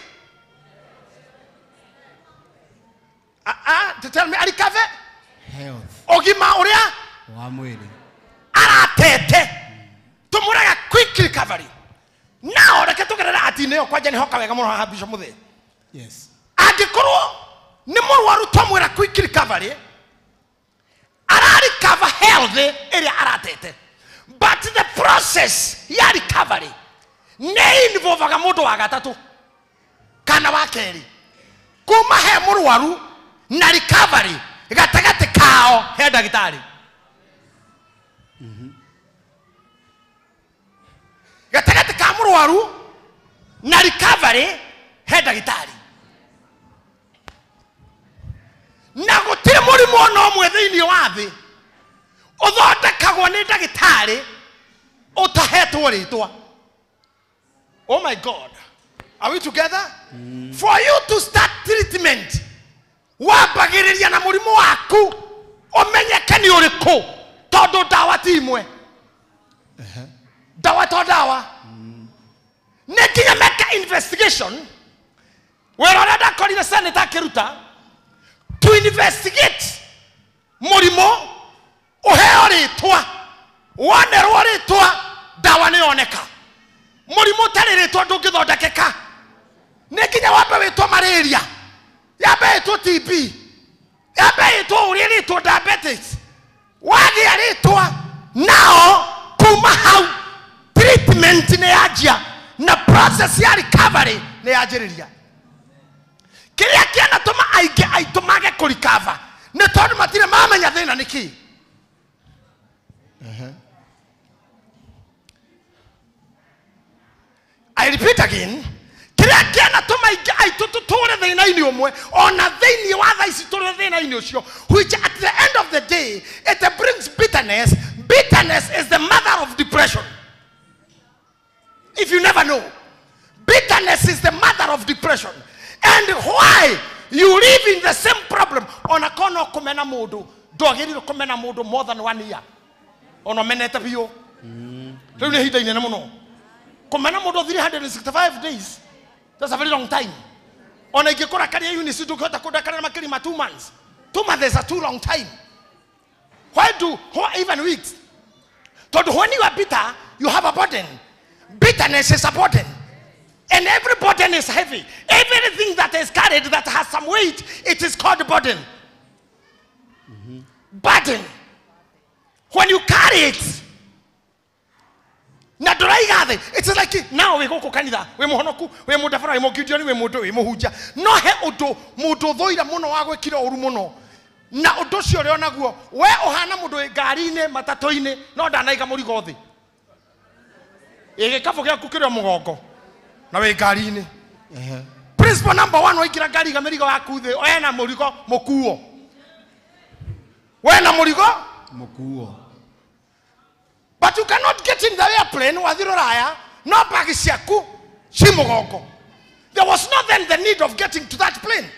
To tell me recover? Health. Ogima uria wa mwili aratete tumwiraga quick recovery. Now reke tugerera ati neo kwaje ni hoka wega muno ha Bishop Muthe. Yes. Angikorwo ni murwaru tumwira quick recovery, ara recover health area aratete, but the process ya recovery ne involve mundu wa gatatu kana wa keri kuma he murwaru na recovery gatagati kao he dagitari. Gatagati ka murwaru na recovery he dagitari. Na gutire murimu no mwe thiini wa thi uthondekagwo ni ndagitari utahetwo ritwa. Oh my God, are we together? For you to start treatment, wambagiriria na murimu waku umenyeke ni uriku, tondu dawa ti imwe. Dawa to dawa. Nekinya make investigation. Where orada korire senator kiruta to investigate murimo uheo ritwa wonerwo ritwa dawa ni oneka. Murimo tari ritwa ndungithondekeka. Nekinya wambe witwa malaria, yambe witwa TB, yambe witwa uri ritwa diabetes, wagia ritwa nao kuma hau treatment ne yajia na process ya recovery ne yajiriria kiria kiana tuma aige aitumage kurikava ne tondu matire mamenya thina niki I repeat again. Kiria kiana tuma aige aitututore thina ini omwe ona thini wa tha ici tore thina ini ucio which at the end of the day it brings bitterness. Bitterness is the mother of depression. If you never know, bitterness is the mother of depression. And why you live in the same problem on a corner kumena modo dogiri kumena modo more than 1 year on a meneta bio don't you hita ine mono kumena modo 365 days. That's a very long time. On a gekora career unit to go to Kodakana Makirima 2 months. 2 months is a too long time. Why even weeks? So when you are bitter, you have a burden. Bitterness is a burden. And every burden is heavy. Everything that is carried that has some weight, it is called burden. Burden. When you carry it, it's like now we go to Canada. We mohonoku, we mudafara, we mogidioni, we modo, we mohuja. No he odo, modo doida mono agwe kilo urumono. Na odosio leona guo we ohana mudo garine matatoine no danaiga murigo thi kafo gya kukira mugongo na we garine principle number 1 waikira gari ga mirigo yaku thi oyena murigo mukuo we na murigo mukuo but you cannot get in the airplane wathiro raya no bag ciaku ci mugongo. There was not then the need of getting to that plane.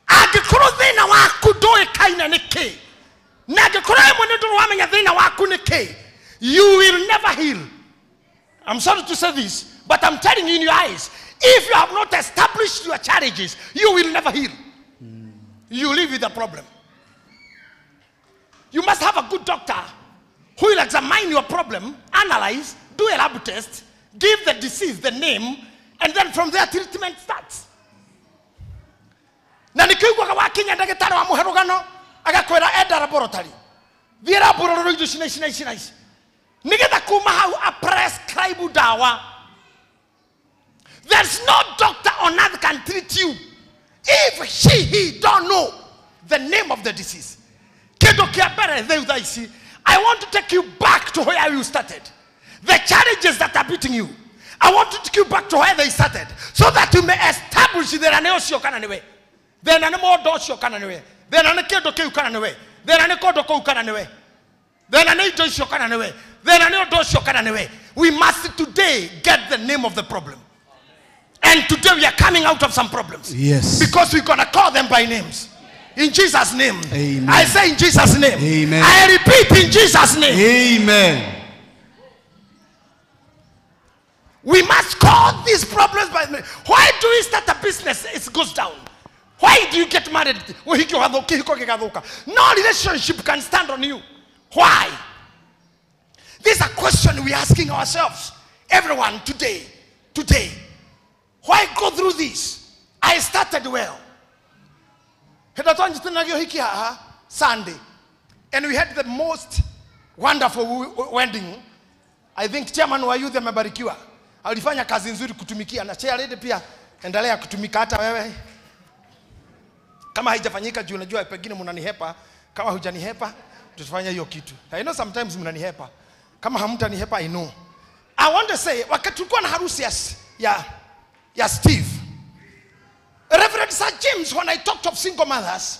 Agikoro thina waku doe kaina niki. Nagikoro mwene duru wamenya thina waku niki. You will never heal. I'm sorry to say this, but I'm telling you in your eyes, if you have not established your challenges, you will never heal. You live with a problem. You must have a good doctor who will examine your problem, analyze, do a lab test, give the disease the name, and then from there treatment starts. Na nikigwa ka wakinya ndagitari wa muherugano agakwira enda laboratory thira bururu indo cina nigetha kuma hau a prescribe dawa. There's no doctor on earth can treat you if he don't know the name of the disease. I want to take you back to where you started. The challenges that are beating you, I want to take you back to where they started, so that you may establish the Raneosio Cananaway. Then an more dosio cananaway. Then an akedo cananaway. Then an akodo cananaway. Then an dosio cananaway. Then an dosio cananaway. We must today get the name of the problem. And today we are coming out of some problems. Yes. Because we're going to call them by names. In Jesus' name. Amen. I say in Jesus' name. Amen. I repeat in Jesus' name. Amen. We must call these problems by name. Why do we start a business? It goes down. Why do you get married? No relationship can stand on you. Why? This is a question we're asking ourselves. Everyone today. Why go through this? I started well. Sunday. And we had the most wonderful wedding. I think chairman wa youth amebarikiwa. Alifanya kazi nzuri kutumikia na chair lady pia endelea kutumika hata wewe. Kama haijafanyika juu unajua pengine mnanihepa, kama hujanihepa tutafanya hiyo kitu. I know sometimes mnanihepa. Kama hamtanihepa I know. I want to say wakati tulikuwa na harusi ya Steve. Reverend Sir James, when I talked of single mothers,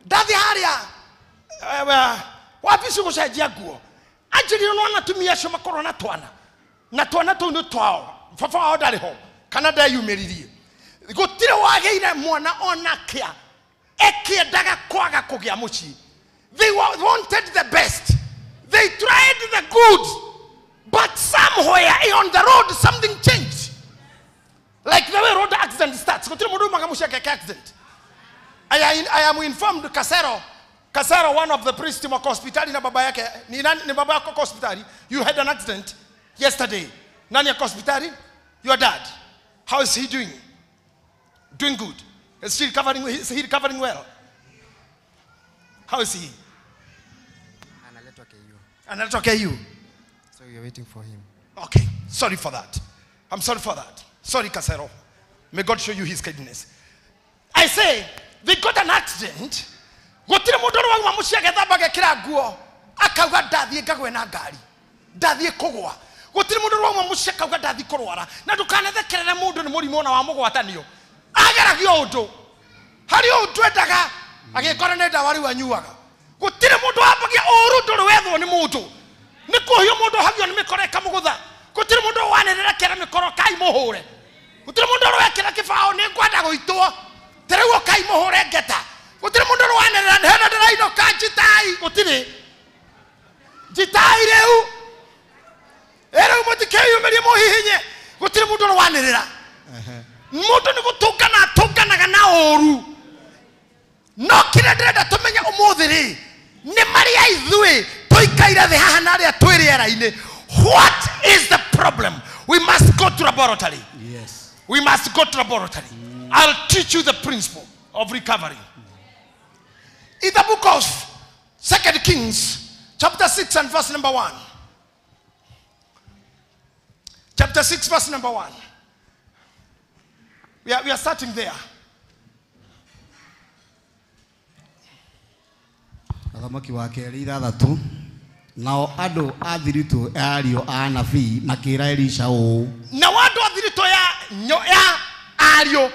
dadhi haria wapi siko shajia guo. Actually unaona tumia shoma corona twana. Na twana to ndo twao. Fafa odale ho. Canada yumeririe. Gotire wageire mwana onakia. Ekie daga kwaga kugia muchi. They wanted the best. They tried the good. But somewhere on the road something changed. Like the way road accident starts. Accident. I am informed Kasero, one of the priests in hospital na baba yake ni baba yako hospitali. You had an accident yesterday. Nani ya hospitali? Your dad. How is he doing? Doing good. Is he recovering well? How is he? Analetwa KU. Analetwa KU. So you're waiting for him. Okay, sorry for that. I'm sorry for that. Sorry, Kasero. May God show you his kindness. I say, they got an accident. Gotire mudoro wa mamushia gethamba gekira nguo. Akauga ndathie ngagwe na ngari. Ndathie kugwa. Gotire mudoro wa mamushia akauga ndathie kurwara. Na ndukanethekerere mundu ni murimo na wa mugwatanio. Ageragio undu. Hari undu endaga agikora nenda wari wanyuaga. Gotire mundu ambagia uru nduru wethwo ni mundu. Nikuhio mundu hagio ni mikore kamugutha. Gotire mundu wanirira kera mikoro kai muhure. Gotire mundu wekira kibao ni ngwenda guitwo. Terewo kai muhure ngeta. Gotire mundu wanirira hena ndiraino kanjitai. Gotire jitai reu. Era umutikeyo meri muhihinye. Gotire mundu wanirira. Mundu ni gutunganaga na oru. No kire ndenda tumenya umuthiri. Ni maria ithwe toikaira the haha na ria twiriera-ini. What is the problem? We must go to laboratory. Yes. We must go to laboratory. I'll teach you the principle of recovery. In the book of 2 Kings, chapter 6 and verse number 1. Chapter 6, verse number 1. We are starting there. Athamaki wa keri ithathatu nao andu athirito ario anabii makira Elisha uu na wandu athirito ya ario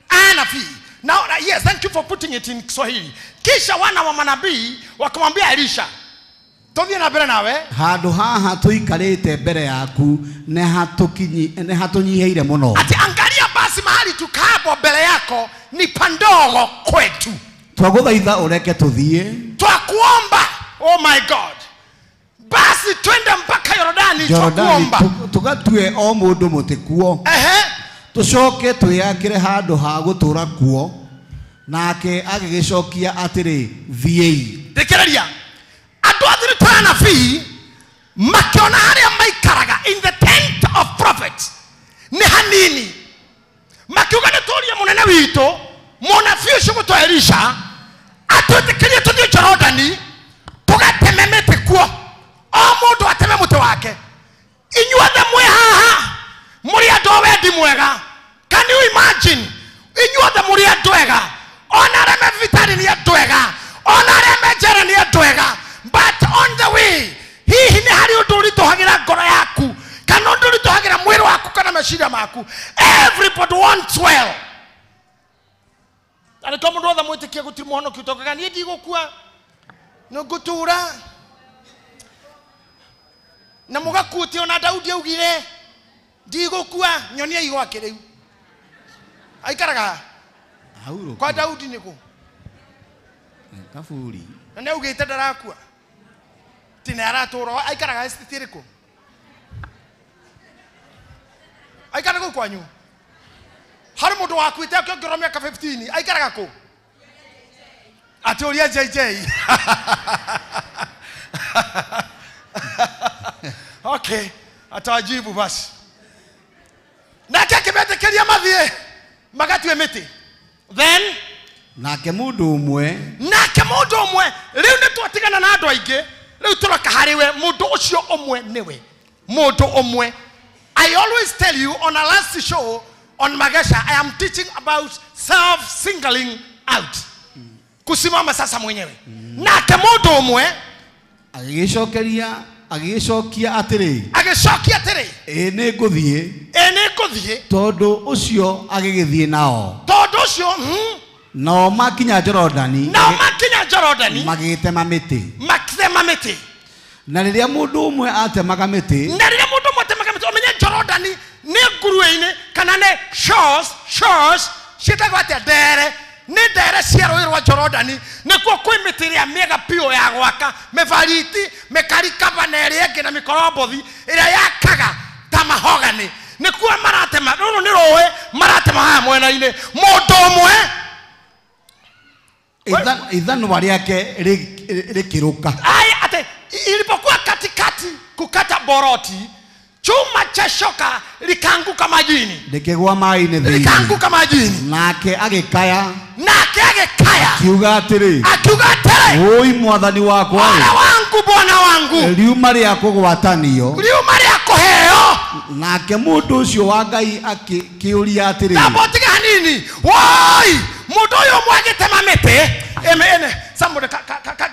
anabii. Now yes, thank you for putting it in Swahili. Kisha wana wa manabii wakamwambia Elisha, tuthie na mbere nawe, handu haha tuikarite mbere yaku ne hatunyiheire muno. Ati angalia basi mahali tukapo mbele yako ni pandogo kwetu. Twaguthaitha ureke tuthie. Twakuomba, oh my God, basi twende mpaka Yordani twakuomba. Tugatue o mundu mutikuo. Tucoke twiyakire handu ha gutura kuo. Nake agigicokia atiri thiei. Thikiriria. Andu athirito anabii makiona haria maikaraga in the tent of prophets ni hanini. Makiuga niturie munene witu munabii ucio gutwa Elisha atwitikirie tuthie Jordani tugateme miti kuo. O mundu ateme muti wake. Inyuothe mwe haha muri andu wendi mwega. Can you imagine? Inyuothe muri andu ega. Ona reme vitari ni andu ega. Ona reme jera ni andu ega. But on the way, hihi ni hari undu urituhagira ngoro yaku kana undu urituhagira mwiri waku kana meciria maku. Everybody wants well. Ari ko mundu othe mwitikie gutiri muhonoki utokaga ni ndigukua no gutura na mugakuti ona Daudi augire ndigukua nyonia igwa kiriu aikaraga hauro kwa Daudi niko kafuri na ne ugite ndarakua tine araturo aikaraga estitiriko aikaraga kwanyu hari mundu wakuite akiongero miaka 15 aikaraga ku aturia JJ. Okay, atawajibu basi. Nake kimetekeria mathie magatue miti. Then nake mundu umwe riu ni twatigana na andu aingi riu turoka hariwe mundu ucio umwe niwe mundu umwe. I always tell you on a last show on Magesha, I am teaching about self-singling out. Kusimama sasa mwenyewe. Nake mundu umwe agicokia atiri ene nguthie tondu ucio agigithie nao no makinya Jordani magitema miti na riria mundu umwe atemaga miti omenye Jordani ni nguruwe-ini kana ne shores citagwo atia ndere ni ndere cia rũĩ rwa Jordani nĩkuo kwĩ mĩtĩ ĩrĩa mĩega piũ ya gwaka mĩbariti mĩkarikaba na ĩrĩa ĩngĩ na mĩkorombothi ĩrĩa yakaga ta mahogany nĩkuo maratema rũrũ nĩ rũĩ maratema haha mwena-inĩ mũndũ ũmwe ithanwa rĩake rĩkĩrũka ati ilipokuwa katikati kukata boroti chuma cha shoka likanguka majini likigwa mai-ini likanguka majini nake agikaya haya akiuga atiri oi mwathani wakwa mwana wangu bwana wangu riuma ria kugwatanio riuma ria kuheo nake mundu ucio wa Ngai akiuria atiri tabotiga hanini woi mundu uyu mwagitema miti somebody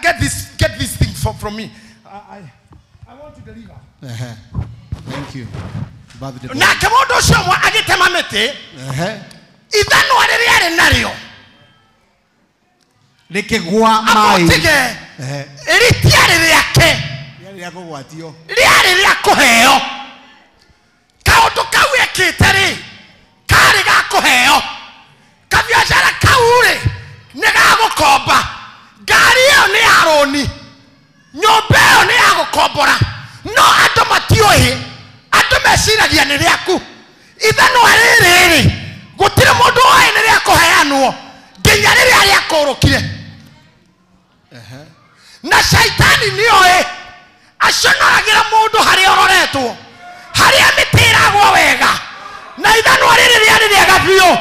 get this thing from me. I want to deliver. Thank you. Na kemodo shomwa agitema miti. Ithano riria ri nario. Nikigwa mai. Apotige. Ritiari riake. Ria kugwatio. Riari ria kuheo. Kaundu kau ekiteri. Kari ga kuheo. Kabiashara kau ri ni ga gukomba. Ngari iyo ni Aroni. Nyomba iyo ni ya gukombora. No andu matioi. Andu meciragia ni riaku. Ithano riri gutire mundu oi ni ria kuheanwo. Nginya riria ria kurukire. Na shaitani ni oi. Aconoragira mundu hari ororetwo. Hari amitiragwo wega. Na ithano riri ria riega biu.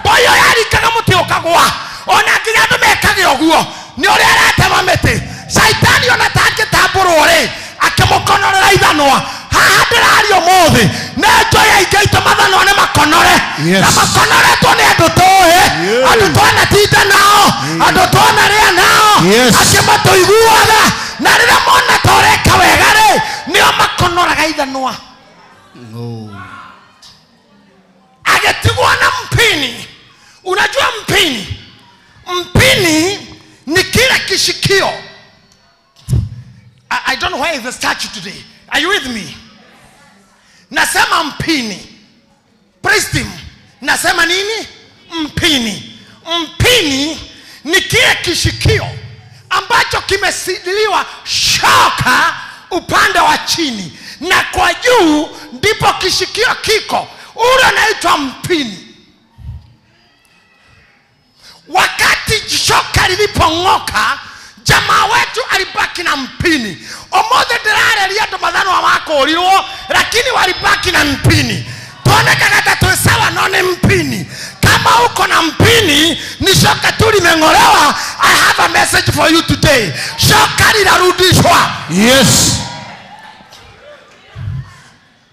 Boyo yarikaga muti ukagwa. Ona nginya andu mekage oguo. Ni uri aratema miti. Shaitani ona tangitamburwo ri akimukonorera ithanwa. Haha ndirario muthi na njoya ingaita mathanwa ni makonore. Na makonoretwo ni andu tuhi. Andu twana tinda nao. Andu twana ria nao. Akimatuiguaga. Na riria mona toreka wega ri nio makonoraga ithanwa. Agetigwa na mpini. Unajua mpini? Mpini ni kile kishikio. I don't know where is the statue today. Are you with me? Nasema mpini. Praise him. Nasema nini? Mpini. Mpini ni kile kishikio ambacho kimesidiliwa shoka upande wa chini na kwa juu ndipo kishikio kiko. Ule unaitwa mpini. Wakati shoka lilipong'oka, jamaa wetu alibaki na mpini. Omothe ndirareria andu mathanwa makurirwo lakini walibaki na mpini. Tuoneka gatatu sawa no ni mpini. Kama uko na mpini ni shoka tu limeng'olewa. I have a message for you today. Shoka linarudishwa. Yes.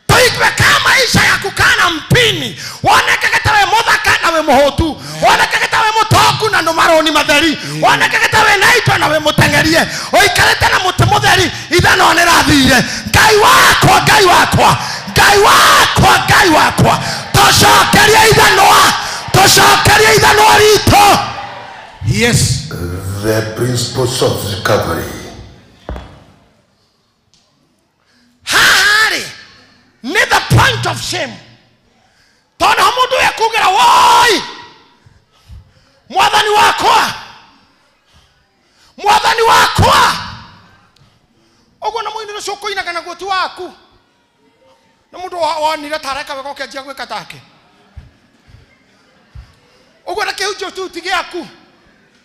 Tuikwe kama maisha ya kukaa na mpini. Woneka gatawe muthaka na we muhotu. Woneka gatawe mutoku na numaroni matheri. Woneka gatawe naitwa na we mutengerie. Oikarete na muti mutheri ithano ni rathire. Ngai wakwa, Ngai wakwa. Ngai wakwa, Ngai wakwa. Toshokeria ithanwa. Toshokeria ithanwa rito. Yes. The principles of recovery. Hahari ni the point of shame. Tona mundu ekugira woi. Mwathani wakwa. Mwathani wakwa. Ogo na mwini nusuko inaga na goti waku. Na mundu wonire tareka wego kenjia gwika take. Ogo na kihujo tu tigiaku.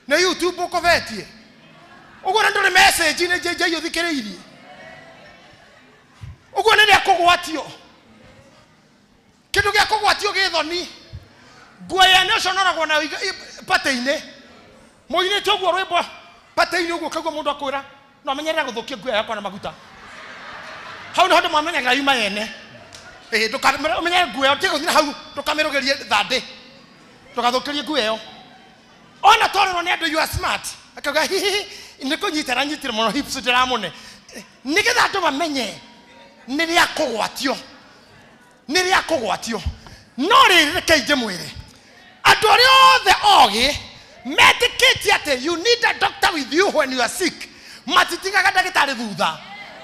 Na YouTube uko vetie. Ogo na ndore message ni jeje yuthikiriirie. Ogo nene akugwatio. Kindu gya kugwatio githoni. Guaya ne conoragwo na pate-ine. Moine toguo rwimbo pate-ine uguo kagwo mundu akwira no amenyerera guthukia guaya yakwa na maguta. Hau no hondo mwamenyaga yuma yene. Ndukamera umenyere guaya tigo thina hau ndukamirugerie thande. Ndukathukirie guaya. Ona torero ni andu you are smart. Akaga hihi nikunyitera nyitire muno hips ndiramune. Nigetha andu bamenye ni ria kugwatio. Ni ria kugwatio. No reke ije mwire. Andu aria othe ogi medicate ate you need a doctor with you when you are sick. Matitigaga ndagitari thutha.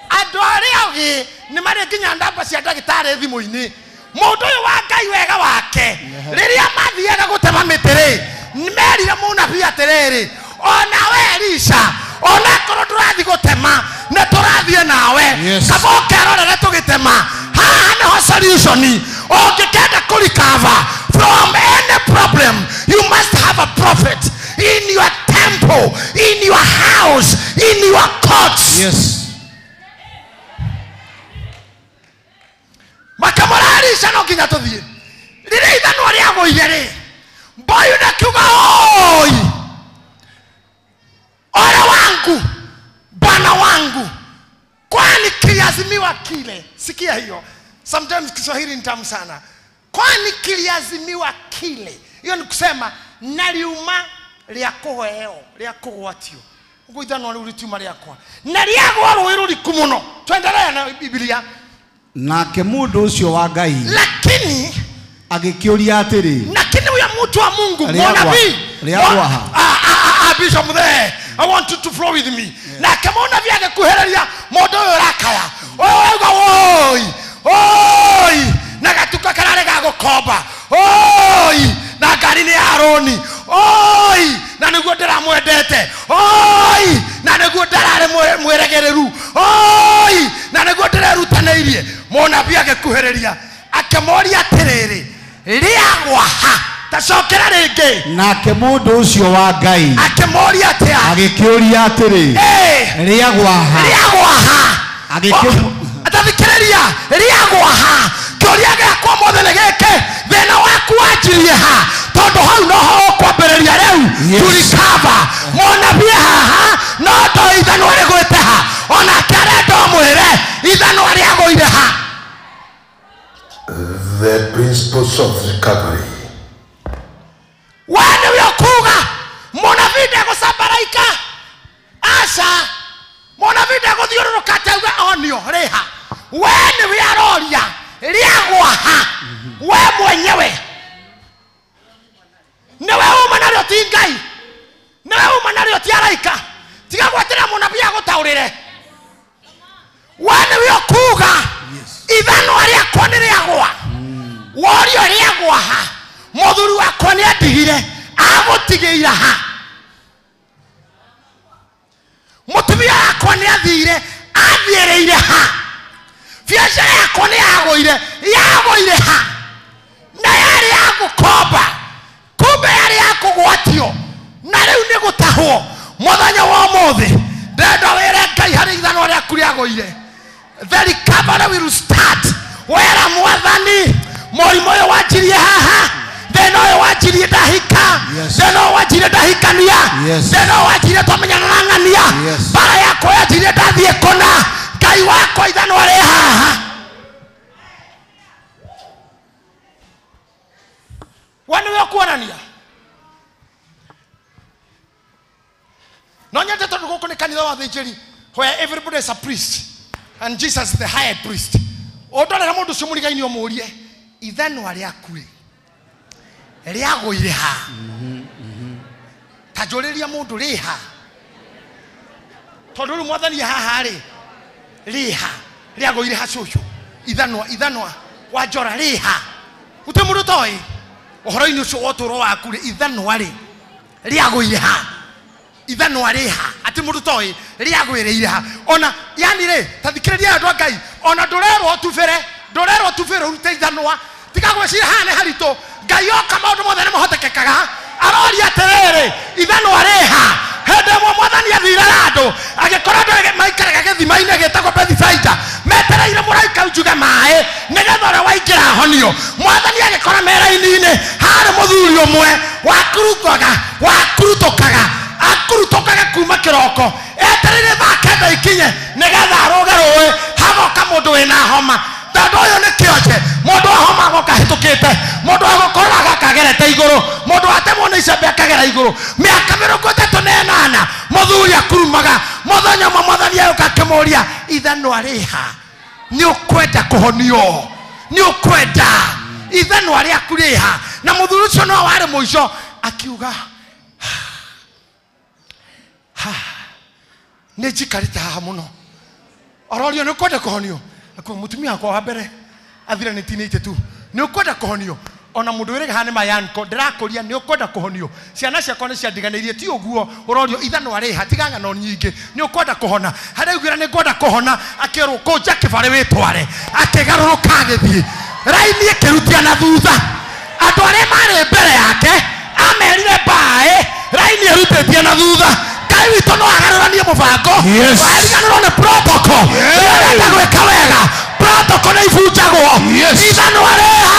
Andu aria ogi ni mari nginya ndamba cia ndagitari thimu-ini. Mundu uyu wa Ngai wega wake. Riria mathiaga gutema mitiri. Nimerira munabii atiriri. Ona we Elisha. Ona korwo ndurathi gutema na turathie nawe. Kaba ukerorere tugitema. Haha niho solution. Ungikenda kurecover from any problem, you must have a prophet in your temple, in your house, in your courts. Yes. Makamorari sana nginya tuthie. Rire ithano ria goire ri. Boyu na kiuga oi. ole wangu bwana wangu, kwani kiliazimiwa kile. Sikia hiyo, sometimes Kiswahili ni tamu sana. Kwani kiliazimiwa kile, hiyo ni kusema naliuma lia kuheo lia kugwatio ugo ithano rĩtuma rĩakwa na rĩagwa rũĩ rũriku mũno. Twendelee na Biblia. Nake mũndũ ũcio wa Ngai lakini agĩkĩũria atĩrĩ, lakini huyo mtu wa Mungu mwanabii Bishop there, I want you to flow with me. Na kama unabii agekuhereria mũndũ ũyũ rakaya oi oi na gatuka karare gagukomba oi na ngari ni Aroni oi na niguo ndiramwendete oi na niguo ndarare mweregereru oi na niguo ndirerutanĩirie. Mũnabii agekuhereria akemoria atirĩrĩ rĩagwa ha tacokera rĩngĩ. Nake mũndũ ũcio wa Ngai akemoria atĩa agĩkĩũria atĩrĩ rĩagwa ha atathikĩrĩria rĩagwa ha kĩũria gĩakwa mothe nĩ gĩkĩ, thĩna waku wanjirie ha, tondũ hau noho ũkwambĩrĩria rĩu turikava. Mũnabii haha no ndo ithanwa rĩgwĩte ha, onake arenda ũmwĩre ithanwa rĩagũire ha. The principles of recovery. Wani uyokuga mũnabii ndegũcambaraika aca, mũnabii ndegũthiũrũrũka atauga onio rĩha. We nĩwe aroria rĩagwa ha, we mwenyewe niwe uma narĩo ti Ngai, niwe uma narĩo ti araika. Tiga gwetera mũnabii agũtaũrĩre. We nĩwe ũkuga ithanwa rĩakwa nĩ rĩagwa, worio rĩagwa ha, mũthuri wakwa nĩ andigire agũtigĩira ha, mũtumia wakwa nĩ athire athiĩrĩire ha, biacara yakwa nĩ yagũire ha, na yarĩ ya gũkomba kumbe yarĩ ya kũgwatio na rĩu nĩ gũtahwo. Mũthenya wa ũmũthĩ ndenda wĩre Ngai harĩ ithanwa rĩaku rĩagũire. The recovery will start wera mwathani mũrimũ ũyũ wanjirie haha, thĩna ũyũ wanjirie ndahika, thĩna ũyũ wanjirie ndahikania, thĩna ũyũ wanjirie twamenyana na ng'ania, bara yakwa yanjirie ndathiĩ kũna, Ngai wakwa ithanwa rĩ haha. We nĩwe ũkuonania. No nyende tondũ gũkũ nĩ kanitha wa thĩnjĩri where everybody is a priest and Jesus is the high priest. Ũndorera mũndũ ũcio mũrigainĩ ũmũrie ithanwa rĩaku rĩagũire ha, ta njũrĩria mũndũ rĩha, tondũ rĩu mwathani haha rĩha rĩagũire ha cũcũ. Ithanwa wa njora rĩha, gũtirĩ mũndũ toĩ ũhoro-inĩ ũcio wa ũtũũro waku ithanwa rĩagũire ha, ithanwa rĩha atĩ mũndũ toĩ rĩagwĩrĩire ha. Ona yani ta thikĩrĩria andũ a Ngai, ona ndũrerwo tubĩre ũrute ithanwa, tiga gwĩciria haha nĩ haritũ. Ngai oka maũndũ mothe nĩ mahotekekaga, aroria atĩrĩrĩ ithanwa rĩha. Hĩndĩ ĩmwe mwathani athire andũ agĩkora andũ maikaraga gĩthima-inĩ gĩtagwo Bethisaida metereire mũraika ũnjuge maĩ nĩgetha ũrĩa waingĩra ahonio. Mwathani agĩkora me raini-inĩ harĩ mũthuri ũmwe akurutũkaga kuma kĩroko etereire thaa kenda ikinye nĩgetha arũge rũĩ, hagoka mũndũ wĩna homa. Tondũ ũyũ nĩ kĩonje, mũndũ wa homa agoka hĩtũkĩte, mũndũ wa gũkorora akagerete igũrũ, mũndũ watemwo nĩ icembe akagera igũrũ, mĩaka 38 mũthuri akurumaga. Mũthenya ũmwe mwathani agĩũka akĩmũria ithanwa rĩha, nĩ ũkwenda kũhonio, nĩ ũkwenda ithanwa rĩaku rĩha. Na mũthuri ũcio no warĩ mũico akiuga nĩ njikarĩte haha mũno. Arorio nĩ ũkwenda kũhonio, kwa mutumia wakwa wa mbere athire nĩ tinĩte tu, nĩ ũkwenda kũhonio. Ona mũndũ wĩrĩga haha nĩ mayanko ndĩrakũria nĩ ũkwenda kũhonio. Ciana ciakwa nĩ ciandiganĩirie, ti ũguo ũrorio ithanwa rĩha, tiga ng'ano nyingĩ, nĩ ũkwenda kũhona. Harĩa augĩra nĩ ngwenda kũhona akĩrwo kũnja kĩbarĩ wĩtware, akĩgarũrũka agĩthiĩ, raini ĩkĩrutia na thutha. Andũ arĩa marĩ mbere yake amerire mbaĩ, raini ĩrutĩtie na thutha. Ngai witũ no agarũranie mũbango, wariganĩrwo nĩ protocol, rĩrenda gwĩka wega protocol nĩ ibunjagwo. Ithanwa rĩha,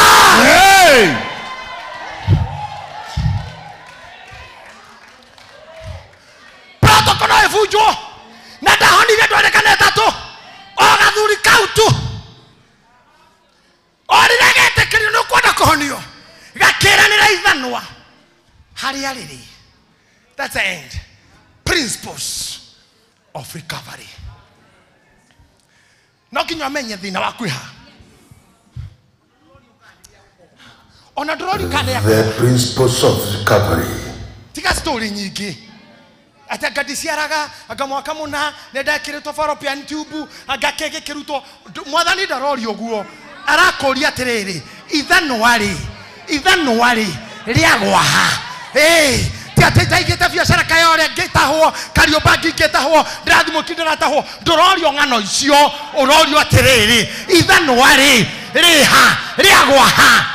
protocol kĩroko no ĩbunjwo na ndahonire ndwerekane tatu o gathuri kau tu o rĩrĩa getĩkĩrio nĩ ũkwenda kũhonio gakĩranĩra ithanwa harĩa rĩrĩ. That's the end. Principles of recovery. No nginya amenye thĩna waku ha. Ona ndũrori kane yako. The principles of recovery. Tiga story nyingĩ. Ata ngadiciaraga akamwaka mũna nenda kĩrĩtwo fallopian tube agakege kĩruto mwathani ndarori ũguo arakũria atĩrĩrĩ ithanwa rĩ rĩagwa ha. Tiataigĩte biacara kayore ngĩtahwo Kariomba ngĩtahwo ndĩrathimwo kĩndĩratahwo ndũrorio ng'ano icio ũrorio atĩrĩrĩ ithanwa rĩ rĩagwa ha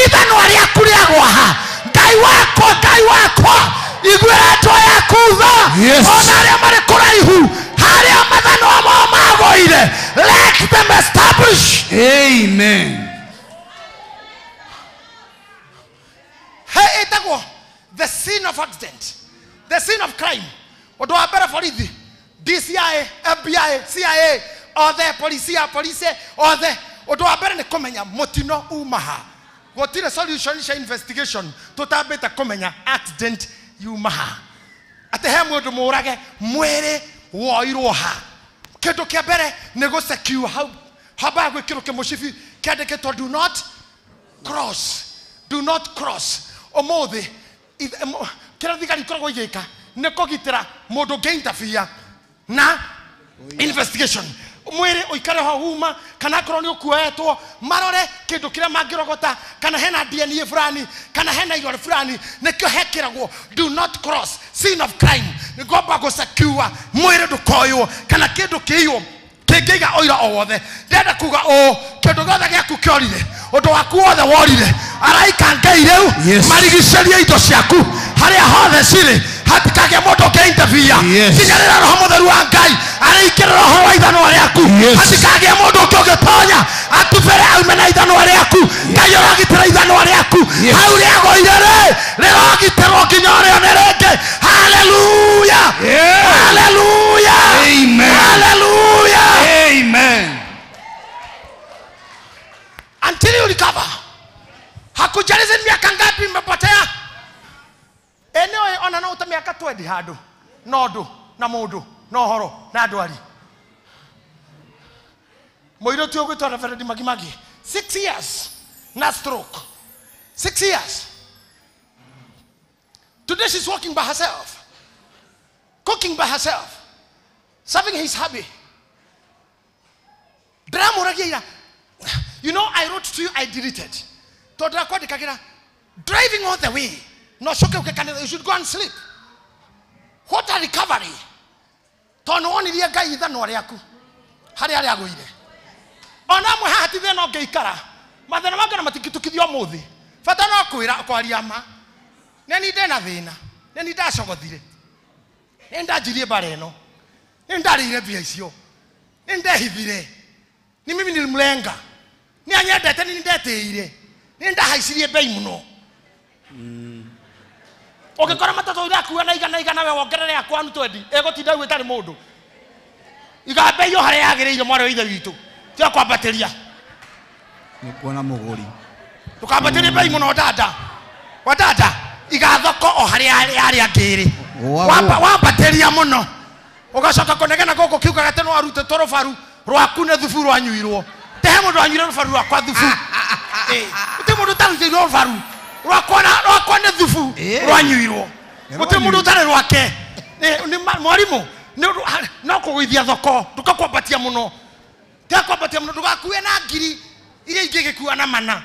ithanwa rĩaku rĩagwa ha. Ngai wakwa iguĩtwo ya kutha ona arĩa marĩ kũraihu harĩa mathanwa mao magũire let them establish. Amen. Hey, etagwo the sin of accident, the sin of crime. Ũndũ wa mbere borithi DCI FBI CIA othe police othe ũndũ wa mbere nĩ kũmenya mũtino umaha. Gũtirĩ solution cia investigation tũtambĩte kũmenya accident yumaha. Atĩ he mũndũ mũrage mwĩrĩ woirwo ha. Kĩndũ kĩa mbere nĩ gũsecure haba gwĩkĩrwo kĩmũcibi kĩandĩkĩtwo do not cross. Ũmũthĩ kĩrĩa thigari ikoragwo igĩka nĩ kũgitĩra mũndũ ngĩ-interfere na investigation. Mwĩrĩ ũikare ho huma kana korwo nĩ ũkuoetwo marore kĩndũ kĩrĩa mangĩrogota kana hena DNA fulani kana hena irore fulani nĩkĩo hekĩragwo do not cross. Sin of crime nĩ ngomba gũsecure mwĩrĩ ndũkoywo kana kĩndũ kĩiywo kĩngĩiga oira o wothe. Ndenda kuga kĩndũ gĩothe gĩaku kĩorire ũndũ waku wothe worire araika Ngai rĩu marigicĩrie indo ciaku harĩa hothe cirĩ hatikagĩa mũndũ ngĩ-interfere. Kinyarĩra Roho Mũtheru wa Ngai araikĩra roho wa ithanwa rĩaku hatikagĩa mũndũ ũngĩ ũngĩtonya atubere aume na ithanwa rĩaku. Ngai ũrogitĩra ithanwa rĩaku hau rĩagũire rĩrogitĩrwo nginya ũrĩo nĩ rĩngĩ. Hallelujah, hallelujah, amen, hallelujah, amen. Until you recover. Hakujalishi miaka ngapi mmepotea. Eneo ona no utamiaka 20 hado nodo na modo no horo na ndwari. Moiro tio gwitwa Reverend Magimagi 6 years na stroke. 6 years. Today she's walking by herself, cooking by herself, serving his hubby. You know, I wrote to you, I deleted. Driving all the way. No, you should go and sleep. What a recovery. Tono oni ria Ngai ithanwa rĩaku harĩa rĩagũire. Ona mwe hati thĩna ũngĩikara mathĩna make na matikitukithio mũthĩ. Bata no kwĩra kwaria ma. Nĩ ndĩna thĩna. Nĩ ndacogothire. Nĩ ndanjirie bara ĩno. Nĩ ndarĩire mbia icio. Nĩ ndehithire. Ni mimi nilimlenga. Ni anyendete ni ndetĩire. Ni ndahaicirie bei mũno. Ũngĩkora matatu irakuwa na igana we wongerere yakwa anu 20 egũtinda u itarĩ mũndũ. Iga bei yo harĩa yagĩrĩire mwarĩ wa ithe witũ. Tia kwambatĩria. Nĩ kuona mũgũri. Tukambatĩria bei mũno dada. Wa dada iga thoko o harĩa yarĩ angĩrĩ. Wambatĩria mũno. Ũgacoka kũnegena gũkũ kiugaga teno arute torofaru rwaku nĩ thubu rwanyuirwo. Tehe mũndũ anyuire rũfaru rwakwa thubu. Ũte mũndũ tarutĩirwo rũfaru rwakwa nĩ thubu rwanyuirwo. Ũte mũndũ tarĩ rwake. Mwarimũ no kũgũithia thoko ndũkakwambatia mũno. Tia kwambatia mũno ndũgakue na ngiri iria ingĩgĩkua na mana.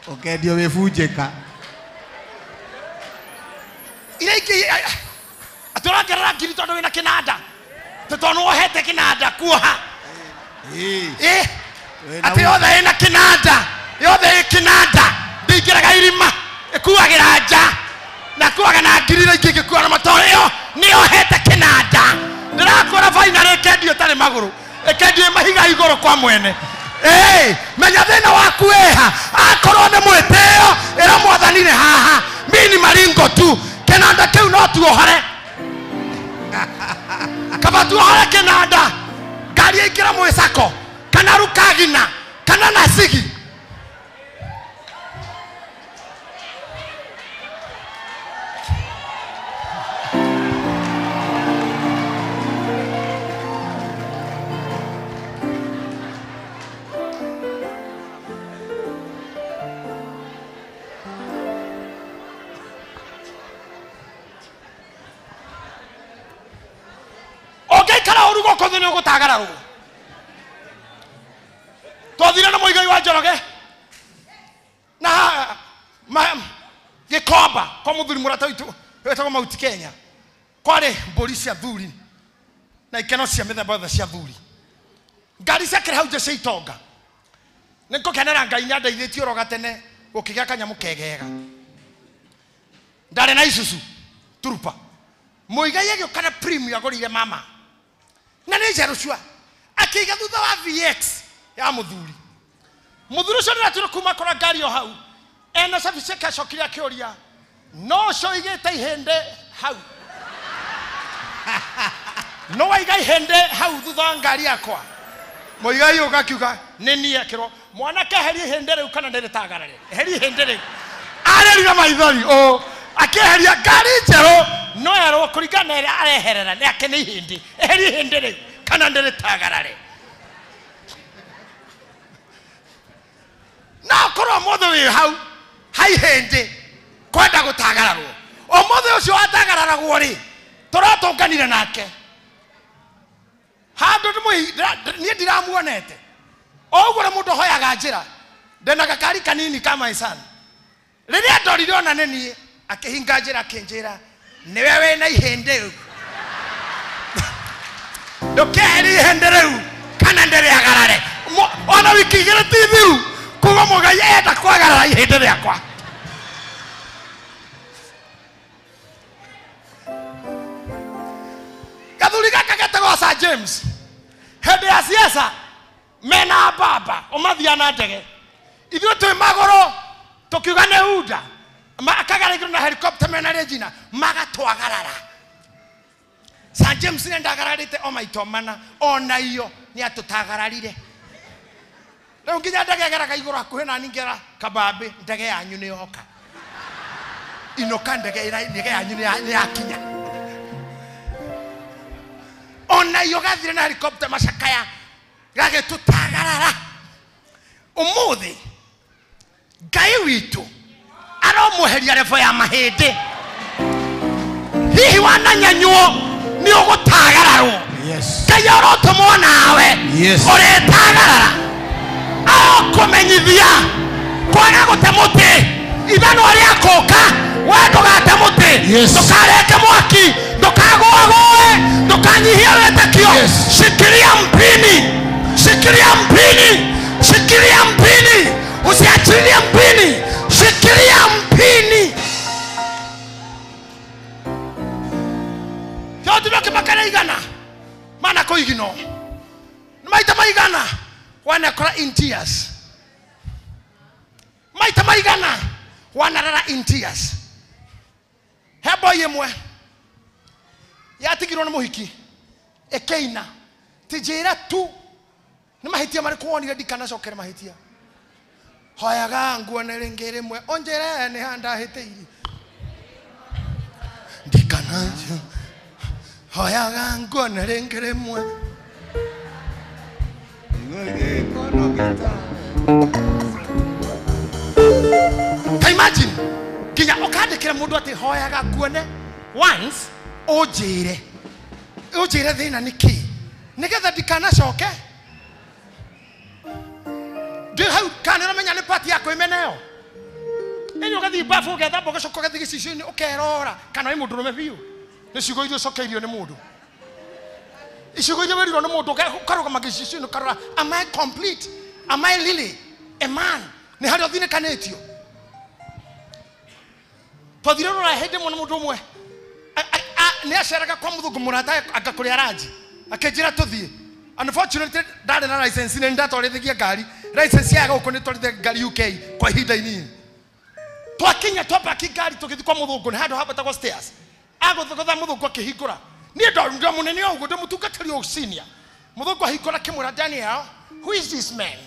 Ũkendio wĩbunjĩka. Iria ingĩ atũragerera ngiri tondũ wĩna kĩnanda. Tondũ wohete kĩnanda kuoha. Ati yothe ina kinanda, yothe kinanda, ndingiraga irima, ikuagira nja, na kuaga na ngirira ingĩkuwa na matoro yo, nĩyo hete kinanda. Ndirakora final ekendio tari maguru, ekendio mahiga igũrũ kwa mwene. Menya thĩna waku eha, akorwo nĩ mwĩtĩo, ĩra mwathani nĩ haha, Mimi ni maringo tu. Kenanda keu no tuohare. Kaba tuohare kenanda. Gari ikira mwesako. Kana rukagina. Kana nasigi. Kala orugo ko thini gutagara ru tothire na muigai wa Njoroge na gikomba ko muthuri murata witu wetagwo Mount Kenya kwari mburi cia thuri na ikeno cia mithemba yothe cia thuri ngari ciakire hau Jesu itonga niko kenera Ngai ni andeithĩtie oroga tene gukigĩa kanyamu kegega ndare na Isuzu turupa muigai agĩũka na premium agũrire mama na nĩ Jerusalem akiga thutha wa VX ya muthuri ucio ndatũra kuma kora ngari o hau ena service kacokire akĩũria no co igĩte ihĩndĩ hau no waiga ihĩndĩ hau thutha wa ngari yakwa muigai ũgakiuga nĩ niĩ akĩrwo mwanake heri ihĩndĩ rĩu kana ndĩrĩtagarare heri ihĩndĩ rĩu arerire maithori akĩheria ngari njerũ no yarwo kũringana na areherera nĩ ake nĩ ihĩndĩ heri ihĩndĩ rĩu kana ndĩrĩtagarare na korwo mũthĩ wĩ hau hai ihĩndĩ kwenda gũtagararwo mũthĩ ũcio watagararagwo rĩ tũratũnganire nake handũ niĩ ndiramuonete ũguo mũndũ hoyaga njĩra ndĩna gakari kanini kama Isan rĩrĩa ndorire ona nĩ niĩ akĩhinga njĩra akĩnjĩra nĩwe wĩna ihĩndĩ rĩu ndũkeheri ihĩndĩ rĩu kana ndĩrĩagarare ona wiki igĩrĩ ti thiru kuuma Mũgai enda kwagarara ihĩndĩ rĩakwa gathuri gaka getagwo Sir James hĩndĩ ya siasa mena baba ũmathiana ndege ithuĩ twĩ magũrũ tũkiuga nĩ Uda akagara na helicopter mena Regina magatwagarara Sir James nĩ ndagararĩte o maito mana ona iyo nĩ atũtagararire rĩu nginya ndege ĩgeraga igũrũ hakuhĩ na ningera kabambe ndege yanyu nĩ yoka inoka ndege yanyu nĩ yakinya ona iyo gathire na helicopter macakaya gagĩtũtagarara ũmũthĩ Ngai witũ aromũheria revo ya mahĩndĩ hihi wananyanyuo nĩ ũgũtagararwo Ngai arotũmwo nawe ũrĩtagarara akũmenyithia kwaga gũte mũtĩ ithano rĩa kũka we ndũgate mũtĩ ndũkareke mwaki ndũkagũagũe ndũkanyihia wĩtĩkio shikilia mpini shikilia mpini shikilia mpini usiachilie mpini shikilia mpini yote bakana igana mana ko igino maita maigana wanakora in tears maita maigana wanarara in tears hebo yemwe yatigirwo na muhiki ekeina tijira tu nĩ mahitia marĩ kuonire ndikana cokere mahitia hoyaga nguone rĩngĩ rĩmwe onjere nĩ handahĩtĩiri ndikana hoyaga nguone rĩngĩ rĩmwe ka imagine nginya ũkandĩkĩra mũndũ atĩ hoyaga nguone once ũnjĩre thĩna nĩ kĩ nĩgetha ndikanacoke hau kana ramenya nĩ party yako imeneyo ĩnyũ gathi bafu getha boga coka gathi gĩcicio-inĩ ũkerora kana wĩ mũndũ rũme biũ nĩ ciugo iria ũcokeirio nĩ mũndũ iciugo iria wĩrirwo nĩ mũndũ ũkarũgama gĩcicio-inĩ ũkarora am I complete am I really a man nĩ harĩa ũthinĩkanĩtio twathire rũra hĩndĩ ĩmwe na mũndũ ũmwe nĩ aceraga kwa mũthũngũ mũrata agakũrĩa ranji akĩnjĩra tũthiĩ unfortunately ndarĩ na license nĩ ndatwarithagia ngari license yaga gũkũ nĩ twarithia ngari UK kwa ihinda inini twakinya twamba kigari tugithi kwa muthungu ni handu hamba tagwo stairs aguthogotha muthungu akihingura ni ndo munene uguo ndo mutungatari o senior muthungu ahingura kimura Daniel, who is this man?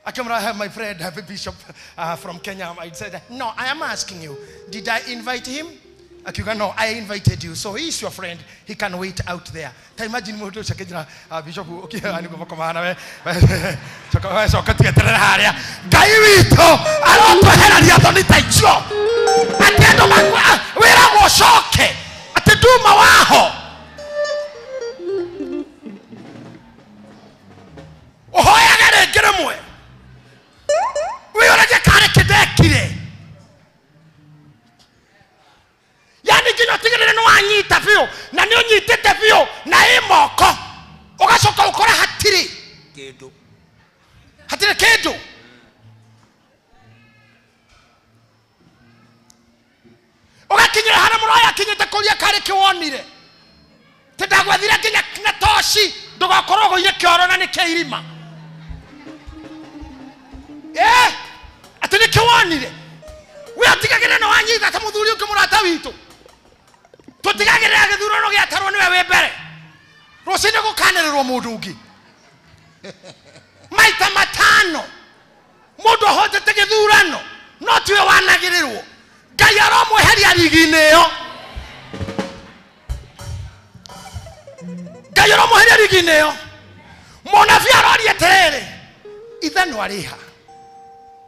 I have my friend, a bishop from Kenya. I said, no, I am asking you, did I invite him? No, I invited you. So he is your friend. He can wait out there. Imagine Bishop, okay, I go back on my so katia haria. Gaivito, I don't know how to do it. Job. At the end of my where I was shocked. At the do mawaho. Oh, I gotta get him away. We already can't get kide. Yani kino tigere no anyita fio na ni onyitete fio na imoko ugacoka ukora hatiri kedo ugakinyira hana muno ya kinyite kuria kare kiwonire tindagwathira kinya na toshi ndugakorogo ile kioro na ni keirima atini kiwonire we atigagire no anyita ta muthuri ukimurata witu tutigagire githurano giatarwo niwe we mbere rucine gukanirwo mundu ungi maita matano mundu hotete githurano no tiwe wanagirirwo Ngai aromweheria rigine yo Ngai aromweheria rigine yo munabii aroria terere ithano ariha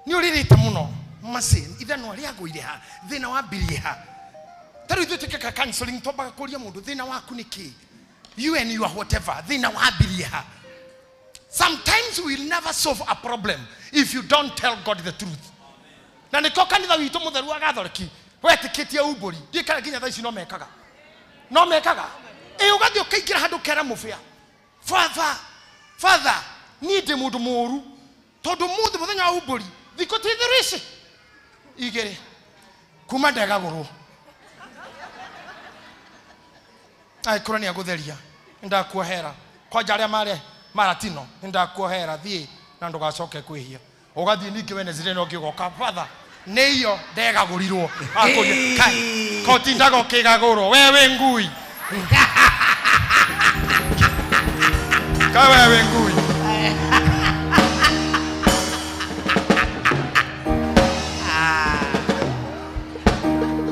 ni uririte muno masin ithano aria goire ha thina wambirie ha taru ituteka counseling toba kuria mundu thina waku niki you and your whatever thina wambirie ha. Sometimes we will never solve a problem if you don't tell God the truth. Na niko kanitha witu mutheru agathoreki wetikitie uburi ndikara ginya thaici no mekaga ugathi ukaingira handu kera mufia father need mundu muru tondu muthe muthenya wa uburi thiko tithirici igere kuma ndagagurwo ai kurani agutheria ndakuohera kwa jaria maratino ndakuohera thie na ndugacoke kwihia ugathi ningi wene zire no gigoka father neyo ndegagurirwo akuye kai koti ndago kigagurwo wewe ngui ka wewe ngui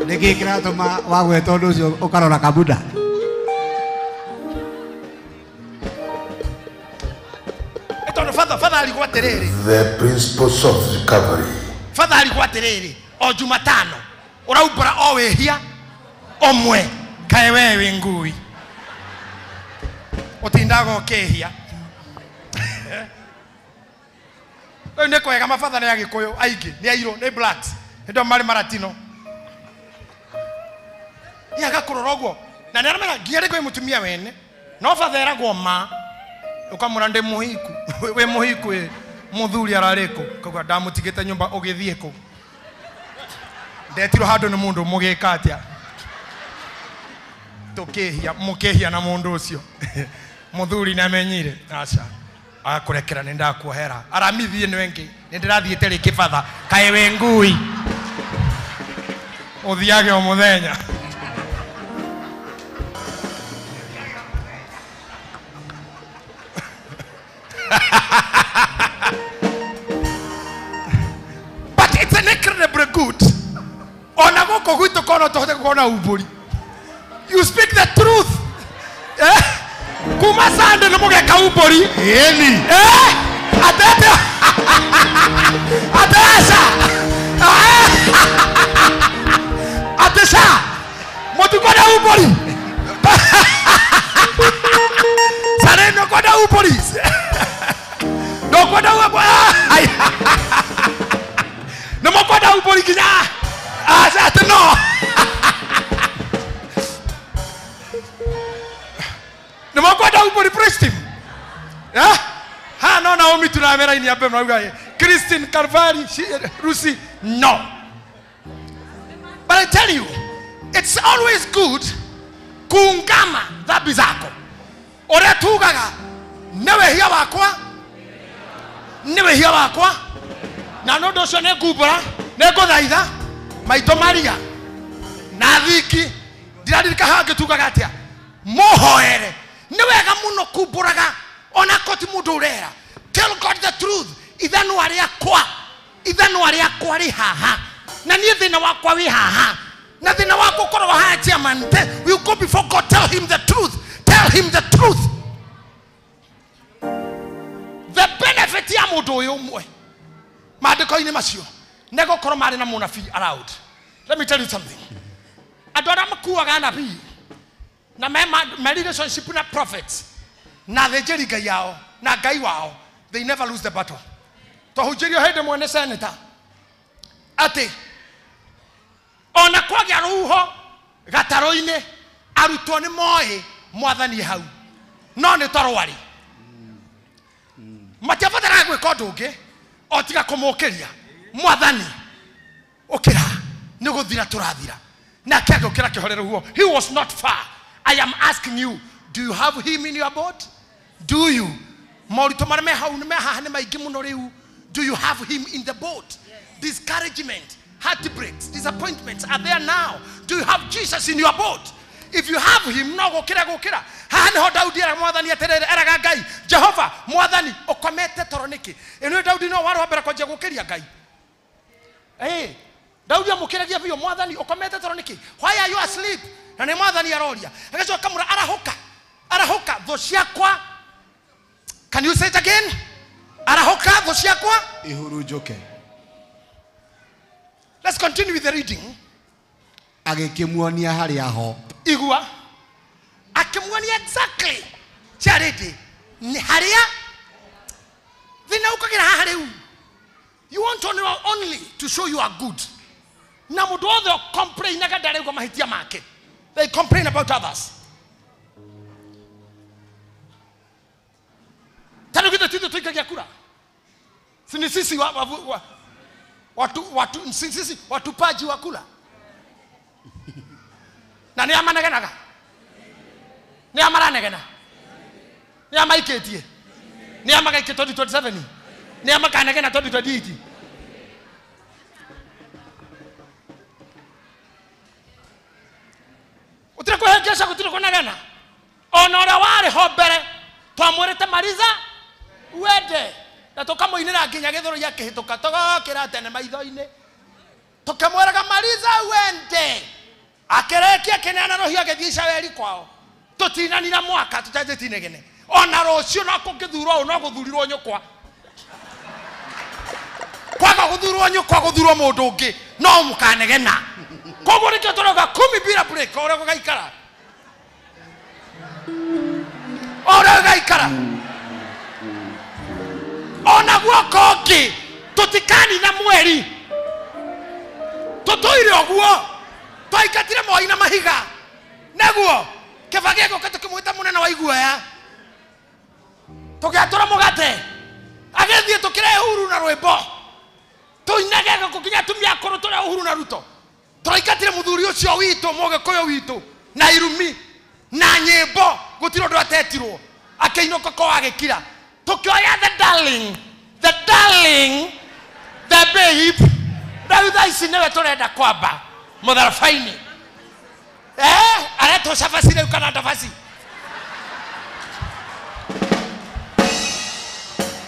niki kiratuma wagweta undu ucio ukarora kabuda father alikuwa terere the principles of recovery. Father alikuwa terere o Jumatano uraubara o wehia omwe kae wewe ngui utindago kehia ne kwega mafather ne agikuyu aigi ne airo ne blacks ndo mari maratino yaga kurorogwo na ne aramera giere ko mutumia wene no father eragwo ma ukamura ndi muhiku we muhiku muthuri arariko kogwa ndamutigite nyumba ugithieko ndetiro handu ni mundu mugikatia tukehia mukehia na mundu ucio muthuri na menyire acha akurekera nindakuohera aramithie ni wengi nindirathiite riki father kae we ngui uthiage o muthenya but it's an incredible good ona goko gwitu kono tohote kuona uburi you speak the truth kuma sande no mugeka uburi yeni atete atesa atesa motu koda uburi sare no koda uburi no koda uburi no mo koda uburi kinya asa no no mo koda uburi priestim ha no Naomi tunamera ini abe mnauga Christine Calvary Rusi no. But I tell you, it's always good kuungama dhambi zako ore tugaga newe hiya wakwa na no docio ne ngubura ne nguthaitha maito Maria na thiki ndirarika hange tugaga atia mohoere ni wega muno kumburaga ona koti mundu urera. Tell God the truth. Ithano ari akwa ri haha na nie thina wakwa wi haha na thina wako korwo ha chairman. You go before God, tell him the truth. Tell him the truth. The benefit ya mundu uyu umwe maandiko-ini macio nego korwo mari na munabii around. Let me tell you something. Adora makuaga nabii na my relationship na prophets na the jeriga yao na gai wao, they never lose the battle. To hujirio hede mwene senator ati ona kwagya ruho gataro-ini arutwo ni moe mwathani hau no ni torwari matiabatara gwika undu ungi o tiga kumukiria mwathani ukira ni guthira turathira na kiago kira kihorera huo. He was not far. I am asking you, do you have him in your boat? Do you? Morito marame hau ni meha ni maigi muno riu. Do you have him in the boat? Yes. Discouragement, heartbreaks, disappointments are there now. Do you have Jesus in your boat? If you have him, no gukira. Hahani ho Daudi era mwathani aterere eraga Ngai. Jehova mwathani ukomete toroniki. Eno Daudi no waro mbere kwa gukiria Ngai. Daudi amukiragia biyo mwathani ukomete toroniki. Why are you asleep? Na ni mwathani aroria. Agacoka kamura arahoka tho ciakwa. Can you say it again? Arahoka tho ciakwa ihurujoke. Let's continue with the reading. Agikimuonia hari aho. Igua. Akimuonia exactly. Charity. Ni haria. Thina ukagira hariu. You want to know only to show you are good. Na mundu othe complain naga ndare kwa mahitia make. They complain about others. Tano kita tito tuikagia kura. Sini sisi watupaji wa kula. Na ni amanaganaga. Ni amaranagana. Ni amaiketie. Ni amagaike 2027. Ni amakanagana 2028. Utire kuhekesha kutire kunagana. Onora wale hobere twamwirite mariza wende na tukamuinira nginya githuru ya kihituka tugokira tene maitho-ini tukamwiraga mariza wende akirekia kinana rohia githiica weri kwao tutinanira mwaka tutajitinegene ona rocio no kungithurwo no guthurirwo nyukwa kwaga guthurwo nyukwa guthurwo mundu ungi no mukanegena koguo nikio turoga 10 bila break ora gugaikara ona guoko ngi tutikani na mweri tutoire oguo twaikatire moi na mahiga naguo kibagego katukimwita munene wa iguoya tugiatura mugate agethie tukire huru na rwimbo tuinagega kukinya tumia kuru turi huru na ruto twaikatire muthuri ucio witu mugekoyo witu na irumi na nyimbo gutiro ndo atetirwo akeinoko ko agikira tukioya the darling the babe Daudi isinewe turenda kwamba mutharafaini areto safasi leo kana tafasi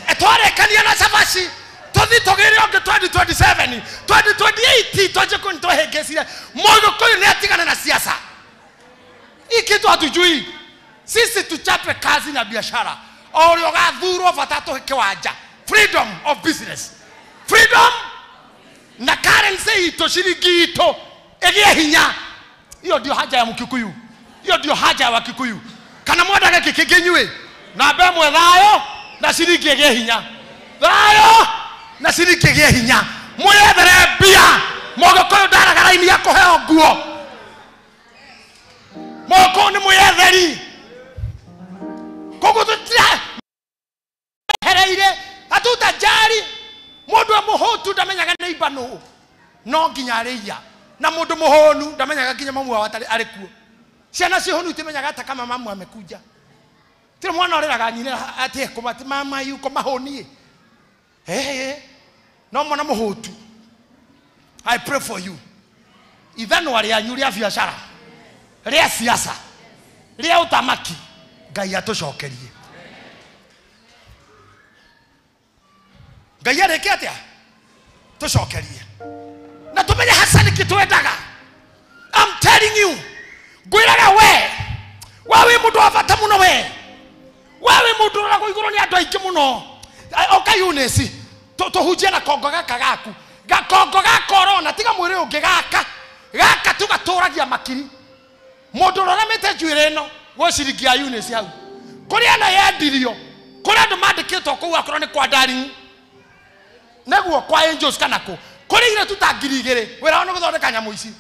etore kania na safasi tothi togere onge 2027 2028 toje kunto hegesira moyo koyo ne atigana na siasa ikitu hatujui sisi tuchape kazi na biashara orio gathuro fatato kiwanja freedom of business freedom na currency ito shilingi ito egie hinya hiyo ndio haja ya Mkikuyu hiyo ndio haja ya Wakikuyu kana mwada kikigenywe na bemwe thayo na shilingi egie hinya thayo na shilingi egie hinya mwethere bia Mwogokoyo ndaragara ini yako heo nguo moko ni mwetheri kogo tutira hereire atuta jari mundu amuhotu ndamenyaga neiba no nginya areia na mundu muhonu ndamenyaga nginya mamu wa watari arikuo ciana cihonu itimenyaga ata kama mamu amekuja tire mwana oreraga nyine ati kumati mama yuko mahonie no mwana muhotu. I pray for you ithanwa rĩanyu rĩa biacara rĩa siasa rĩa utamaki Ngai atucokerie. Ngai areke atia tucokerie na tumenye hasa nikitwendaga. I'm telling you, gwiraga we mundu afata muno we mundu ra kuiguru ni andu aingi muno. Oka Eunice tuhunjia na kongo gaka gaku gakongo ga corona tiga mwire ungi gaka tugaturagia makiri mundu roramete njuire no wo ciringi ya Eunice hau kuri ana yendirio kuri andu mandikitwo kuu akorwo ni kwa Darling neguo kwa Angels kana kuri ire tutangirigire wira ono guthondeka nyamu ici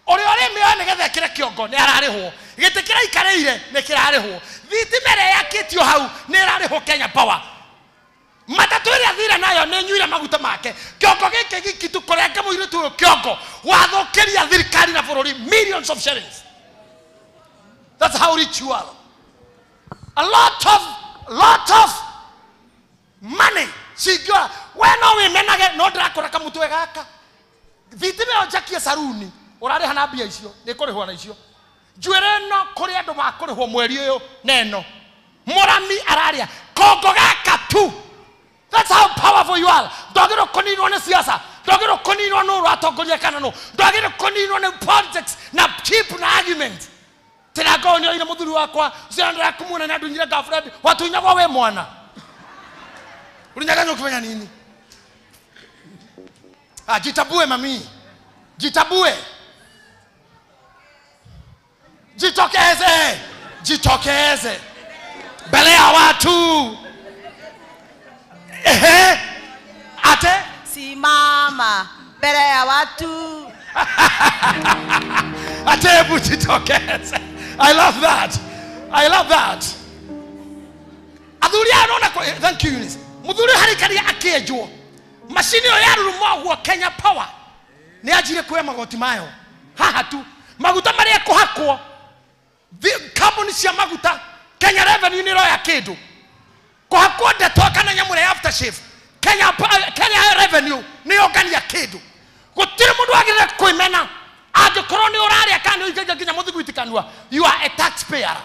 uri meo nigetha kire kiongo ni ararihwo gitikira ikareire ni kirarihwo thitimere yakitio hau ni ararihwo Kenya Power matatu ria thira nayo ni nyuire maguta make kiongo giki gikitu kurenga muire tu kiongo wathokeria thirikari na bururi millions of shillings. That's how rich you are. A lot of money. Sigua wena we menage no ndakora kamutwe gaka thitime onjakie saruni urare hana bia icio ni kurihwa na icio njuire no kuri andu makurihwo mweri uyu neno murami araria kongo gaka tu. That's how powerful you are. Ndogero konino ne siasa ndogero konino no ratongoria kana no ndogero konino ne politics na cheap na argument tirago nyo ina muthuru wakwa zirandira kumuna na ndunyira girlfriend watu nyago we mwana ulinyaganya ukifanya nini? Jitabue mami, jitabue, jitokeze mbele ya watu. Ate simama mbele ya watu. Ate hebu jitokeze. I love that. Adhuria anaona kwa thank you Eunice. Muthuri harikaria akejwo mashini yo yarurumagwo Kenya Power ni ajire kuya magoti mayo haha tu maguta maria kuhakwo company cia maguta Kenya Revenue ni roya kindu kuhakwo ndetoka na nyamure aftershave Kenya Revenue ni ogania kindu gutire mundu agire kuimena agikorwo ni uraria kana igaga ginya muthu gwitikanwa. You are a taxpayer.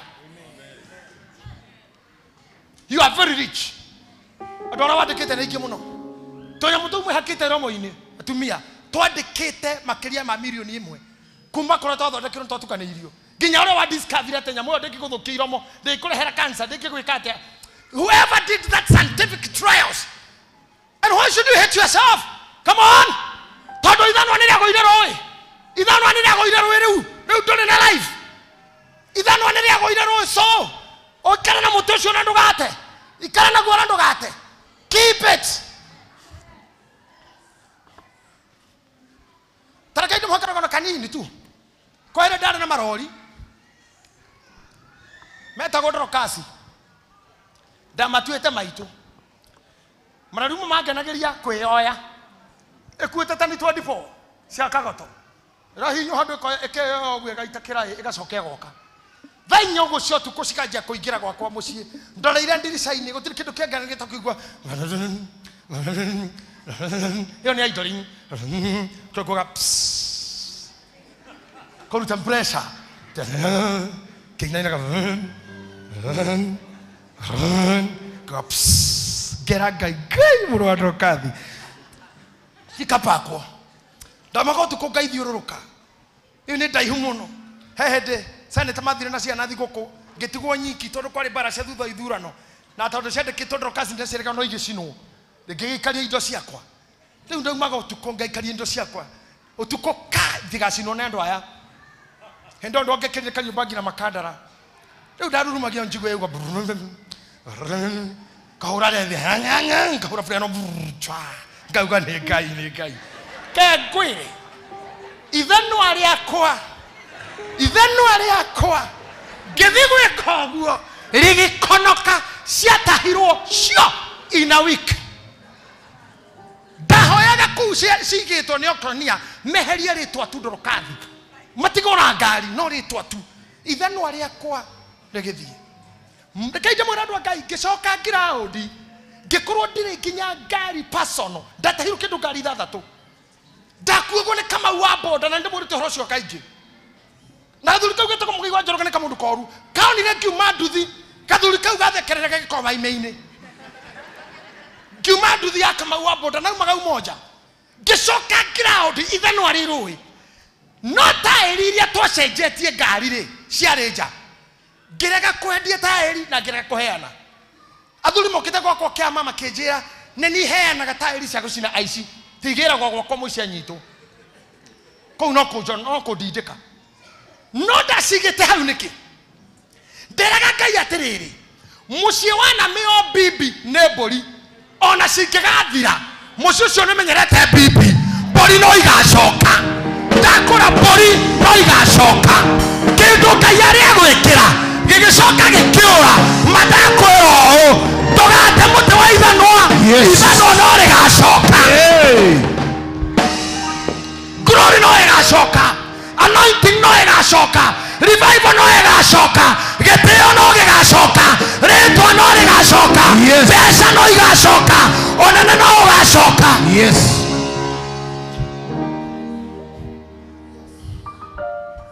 You are very rich. Adora wadikite na muno tonya mutu mwe hakite romo-ini atumia twandikite makiria ma milioni 1 kuma kora twathondekirwo twatukanirio ginya ore wa discover atenya moyo ndikiguthukia iromo ndikurehera cancer ndikigwika atia. Whoever did that scientific trials, and why should you hate yourself? Come on, todo idhanwa ni ryago ireroi idhanwa ni ryago ireroi riu ndone na life idhanwa ni ryago ireroi so okana na mutocio na ndugate ikana na gora ndugate. Keep it. Taraka ndo mwaka na kanini tu. Kwa ile dada na marori. Meta godro kasi. Dama tuete maitu. Mararumu maganageria kweoya. Ekueta tani 24. Cia kagoto. Rahinyo hando ko ekeyo gwega itakira igacoke goka. Thainyo gucio tukucikaja kuingira gwakwa mucii ndoreire ndirica-ini gutiri kindu kiangana gitakuigua yo ni idling tukuga kuruta pressure kinaina ka gera gai muru adrokathi ikapakwo ndamago tukugaithiururuka iyo ni ndaihu muno hehede sane tamathire na ciana thiguku gitigwo nyiki tondu kwari bara cia thutha ithurano na tondu ciandikitwo ndrokaci ndacireka no igicinwo ngigikaria indo ciakwa riu ndaumaga utuko ngaikaria indo ciakwa utuko ka thigacinwo na andu aya hendo ndo ngekirire kanyumba ngira makandara riu ndarurumagia njigwe yugo kahura rethi kahura freno ngauga ni ngai kegwire ithanwa riakwa ngithigwe koguo rigikonoka ciatahirwo cio in a week. Ndahoyaga kuu cigitwo ni Okronia meherie ritwa tu Ndorokathi matigora ngari no ritwa tu ithanwa riakwa rigithie ndikaije muradu Ngai ngicoka ground ngikorwo ndiri nginya ngari personal ndatahirwo kindu ngari 3 ndakuego ne kama wa boda na ndemo rito horocio kaingi na thuri kau getako mugi wa njoroka ne kama mundu koru kaoni ne kiuma nduthi kathuri kau gathekerere gikoma imeini kiuma nduthi ya kama wa boda na umaga umoja gicoka ground ithano ari rui no tairi iria twacenjetie ngari ri ciarenja ngirega kwendia tairi na ngirega kuheana athuri mokite gwakwa kia mama kinjira ne ni heanaga tairi cia gucina aici tigira gwakwa mucia nyitu kou no kundindika no ndacigite hau niki nderaga Ngai atiriri mucie wana meo bibi ne mburi ona cingigathira mucie ucio ni menyerete bibi mburi no igacoka ndakora mburi no igacoka kindu Ngai ari agwikira gigicoka gikiura matakwira tugate muti wa ithanwa ithanwa no rigacoka glory no igacoka anointing no igacoka revival no igacoka gitio no gigacoka ritwa no rigacoka pesa no igacoka onene no ugacoka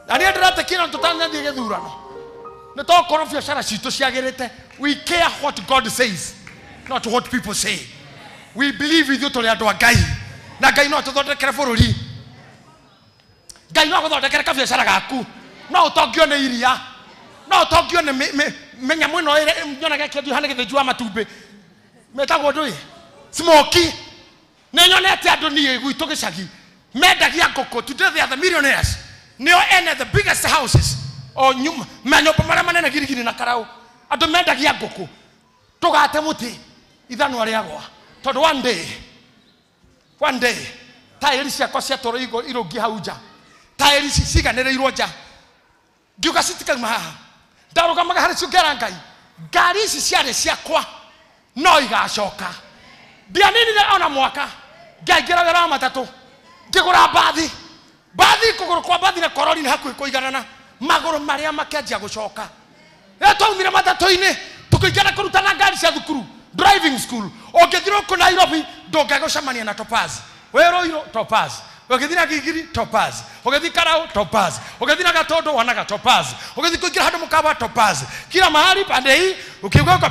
ani ndirate kina tutanyathie githurano ni tokoro biacara citu ciagirite we care what God says not what people say we believe with you tuli andu a Ngai na Ngai no tuthondekere bururi Ngai no guthondekere ka biacara gaku no utongio ne iria no utongio ne menya mwino ire nyonaga kindu hane githijua matumbi metagwo ndui smoky ne nyonete andu nie gwitu gicagi mendagia ngoko today they are the millionaires neo ene the biggest houses o nyuma manyopa mara manene girigiri na karau andu mendagia ngoko tugate muti ithano ari agwa tondu one day tairi ciakwa cia toro irogi hauja tairi ciganĩrĩirwo nja ngiuga citikauma haha ndarũgamaga harĩ cio ngera Ngai ngari ici ciarĩ ciakwa no igacoka ndianinire ona mwaka ngaingĩra wĩra wa matatũ ngĩgũra mbathi kũgũrũ kwa mbathi na korori nĩ hakuhĩ kũiganana magũrũ marĩa makĩanjia gũcoka twaumire matatũ-inĩ tũkĩingĩra kũrutana ngari cia thukuru driving school ũngĩthirwo kũ Nairobi ndũngĩgũcemania na Topaz Wĩrũirũ Topaz Ogethina Gigiri Topaz Ogethi Karau Topaz Ogethina Gatondo wanaga Topaz Ogethi kuingira handu mukaba Topaz kila mahali pande hii ukiuga kwa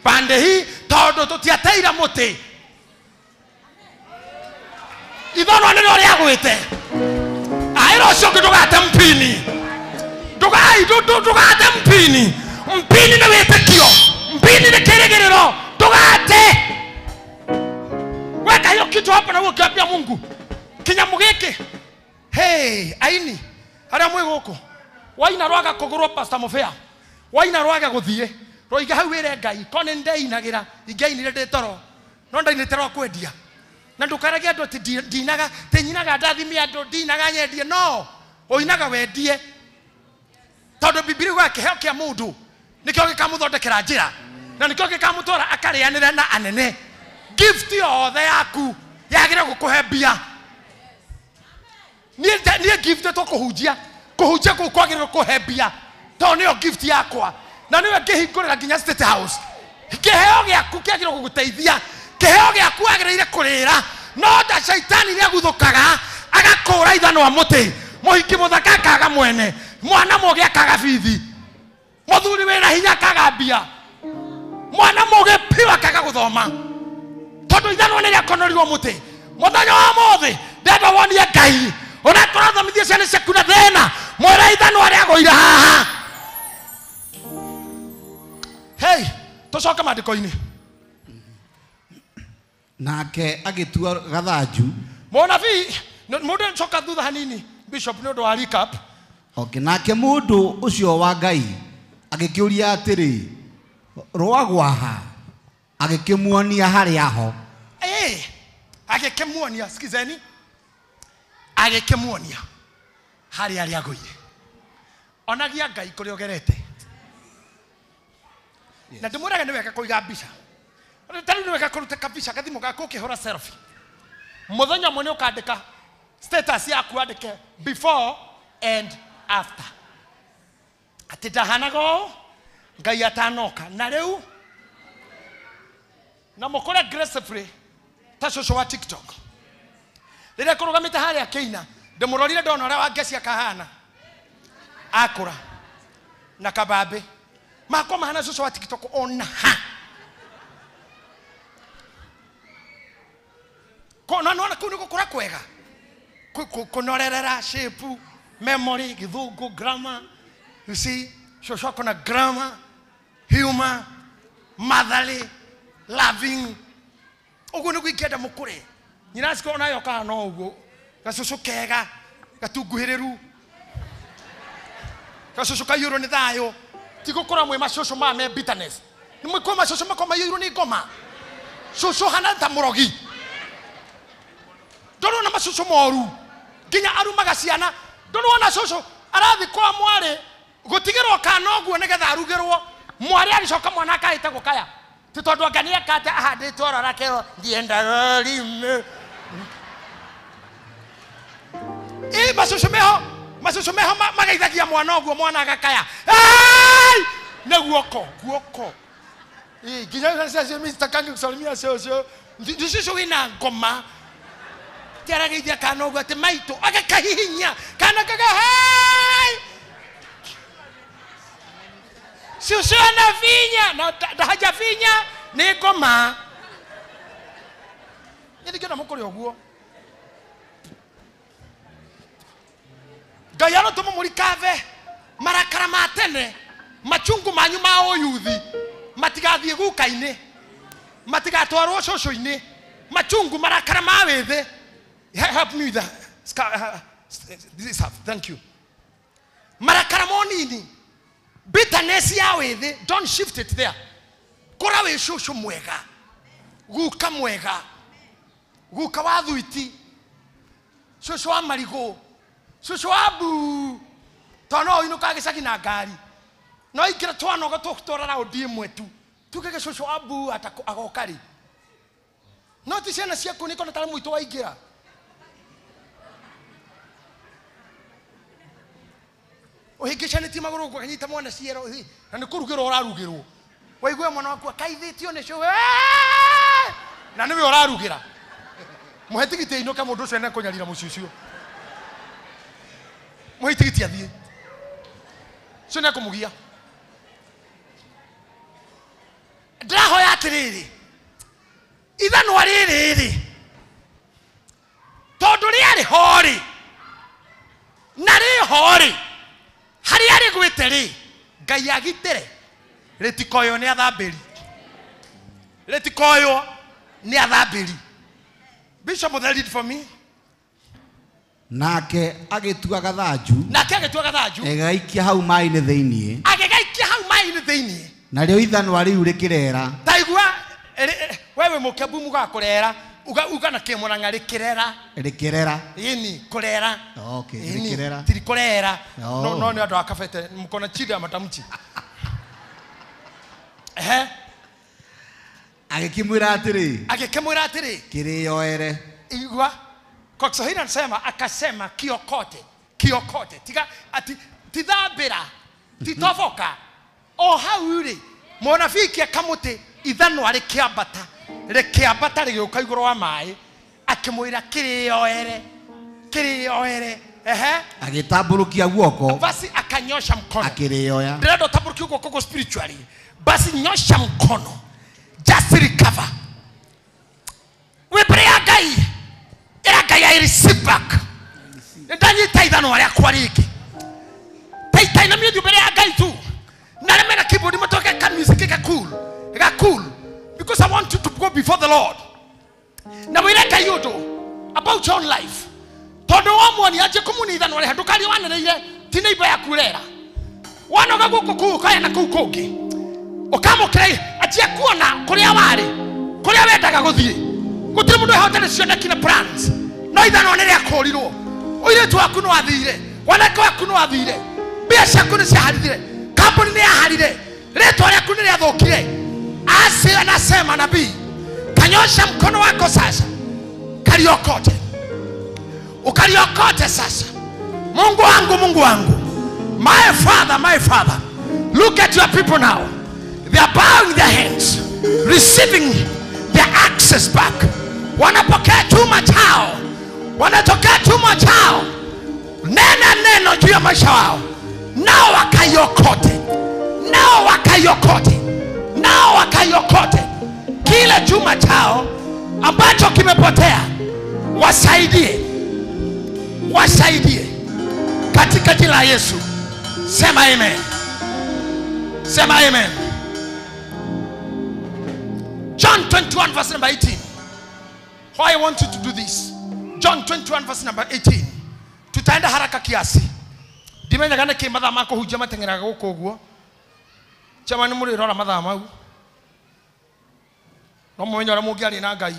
pande hii todo tutiateira muti ithano nĩ rĩo rĩagwĩte airo cio ndugate mpini ndugate mpini nĩ wĩtĩkio mpini nĩ kĩrĩgĩrĩro ndugate weka hiyo kitu hapa na ukiambia Mungu kinyamu giki hey aini haria mwe guku waina rwaga kugurwo Pastor Mofea waina rwaga guthie roiga hau ire Ngai kone ndeinagira ingainire ndetoro no ndainitero kwendia na ndukarage andu ati ndinaga tenyinaga ndathimi andu ndinaga nyendie no oinaga wendie tondu Biblia gwa kiheo kia mundu nikio gikamuthondekera njira na nikio gikamutwara akarianire na anene gift yothe yaku yagira gukuhe mbia nie gift to kuhunjia ku kwagirwo kuhe mbia to nio gift yakwa na niwe ngihingurira nginya State House kiheo giaku kiagirwo guguteithia kiheo giaku agirire kurira no nda shaitani ria guthukaga agakura ithano wa muti muhiki muthaka kaga mwene mwana muge akaga bithi muthuri wina hinya kaga mbia mwana muge piwa kaga guthoma tondu ithano ni ria konorirwo muti muthenya wa mothe ndenda wonie Ngai ona turathomithia ciana ciaku na thina mwera ithano aria agũire haha hey tucoka mandĩko-inĩ nake agitua gathanju mũnabii mũndũ coka thutha hanini bishop nĩ ũndũ wa recap okay nake mũndũ ũcio wa Ngai agĩkĩũria atĩrĩ rwagwaha agĩkĩmuonia harĩa ho agĩkĩmuonia sikizeni agĩkĩmuonia harĩa arĩa agũire onagia Ngai kũrĩa ũgerete na ndĩmwĩraga nĩ wega kũiga mbica tani nĩ wega kũruta kabica gathimo gaku ũkĩhũra selfie mũthenya ũmwe nĩ ũkandĩka status yaku andĩke before and after atĩ ndahanaga ũũ Ngai atanoka na rĩu na mũkũre Grace Free ta cũcũ wa TikTok Rĩrĩa kũrũgamĩte harĩa Kĩina, ndĩmũrorire ndona ũrĩa wa Ngeci akahana. Akũra na kabambe. Mako mahana cũcũ wa TikTok ona ha. Kona nona kuni gũkũra kwega. Kũnorerera shape, memory, gĩthũngũ, grammar. You see, cũcũ akona grammar, humor, motherly, loving. Ugu niguo ingĩenda mũkũre. Nyina cikona nayo kana ũguo. Gacũcũ kega, gatunguhĩrĩru. Gacũcũ kaiyũrwo nĩ thayũ. Ti gũkũra mwĩ macũcũ ma me bitterness. Nĩ mwĩkwo macũcũ makoma maiyũrwo nĩ ngoma. Cũcũ hana ta mũrogi. Ndona macũcũ moru. Nginya arumaga ciana. Ndona cũcũ arathi kwa mwari gũtigĩrwo kana ũguo nĩgetha arugĩrwo. Mwari alicoka mwana akaita gũkaya. Ti tondũ angania kate ahandĩtwo rora kero ndienda rorime. Macũcũ meho magaithagia mwana ũguo mwana agakaya. Ai! Nĩ guoko. Nginya sasa Mr. Kangi kusalimia cũcũ. Cũcũ wĩna ngoma. Tiarageithia kana ũguo atĩ maitũ agakahihinya. Kana kaga hai! Cũcũ ana vinya na hajavinya nĩ ngoma. Nĩndĩkĩona mũkũrĩ ũguo. Ngai arotũma mũrikave marakara ma tene machungu manyu ma ũyuthi matigathiĩ guka-inĩ matigatwarwo cũcũ-inĩ machungu marakara ma wĩthĩ. Help me with that. This half. Thank you. Marakara monini bitterness ya wĩthĩ, don't shift it there. Kora wĩ cũcũ mwega, guka mwega, guka wa thuiti, cũcũ wa marigũ, cũcũ wa mbu. Tono inuka gĩcagi na ngari. No ikĩra twanoga tũtwara raũndi ĩmwe tu. Tukege cũcũ wa mbu agoka rĩ. No ti ciana ciaku nĩkona tarĩ mũitũ waingĩra. Ũhĩngĩcanĩtie magũrũ ũkanyita mwana ciero na nĩ kũrugĩrwo ũrarugĩrwo. Waigua mwana waku akaithĩtio nĩ cũcũ. Na nĩwe ũrarugĩra. Mũhe tigiti ainũka mũndũ ũcio nĩ kũnyarira mũciĩ ũcio. Mũhe tigiti athiĩ. Ũcio nĩ kũmũgia. Ndĩrahoya atĩrĩrĩ. Ithanwa rĩrĩ. Tondũ rĩarĩ ho rĩ. Na rĩho rĩ. Harĩa rĩgwĩte rĩ. Ngai agitĩre. Rĩtikoywo nĩ athambĩri. Rĩtikoywo nĩ athambĩri. Bishop, will read for me? Nake agĩtua gathanju. Egaikia hau maĩ-inĩ thĩiniĩ. Agĩgaikia hau maĩ-inĩ thĩiniĩ. Narĩo ithanwa rĩu rĩkĩrera. Taigua wewe mũkembu mũgakũrera uga na kĩmũranga rĩkĩrera. Ini kũrera. Okay, rĩkĩrera. Tiri kũrera. No nĩ andũ akabete mkona chida ya matamchi. Agĩkĩmwĩra atĩrĩ. Kĩrĩoere. Igua. Kwa Kiswahili anasema akasema kiokote. Tiga ati tithambĩra. Titoboka. O hau rĩ. Mũnafiki akamũtĩ ithanwa rĩkĩambata rĩgĩũka igũrũ wa maĩ. Akĩmwĩra kĩrĩoere. Agĩtambũrũkia guoko. Basi akanyosha mkono. Akĩrĩoya. Ndĩrenda ũtambũrũkie guoko spiritually. Basi nyosha mkono. Just recover. We pray Ngai. Ira Ngai I receive back. Ndanyita ithanwa rĩakwa rĩngĩ. Taita na mimi mbere ya Ngai tu. Na remera keyboard matoke ka music ka cool. Because I want you to go before the Lord. Na wĩra Ngai ũndũ about your own life. Tondũ wamwoni aje kumuni ithanwa rĩa ndũkari wanereire ti neighbor yaku rera. Wanoga gũkũ kũu kaya na kũu kũngĩ. Ukamukire atia kuona kuria wari kuria wendaga guthie gutire mundu ehotene cioneki na plans no ithano nĩ rĩakũrirwo ũirĩtu waku no athire wanake waku no athire biacara yaku nĩ ciaharithire kambuni nĩ yaharire rĩtwa rĩaku nĩ rĩathũkire asi anasema nabii kanyosha mkono wako sasa ukariokote sasa. Mungu wangu my father look at your people now. They are bowing their heads, receiving their access back. Wanapokea chuma chao, wanatokea chuma chao, nena neno juu ya maisha wao, nao wakaiokote, nao wakaiokote, nao wakaiokote kile chuma chao ambacho kimepotea. Wasaidie, wasaidie katika jina la Yesu. Sema amen, sema amen. John 21 verse number 18. Why I want you to do this? John 21 verse number 18. Tutaenda haraka kiasi. Dimenya gane ke matha mako hujia matengeraga guko guo. Chama ni muri rora matha mau. No mwenye ora mungiari na Ngai.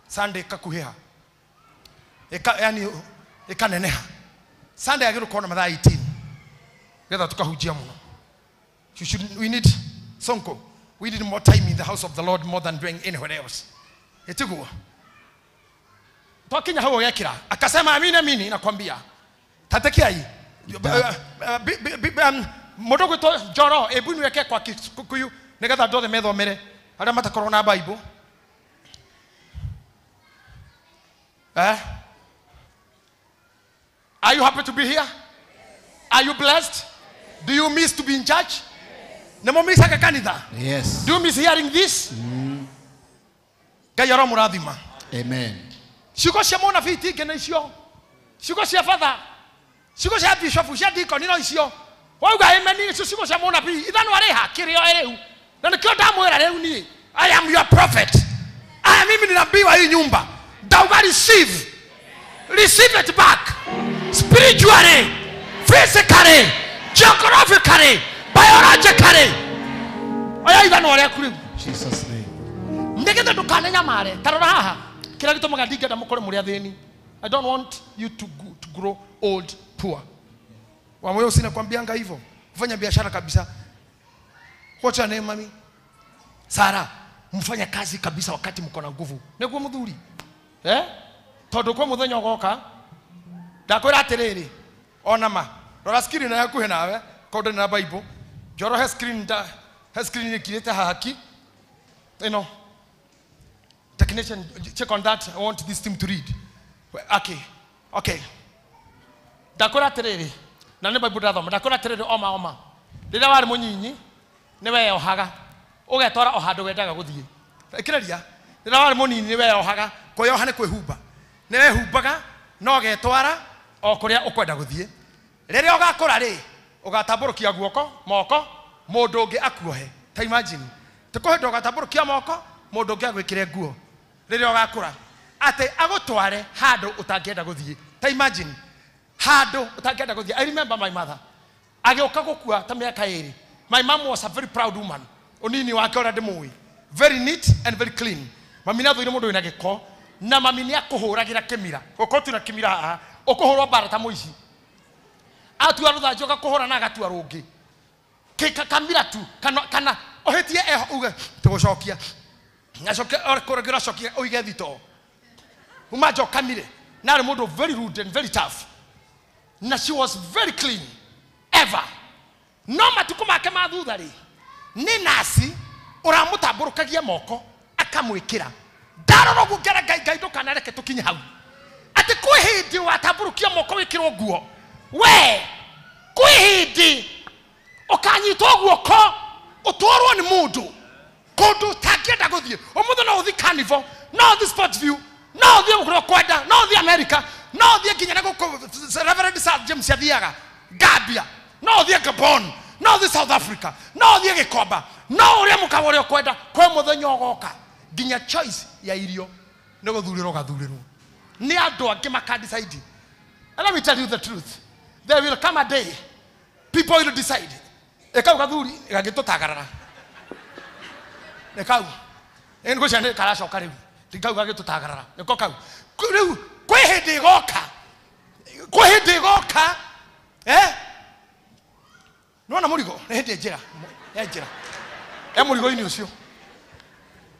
Sunday kakuhiha. Yani ekaneneha. Sunday agiru kona matha 18. Getha tukahujia muno. We need Sonko. We need more time in the house of the Lord more than doing anywhere else. Etiguo. Tokinya hawo yakira. Akasema amini nakwambia. Tatekia hii. Modogo to joro ebunu yake kwa Kikuyu negatha ndothe methomere aria matakorwo na Bible. Are you happy to be here? Are you blessed? Do you miss to be in church? Yes. Do you miss hearing this? Gayara muradhima. Amen. Shiko cia mona fiti ngene icio. Shiko cia father. Shiko cia bishop cia deacon no icio. Wauga amen ni shiko cia mona bi. Ithano areha kirio ereu. Na nikio ndamwera reu ni. I am your prophet. I mimi ni nabii wa hii nyumba. Dauga receive. Receive it back. Spiritually, physically, geographically, biologically. Aya ithano aria kuri. Jesus name. Ndegete dukanenya mare. Tarora haha. Kila kitu magadike na mukore muri atheni. I don't want you to grow old poor. Wamoyo sina kwambianga hivyo. Kufanya biashara kabisa. What's your name, mami? Sara, mfanya kazi kabisa wakati mko na nguvu. Neguo muthuri. Tondu kwa muthenya goka. Ndakwira atiriri. Ona ma. Rora screen na yakuhe nawe. Kauda na Bible. Joro he screen ikirete haki. You know. Technician, check on that. I want this team to read. Okay. Ndakora atiriri. Na ne Bible ndathoma. Ndakora atiriri oma. Rira wari munyinyi niwe ohaga. Ugetora ohando wendaga guthie. Ikireria. Rira wari munini niwe ohaga. Koyoha ne kwihumba. Niwe humbaga no getwara o kuria ukwenda guthie. Rira ugakora ri ugatamburukia guoko moko mundu ungi akuohe. Ta imagine. Tukohendo ugatamburukia moko mundu ungi agwikire nguo. Rira ugakura ate agutware hando utangienda guthie. Ta imagine. Hando utangienda guthie. I remember my mother. Agioka gukua ta miaka iri. My mom was a very proud woman. Onini wake already mui. Very neat and very clean. Mami na thoire mundu wina giko na mami ni akuhuragira kimira. Ukotu na kimira haha. Ukuhurwa barata muici. Atu arutha joka kuhura na gatua rungi. Kika kamira tu kana ohetie uge tugucokia. Ngacokia orikuragira cokia uige thito. Uma joka mire. Na mundu very rude and very tough. Na she was very clean. Ever. No matuko make mathutha ri. Ni nasi uramutamburukagia moko akamwikira. Daroro gukera Ngai ndukana reke tukinye hau. Ati kwihindi watamburukia moko wikirwo nguo. We kwihindi ukanyitwo guoko utwarwo ni mundu. Kundu takienda guthie. Umutho no uthi Carnival, no uthi Sportsview, no uthi ukuro kwenda, no uthi America, no uthi nginya na Reverend Sir James athiaga Gambia, no uthi Gabon, no uthi South Africa, no uthi Gikomba, no uria mukabore kwenda kwa muthenya ugoka nginya choice ya irio ne guthuriro gathurirwo ni andu angi makadecide. And let me tell you the truth, there will come a day people will decide ekau gathuri gagitutagarara ekau ngo chane kara coka riu tikau gagitutagarara niko kau riu kwihindi goka nona murigo hindi njira murigo ini ucio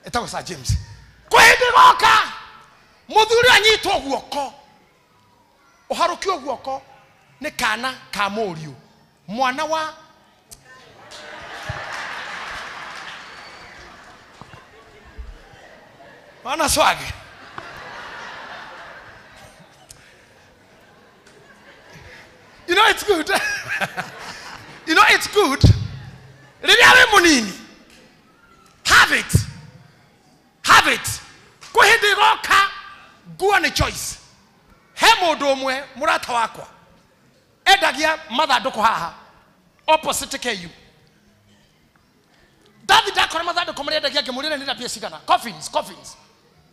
etago Sir James kwihindi goka muthuri anyitwo guoko uharukio guoko ni kana ka muriu mwana wa Ana swag. You know it's good. You know it's good. Ririawe munini. Have it. Have it. Kwa hindi roka gua ni choice. He mundu umwe murata wakwa. Edagia mathandũkũ haha. Opposite KU. David akora mathandũkũ marĩa endagia ngĩmũrĩra nĩ rapia cigana. Coffins.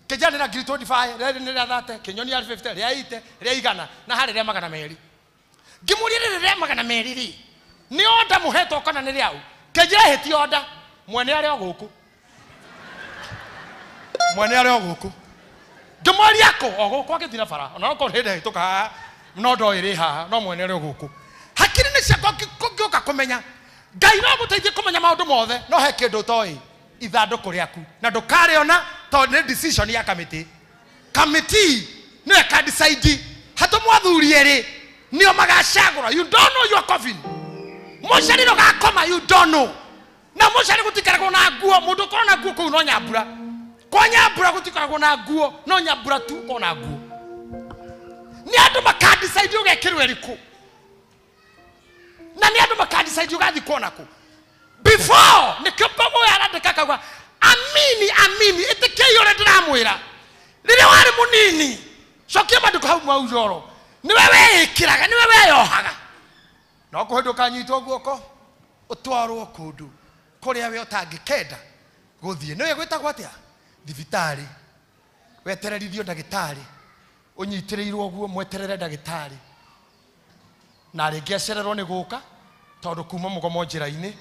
Kijana na grade 25, rĩrĩ nĩ rĩa 30, Kenyoni ya 50, rĩa 80, rĩa 100 na harĩ rĩa 200. Ngĩmũrĩra rĩa 200 ri. Nĩ order mũhetwo kana nĩ rĩau. Kejira heti order. Mwene arĩ o gũkũ. Mwene arĩ o gũkũ. Ngĩmũria ko o gũkũ agĩthina bara. Ona no kore hĩndĩ hĩtũka haha. No ndo ĩrĩ haha, no mwene arĩ o gũkũ. Hakiri nĩ ciakwa ngĩũka kũmenya. Ngai no gũteithie kũmenya maũndũ mothe, no he kĩndũ toĩ. Ithandũkũ rĩaku. Na ndũkarĩona tondũ nĩ decision ya committee. Committee nĩ eka decide. Hatũ mwathuri erĩ nĩo magacagũra. You don't know your coffin. Mũcari no gakoma, you don't know. Na mũcari gũtikaragwo na nguo, mũndũ korwo na nguo kũu no nyambura. Kwa nyambura gũtikaragwo na nguo, no nyambura tu ko na nguo. Nĩ andũ makadecide ũgekĩrwo ĩrĩkũ. Na nĩ andũ makadecide ũgathi kuona kũ. Before nĩkĩo Paulo arandĩka kauga amini ĩtĩkĩi ũrĩa ndĩramwĩra. Rĩrĩa warĩ mũnini, cokia maandĩko hau mau yoro. Nĩwe wĩkĩraga, nĩwe weyohaga. No kũhĩndũka nyitwo guoko, ũtwarwo kũndũ kũrĩa we ũtangĩkenda gũthiĩ. Nĩwe gwĩtagwo atĩa? Thibitarĩ. Wetererithio ndagĩtarĩ. Ũnyitĩrĩirwo guo mweterere ndagĩtarĩ. Na rĩngĩ acererwo nĩ gũka tondũ kuma mũgomo njĩra-inĩ.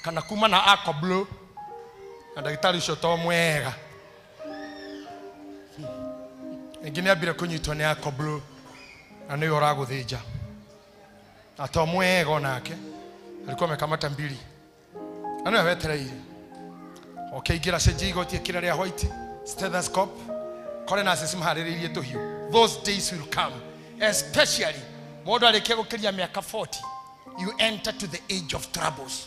Kana kuma na akoblo. Na ndagĩtarĩ ũcio to mwega. Ningĩ nĩambire kũnyitwo nĩ akoblo. Na nĩwe ũragũthĩnja. Na to mwega onake. Alikuwa amekamata mbili. Na nĩwe wetereire. Ũkĩingĩra cenjia igoti ĩkĩra rĩa white. Stethoscope. Kore na sisi maharĩrĩirie tũhiũ. Those days will come. Especially mũndũ arĩkia gũkĩria mĩaka 40. You enter to the age of troubles.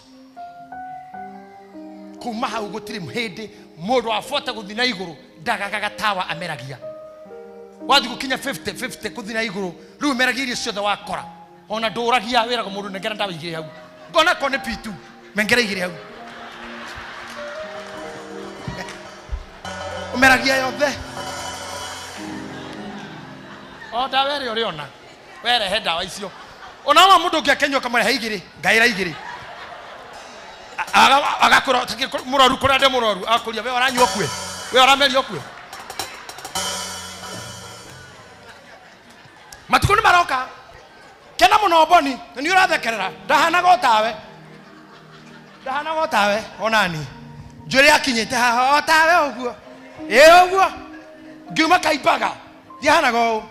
Kuma hau gũtirĩ hĩndĩ mũndũ wa 40 gũthiĩ na igũrũ ndagaga tawa ameragia. Wathi gũkinya 50 gũthiĩ na igũrũ rĩu meragia irio ciothe wakora. Ona ndũragia wĩraga mũndũ nengera ndawa igĩrĩ hau. Ngona kone P2 mengera igĩrĩ hau. Umeragia yothe. O ndawa ĩrĩa ũrĩona werehe ndawa icio. Ona wa mũndũ ũngĩ akenywo kamare igĩrĩ ngaĩra igĩrĩ. Agakora mũrwaru kũrĩa ndĩ mũrwaru akũria we oranyua kwe. We orameria kwe. Matukũ nĩ maroka. Kena mũno Boni, nĩ ũrathekerera. Ndahanaga o tawe onani. Njuĩrĩ akinyĩte haha o tawe ũguo. Ũguo. Ngiuma Kaimbaga. Ndihanaga ũũ.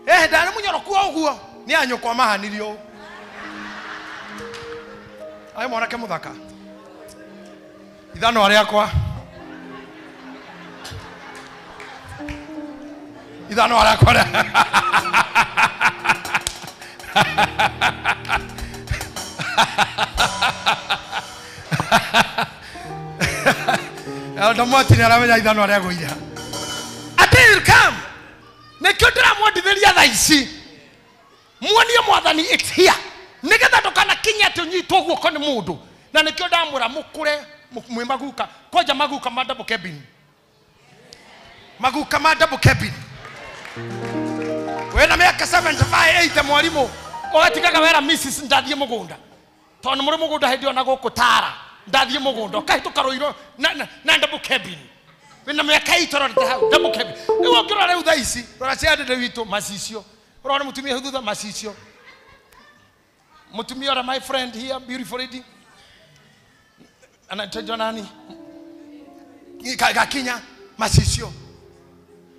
Ndarĩ mũnyoroku ũguo. Nĩ anyũkwa mahanirio. Ai mwanake mũthaka. Ithano rĩakwa. Ithano rĩakwa. Ndo mwatini aramenya ithano rĩa gũira. A day will come. Nĩkĩo ndĩramwendithĩria thaa ici. Muonie Mwathani it's here. Nĩgetha ndũkanakinya atĩ ũnyitwo guoko nĩ mũndũ. Na nĩkĩo ndamwĩra mũkũre mwĩ maguka. Kwanja maguka ma double cabin. Maguka ma double cabin. Wena mĩaka 75 80 mwarimũ. Ũgatigaga wera Mrs. ndathiĩ mũgũnda. Tondũ mũrĩ mũgũnda hĩndĩ ona gũkũ Tara. Ndathiĩ mũgũnda. Ũkahĩtũka rũiro na double cabin. Wena mĩaka 80 hau double cabin. Rĩu ũngĩrora rĩu thaa ici. Rora ciandĩde witũ macicio. Rora mũtumia hau thutha macicio. Mutumia ora my friend here, beautiful lady. Anaitwa nani? Gakinya macicio.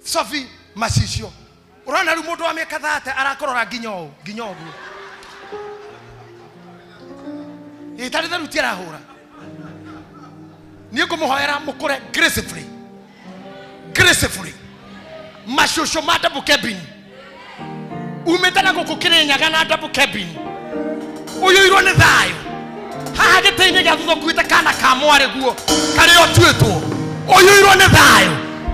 Sophie macicio. Urona rĩu mũndũ wa mĩaka 30 arakorora nginya ũguo. Itarĩ tharu ti arahũra. Niĩ ngũmũhoera mũkũre gracefully. Gracefully. Macũcũ ma double cabin. Umĩte na gũkũ Kĩrĩnyaga na double cabin. Ũyũirwo nĩ thayũ. Haha gĩtĩ-inĩ gĩa thutha ũkuĩte kana ka mwarĩ guo karĩa ũtuĩtwo. Ũyũirwo nĩ thayũ.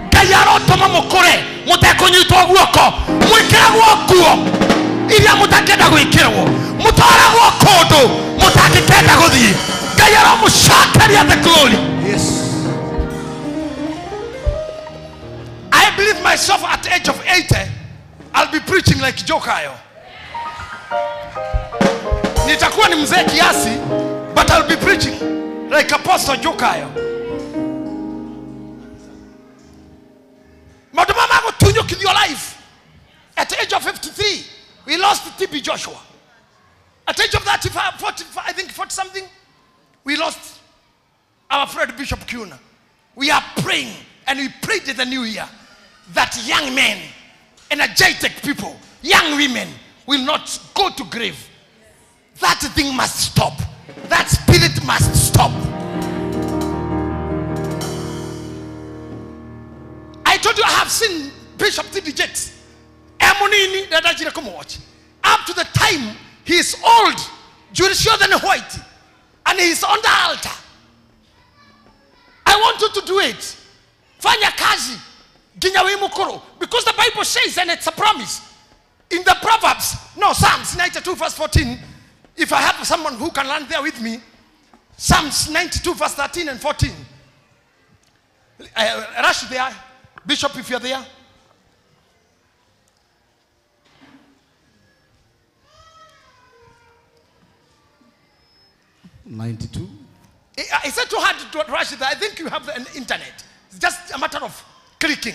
Ngai arotũma mũkũre mũtekũnyitwo guoko. Mwĩkĩragwo nguo. iria mutakenda gwikirwo mutaragwo kundu mutakenda guthii Ngai aramucokeria the glory. Yes. I believe myself at the age of 80 I'll be preaching like Jokayo. Nitakuwa ni mzee kiasi but I'll be preaching like Apostle Jokayo. Madama mago tunyo in your life. At the age of 53 we lost TB Joshua. At the age of 35, 45, I think 40 something, we lost our friend Bishop Kuna. We are praying, and we prayed in the new year that young men, energetic people, young women will not go to grave. That thing must stop. That spirit must stop. I told you I have seen Bishop T.D. Jakes. Emunini that I come watch. Up to the time he is old, Jewish than white, and he is on the altar. I want you to do it. Fanya kazi, ginyawe mukuru, because the Bible says, and it's a promise in the Proverbs. No, Psalms 92 verse 14. If I have someone who can learn there with me, Psalms 92 verse 13 and 14. Rush there, Bishop, if you're there. Is it too hard to rush it? I think you have an internet. It's just a matter of clicking.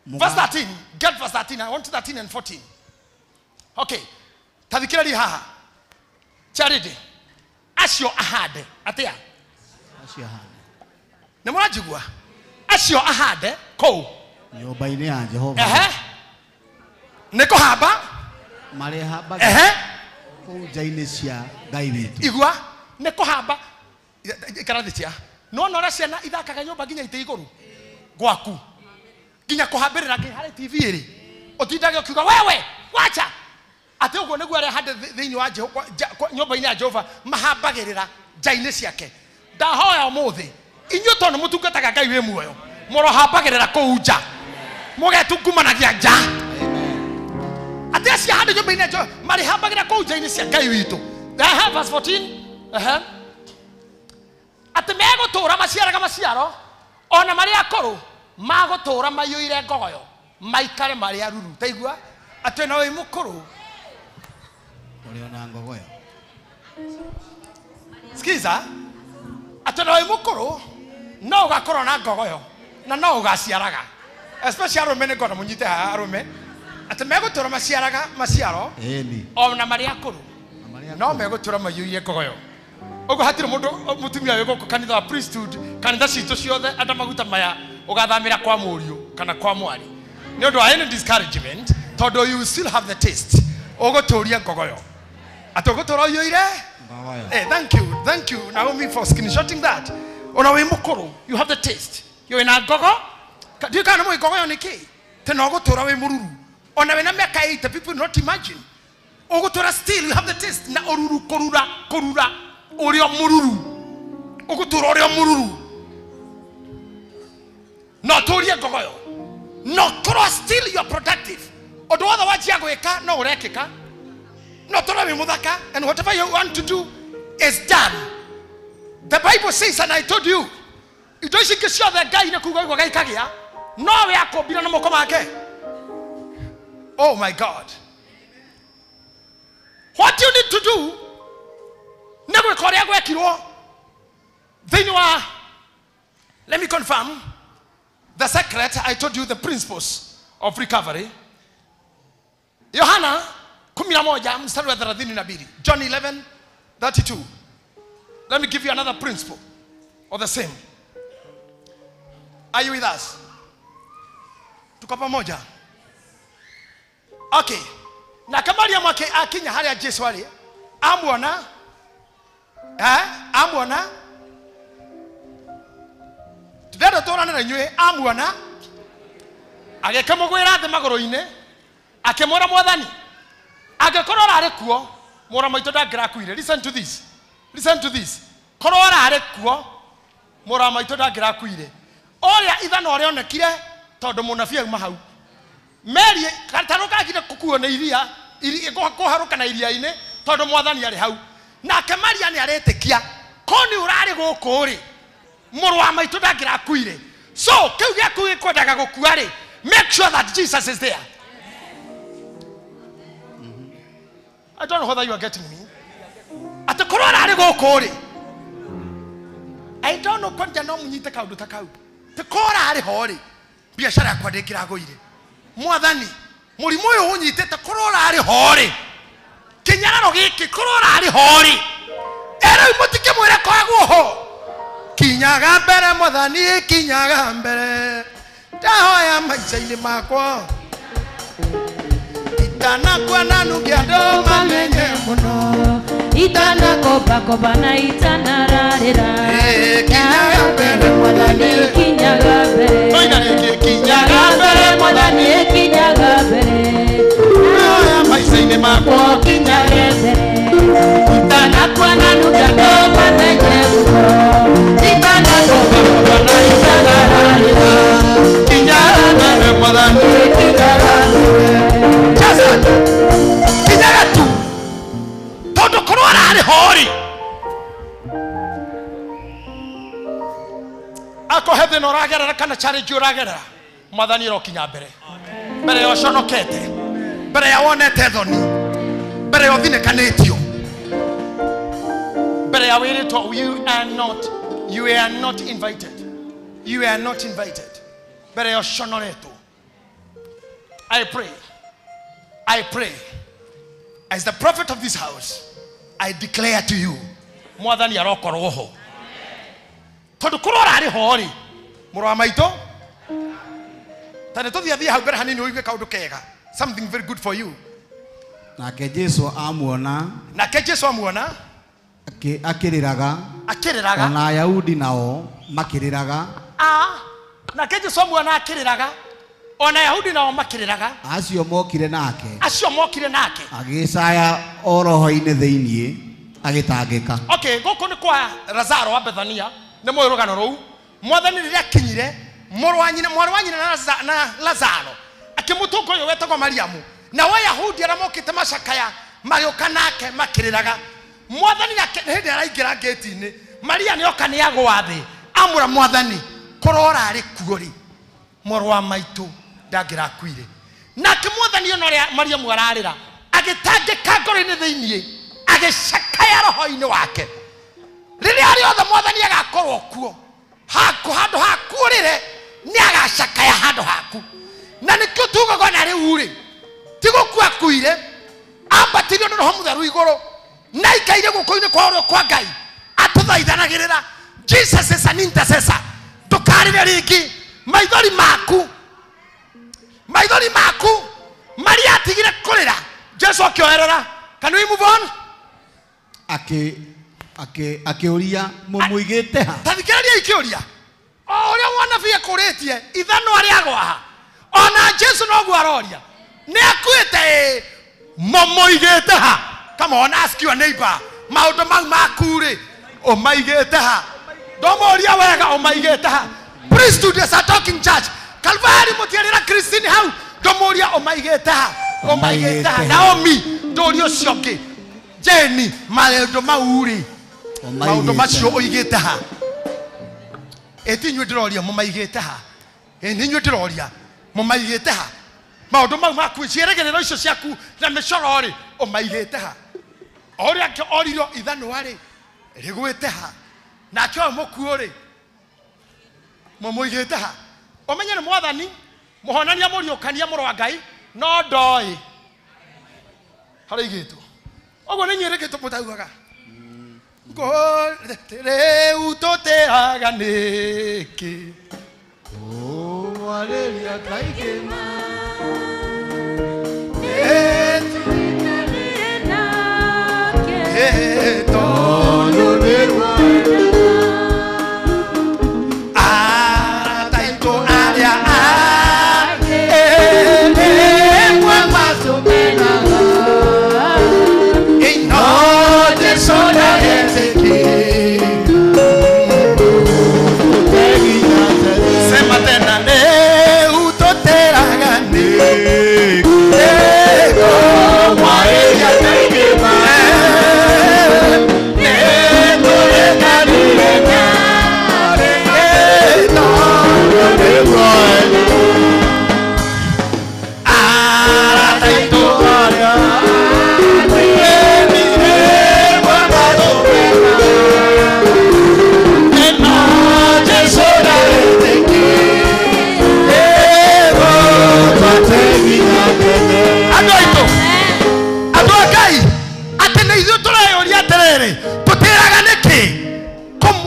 Verse 13. Get verse 13. I want 13 and 14. Okay. Tadikira haha. Charity. Asio ahade. Atea. Asio ahade. Nemona jigwa. Asio ahade. Ko. Nyoba ine ya Jehova. Neko haba. Mare haba. Ko jaine cia Ngai witu. Igwa. Neko haba. Ikarathia. No nora ciana ithakaga nyumba nginya ite iguru. Gwaku. Nginya kuhambirira ngi hari TV iri. Otindage ukiuga wewe, wacha. Ate ugo neguo ari hande thiini wa Jehova nyumba ine ya Jehova mahambagirira jaine ciake. Ndahoya umuthi. Inyu tonu mutungataga Ngai we muoyo. Murohambagirira kuu nja. Mugetungumanagia nja. Ate cia hande nyumba ine ya Jehova marihambagira kuu jaine cia Ngai witu. Verse 14. Ate mego tora maciaraga maciaro ona mari akoro mago tora mayuire ngogoyo maikare mari aruru taigua ate na we mukuru uri ona ngogoyo skiza ate na we mukuru no gakoro na ngogoyo na no gaciaraga especially arume ne gono munyite ha arume ate mego tora maciaraga maciaro ona mari akoro no mego tora mayuire ngogoyo ogo hatire mundu mutumia wego ko kanitha wa priesthood kanitha cito ciothe anda maguta maya ugathamira kwa murio kana kwa mwari ni undu any discouragement todo you still have the taste ogo toria ngogoyo atogo toro yoire ngogoyo thank you Naomi for screenshotting that ona we mukuru you have the taste you in a gogo do kana mo ngogoyo niki tena ogo tora we mururu ona we na miaka 80 people not imagine ogo tora still you have the taste na oruru korura Orio mururu. Okutura orio mururu. No toria gogoyo. No cross still you are productive. Odo other what you go no rekeka. No tora me mudaka and whatever you want to do is done. The Bible says and I told you. You don't think sure that guy in a kugo go kagia. No we are ko bina na mokoma ake. Oh my God. What you need to do never correct work you are. Then you are. Let me confirm the secret. I told you the principles of recovery. Yohana 11 mstari wa 32. John 11:32. Let me give you another principle of the same. Are you with us? Tuko pamoja. Okay. Na kama ya mwake akinya hali ya Yesu ali amwona amwona tudada tora na nywe amwona agekamugwira the magoro-ine akemora mwathani agekorora ari kuo mora maito ndagira kuire. Listen to this korora ari kuo mora maito ndagira kuire oria ithano ori onekire tondu munafia uma hau Mary kataroka gire kukuo na iria kuharuka na iria-ine tondu mwathani ari hau nake Maria ni aretikia koni urari guku ri muru wa maitu ndangirakuire so kiu giaku gikwendaga gukua ri make sure that Jesus is there. I don't know whether you are getting me. Ati koro urari guku ri I don't know kwanja no munyite kaundu takau ti kora ari hori biashara yakwa ndikiragoire mwathani murimu uyu unyitete kurora ari hori kinyararo giki kurora ari hori era imutike mwire kwagwo ho kinyaga mbere mwathani kinyaga mbere ndahoya maica-ini makwa itanakwa nanugia ndo mamenye muno itanakopa na itanararira kinyaga mbere mwathani kinyaga mbere kinyaga mbere mwathani kinyaga mbere oya maica-ini makwa kinyaga mbere itanakwa nanugia ndo mamenye muno itanakopa na itanararira kinyaga mbere mwathani kinyaga mbere kinyaga tu tondu korwo arari hori akohe thina uragerera kana challenge uragerera mwathani irokinya mbere mbere ya uconokete mbere ya wonete thoni mbere ya uthinekanitio mbere ya wiritwo you are not invited mbere ya uconoretwo. I pray as the prophet of this house I declare to you mwathani arokorwo ho tondu kurora ari hori muru wa maito tane tuthia hau mbere hanini uigue kaundu kega something very good for you nake Jesu amuona akiriraga na Ayahudi nao makiriraga nake Jesu amuona akiriraga ona Ayahudi nao makiriraga acio mokire nake agicaya oroho-ini thiini agitangika. Okay, goko ni kwa Lazaro wa Bethania ne moyo rugano rou mwathani riria kinyire mwarĩ wa nyina na Lazaro akimutunga uyu wetagwo Mariamu na wa Yahudi ara mokite macakaya magioka nake makiriraga mwathani hindi araingira gate-ini Maria ni oka ni agwa thi amura mwathani korora ari kuori mwarĩ wa maitu ndangirakuire nake mwathani ono ria Mariamu ararira agitangika ngoro-ini thiini agicakaya roho-ini wake riria ari othe mwathani agakorwo kuo handu hakurire ni agacakaya handu haku na nikio tugagwo na riu ri tigukua kuire ambatirio no roho mutheru iguru na ikaire guko-ini kwa oro kwa Ngai atuthaithanagirira. Jesus is an intercessor. Tukarire ringi maithori maku Maria atigire kurira Jesu akioerera. Can we move on? Akiuria mumuigite ha tathikiraria ikiuria oria mwanabii akuritie ithano aria agwa ona Jesu no gwa aroria ni akuite mumuigite ha. Come on, ask your neighbor maundu mau makuri umaigite ha ndomoria wega umaigite ha. Priesthood is a talking church. Calvary mutiarira Christine hau ndomoria umaigite ha Naomi ndorio ciongi Jeni maundu mauri maundu macio uigite ha etinyu ndiroria mumaigite ha eninyu ndiroria mumaigite ha maundu mau maku cieregerero icio ciaku na micoro ri umaigite ha oria ke oriro ithano ari rigwite ha na kyo mukuo ri mumuigite ha omenye ni mwathani muhonania muriukania muru wa Ngai no ndoi harigitwo ogo ni nyiregetwo mutaugaga ngore utoteraga niki waleria kaigema Sema tena utoteraga niki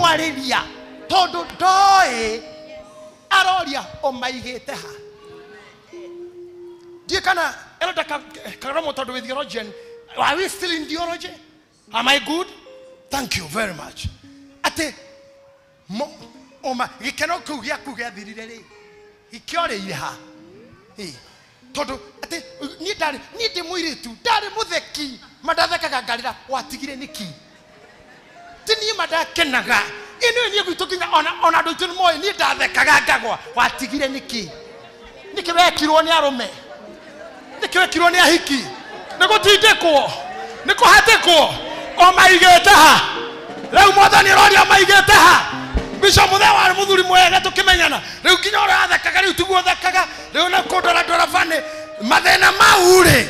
kwarĩria tondũ ndoĩ aroria ũmaigĩte ha. Ndiĩ kana Elder Karomo tondũ with theologian, are we still in theology? Am I good? Thank you very much. Ate gĩkeno kĩu gĩaku gĩathirire rĩ, gĩkĩorĩire ha. Tondũ ate niĩ ndĩ mũirĩtu, ndarĩ mũtheki, mandathekaga ngarĩra, watigire nĩki? Ti niĩ mandakenaga. Ino niĩ gwitũ nginya ona andũ aitũ nĩmoĩ niĩ ndathekaga ngagwa, watigire nĩki? Nĩkĩ wekirwo nĩ arũme? Nĩkĩ wekirwo nĩ ahiki? Nĩgũtindĩkwo, nĩkũhatĩkwo, ũmaigĩte ha. Rĩu Mwathani aroria ũmaigĩte ha. Bishop mũthee warĩ mũthuri mwega tũkĩmenyana. Rĩu nginya ũrĩa athekaga rĩu tiguo thekaga. Rĩu na kũndora bane mathĩna mau rĩ,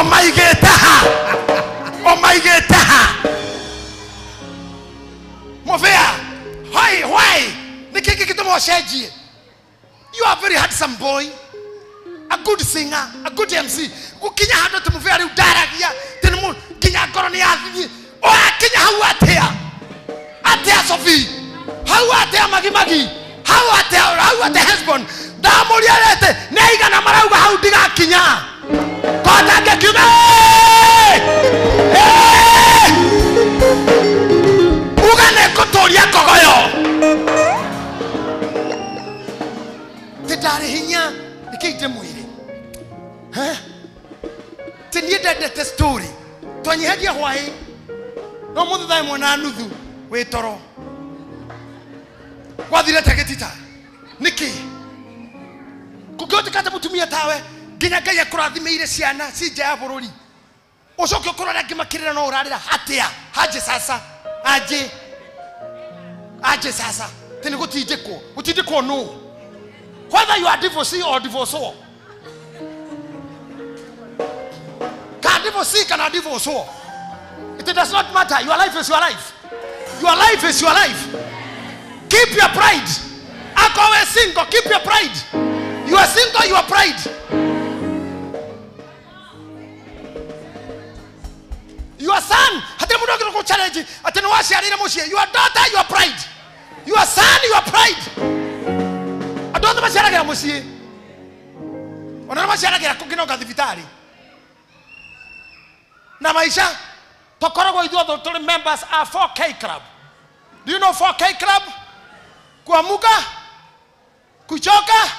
ũmaigĩte ha. Ũmaigĩte ha. Mũbĩa, why? Nĩkĩ gĩtũma ũcenjie? You are a very handsome boy, a good singer, a good MC. Gũkinya handũ atĩ mũbĩa rĩu ndaragia, tene nginya ngoro nĩ yathiĩ. Oyakinya hau atĩa? Atĩa Sophie? Hau atĩa Magimagi? Hau atĩa Hesbon? Ndamũria rĩte, nĩ aigana marauga hau ndigakinya. Kota ngĩkiuga. Uga nĩngũtũria kogoyo. Ndarĩ hinya nĩkĩite mwĩrĩ. Ti niĩ ndendete story. Twanyihagia hwaĩ. No mũthĩ thaa ĩmwe na nuthu wĩ toro. Gwathire tegĩtita. Nĩkĩ? Kũngĩhoteka atĩ mũtumia tawe nginya Ngai akũrathimĩire ciana ci nja ya bũrũri. Ũcoke ũkorwo arĩa angĩ makĩrĩra no ũrarĩra atĩa? Haje sasa. Aje sasa. Tene gũtindĩkwo. Gũtindĩkwo no. Whether you are divorcee or divorcee. Can divorcee, can divorce. It does not matter. Your life is your life. Your life is your life. Keep your pride. I'm always single. Keep your pride. You are single, you are pride. Your son, your daughter, your pride. Your son, your pride. Don't masharagira musie. Ona masharagira kugina gathibitari. Na maisha tokoragwo ithuothe tuli members are 4K club. Do you know 4K club? Kuamuka, kuchoka,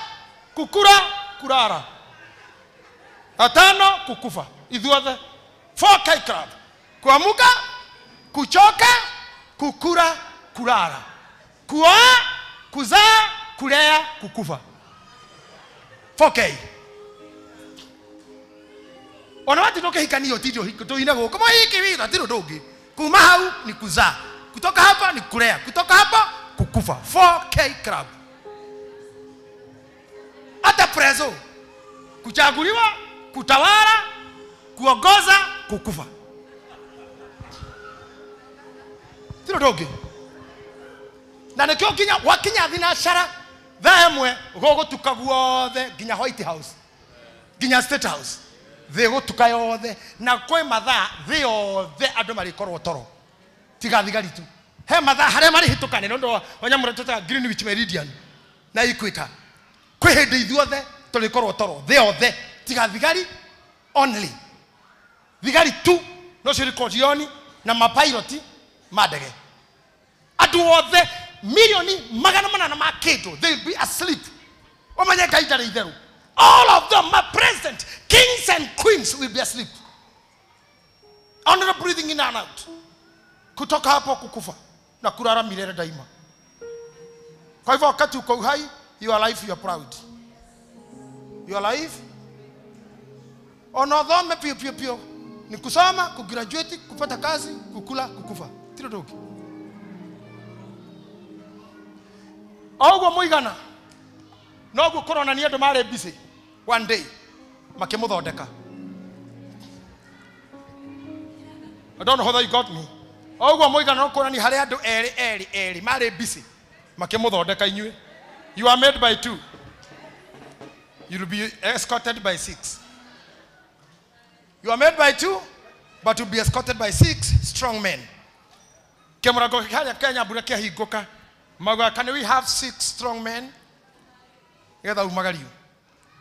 kukura, kurara. Atano kukufa. Ithuothe 4K club. Kuamuka, kuchoka, kukura, kurara. Kuoa, kuzaa, kulea, kukufa. 4K. Ona watu ndoke hikanio tidio hiko inago kama hiki vita tiro dogi. Kuma hau ni kuzaa. Kutoka hapa ni kulea. Kutoka hapa kukufa. 4K club. Hata prezo. Kuchaguliwa, kutawala, kuongoza, kukufa. Tiro dogi. Na nekyo kinya wakinya thina shara themwe gogo tukaguothe ginya White House. Ginya State House. They go to Kayothe na kwe mathaa thiothe andu marikorwo toro tiga thigari tu he mathaa haria mari hitukane ndo wanyamura tota Greenwich Meridian na Equator kwe hindi ithuothe turikorwo toro thiothe tiga thigari only thigari tu no cirikodioni na mapiloti madege andu othe milioni magana manana ma kindu they will be asleep omanye kaita itheru. All of them, my president, kings and queens will be asleep. Under breathing in and out. Kutoka hapo kukufa. Na kurara milele daima. Kwa hivyo wakati uko uhai, your life, you are proud. Your life. Onodhome pio pio pio. Ni kusoma, kugraduate, kupata kazi, kukula, kukufa. Tiro dogi. Ogwo muigana. Nogu korona ni andu mare busy. One day, makimuthondeka. I don't know whether you got me. Ogwo muigana no korona ni hari andu eri mare busy. Makimuthondeka inyue. You are made by 2. You will be escorted by 6. You are made by 2, but you'll be escorted by 6 strong men. Kemurago Kenya Buraka Higoka. Maga, can we have 6 strong men? Yada umagariu.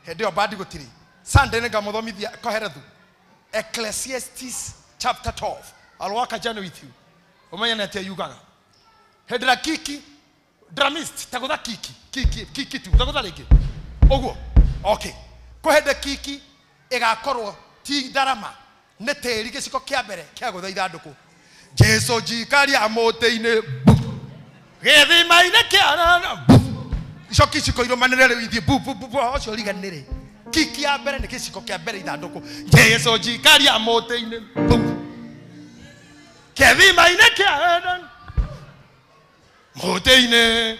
Hede obadi go tiri. Sunday nega modomi dia koheredu. Ecclesiastes chapter 12. I'll walk a journey with you. Omanya na te yugaga. Hedra kiki dramist tagoda kiki tu tagoda leke. Ogo. Okay. Ko hede kiki egakorwo ti darama ne teri giciko kia mbere kia guthaitha nduku. Jesu jikari amote-ine. Gethi maine kia icoki ciko iromanire ithi bu ocio riganire. Kiki ya mbere ni giciko kia mbere ithanduku. Jesu jikari amote-ine. Gethi maine kia mote-ine.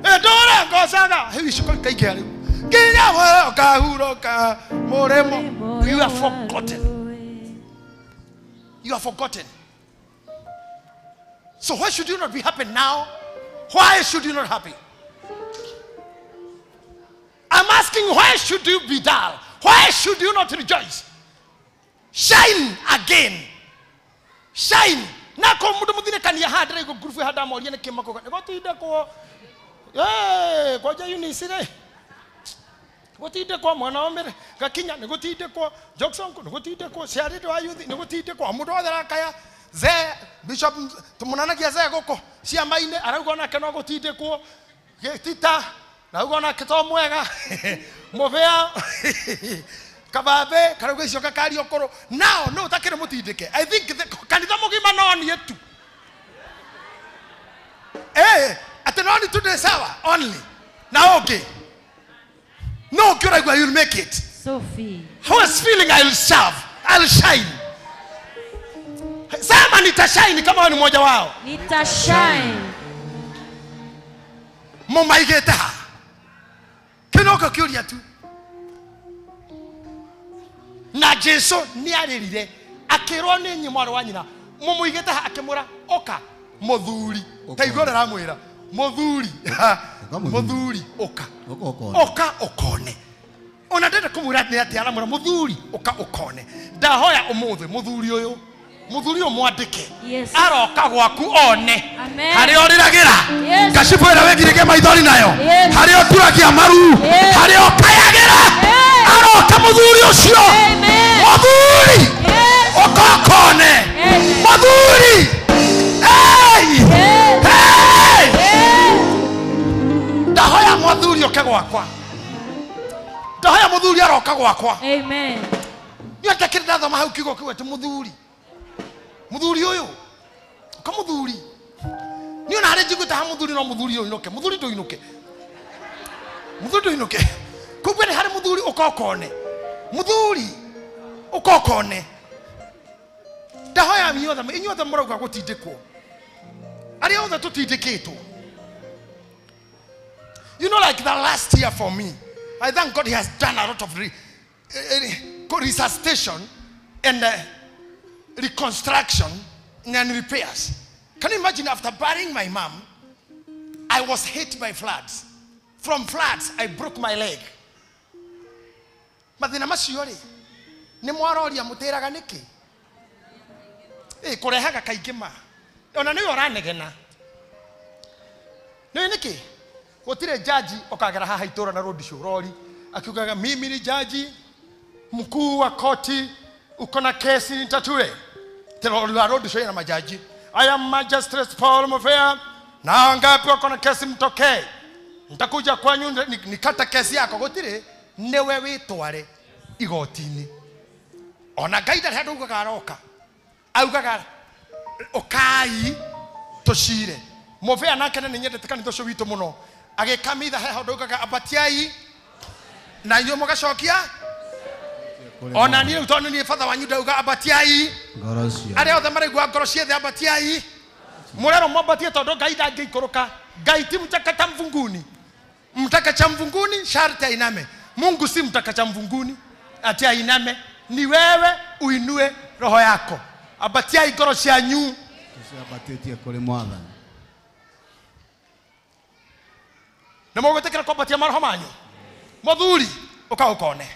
Edora ngosaga hewi ciko kaikia riu. Kinya wa kahuroka moremo. You are forgotten. You are forgotten. So why should you not be happy now? Why should you not happy? I'm asking, why should you be dull? Why should you not rejoice? Shine again. Shine. Nako mudu mudine kania hadre go grufu hada mori ne kemako. Go tide ko ko ja unisire. Go tide ko mwana omere gakinya ne go tide ko Jackson ko go tide ko siari do ayuthi ne go tide ko amudo adara kaya ze bishop tumunana kia ze goko cia maine arauga na keno go tide ko tita na ugo na kito mwega movea kababe karauga icio kakari okoro now no takire mutindike. I think kanitha mugima no ni etu atenoni today sawa only now. Okay, no kura you'll make it. Sophie, who is feeling I'll serve, I'll shine. Sema nitashine kama ni mmoja wao. nitashine. Mama igeta kinoko kiuria tu na Jesu ni aririre akirwo ni nyimwaro wa nyina mumu igeta akimura oka muthuri taigora ramwira muthuri muthuri oka okone ona ndenda kumwira ni ati aramwira muthuri oka okone ndahoya umuthe muthuri uyu muthuri umwandike aroka gwaku one hari oriragira gacibwira wegirige maithori nayo hari oturagia maru hari okayagira aroka muthuri ucio muthuri okokone muthuri ndahoya muthuri oke gwakwa ndahoya muthuri aroka gwakwa. Amen. Nyote ndathoma hau kigo kiwete muthuri muthuri uyu ka muthuri ni ona hari jiguta ha muthuri no muthuri uyu inoke muthuri do inoke kubere hari muthuri ukokone muthuri ukokone ndahoya inyothe murauga gutindikwo ari othe tutindikitwo. You know, like the last year for me, I thank God He has done a lot of resuscitation and reconstruction and repairs. Can you imagine, after burying my mom, I was hit by floods. From floods, I broke my leg. But then I'm sure ni mwarori amuteraga niki kurehaga kaingima ona ni oranegena ni niki gutire jaji okagera haha itura na road show rori akiugaga mimi ni jaji mkuu wa koti uko na kesi nitatue tena la road show na majaji. I am Magistrate Paul Mofea na ngapi wako na kesi mtokee nitakuja kwanyu nikata kesi yako gutire ni wewe itware igotini ona gaida hado ugaroka augaga okai toshire Mofea nake ne nyendete kanitha cio witu muno agikamitha he hado ugaga abatiai na nyo mugacokia ona ni utonu ni father wanyu dauga abatiai ngorocio ari othe marigwa ngorocio the abatiai murero mwabatie tondu gaida ngikoroka gaiti mtakata mvunguni mtakacha mvunguni sharti ainame. Mungu si mtakacha mvunguni ati ainame, ni wewe uinue roho yako abatia ngorocio yanyu abatetie kuri mwathani na mwagotekera kwa batia maroho manyu muthuri ukaukone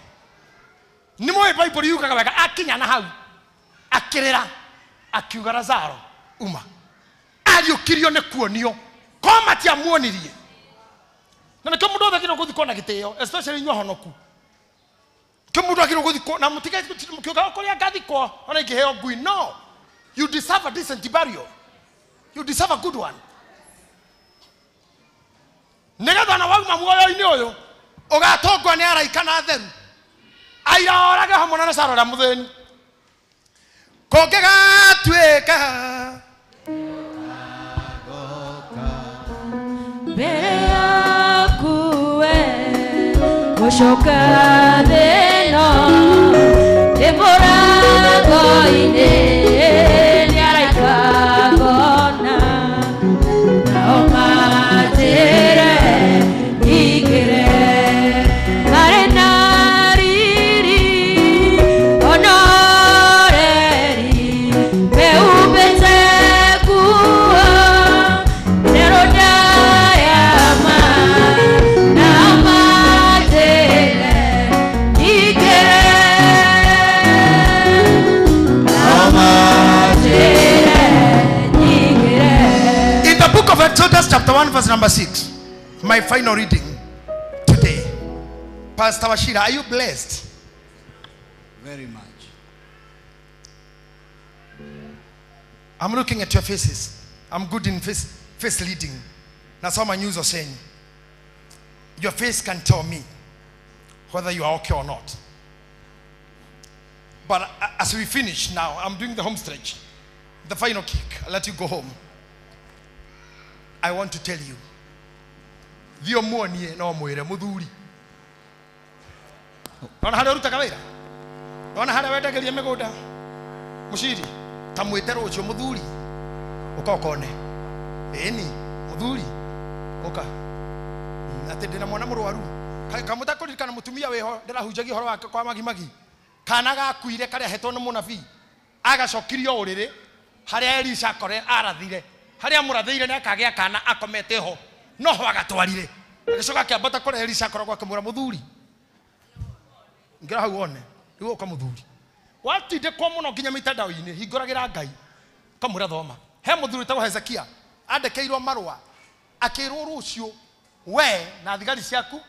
ni moe Bible yukaga wega akinya na hau akirira akiuga Lazaro uma ariukirio nĩ kuonio ko matiamuonirie na nĩkĩo mũndũ othe kĩno gũthikwo na gĩtĩo especially inyuĩ ahonoku kĩo mũndũ akĩno gũthikwo na mũtige kĩoga kũrĩa ngathikwo ona ingĩheo ngui no you deserve a decent burial you deserve a good one nĩgetha na wauma muoyo-inĩ ũyũ ũgatongwo nĩ araika na theru aira orage hamwe na Lazaro ũrĩa mũthĩni kũngĩgatuĩka mbere yaku we gũcoka thĩ ĩno ndĩ mũrango-inĩ nĩ araika ngona nao manjĩre ingĩre marĩ na riri honoreri mehumbĩte nguo njerũ ndayama nao manjĩre ingĩre nao manjĩre ingĩre. In the book of Exodus chapter 1 verse number 6, my final reading today. Pastor Washira, are you blessed? Very much. I'm looking at your faces. I'm good in face leading. That's how my news are saying. Your face can tell me whether you are okay or not. But as we finish now, I'm doing the home stretch. The final kick. I'll let you go home. I want to tell you. Thio muonie no mwire muthuri. Ona hale ruta kawira. Ona hale wetegeria migunda. Mushiri, tamwite rucio muthuri. Ukokone. Eni, muthuri. Uka. Ati ndina mwana murwaru. Kamutakũririkana mutumia weho ndirahunjagia horo wake kwa magimagi. Kana gakuire karia hetwo nĩ mũnabii. Agacokirio ũrĩrĩ haria Elisha akore arathire. Haria mũrathĩire nĩ akagĩa kana akomete ho. No ho agatwarire. Agĩcoka akĩambata kũrĩa Elisha akoragwo akĩmwĩra mũthuri. Ngĩra hau one. Rĩu ũka mũthuri. Watindĩkwo mũno nginya mitandao-inĩ hingũragĩra Ngai. Kamwĩra thoma. He mũthuri tagwo Hezekia andĩkĩirwo marũa. Akĩrwo rũciũ we na thigari ciaku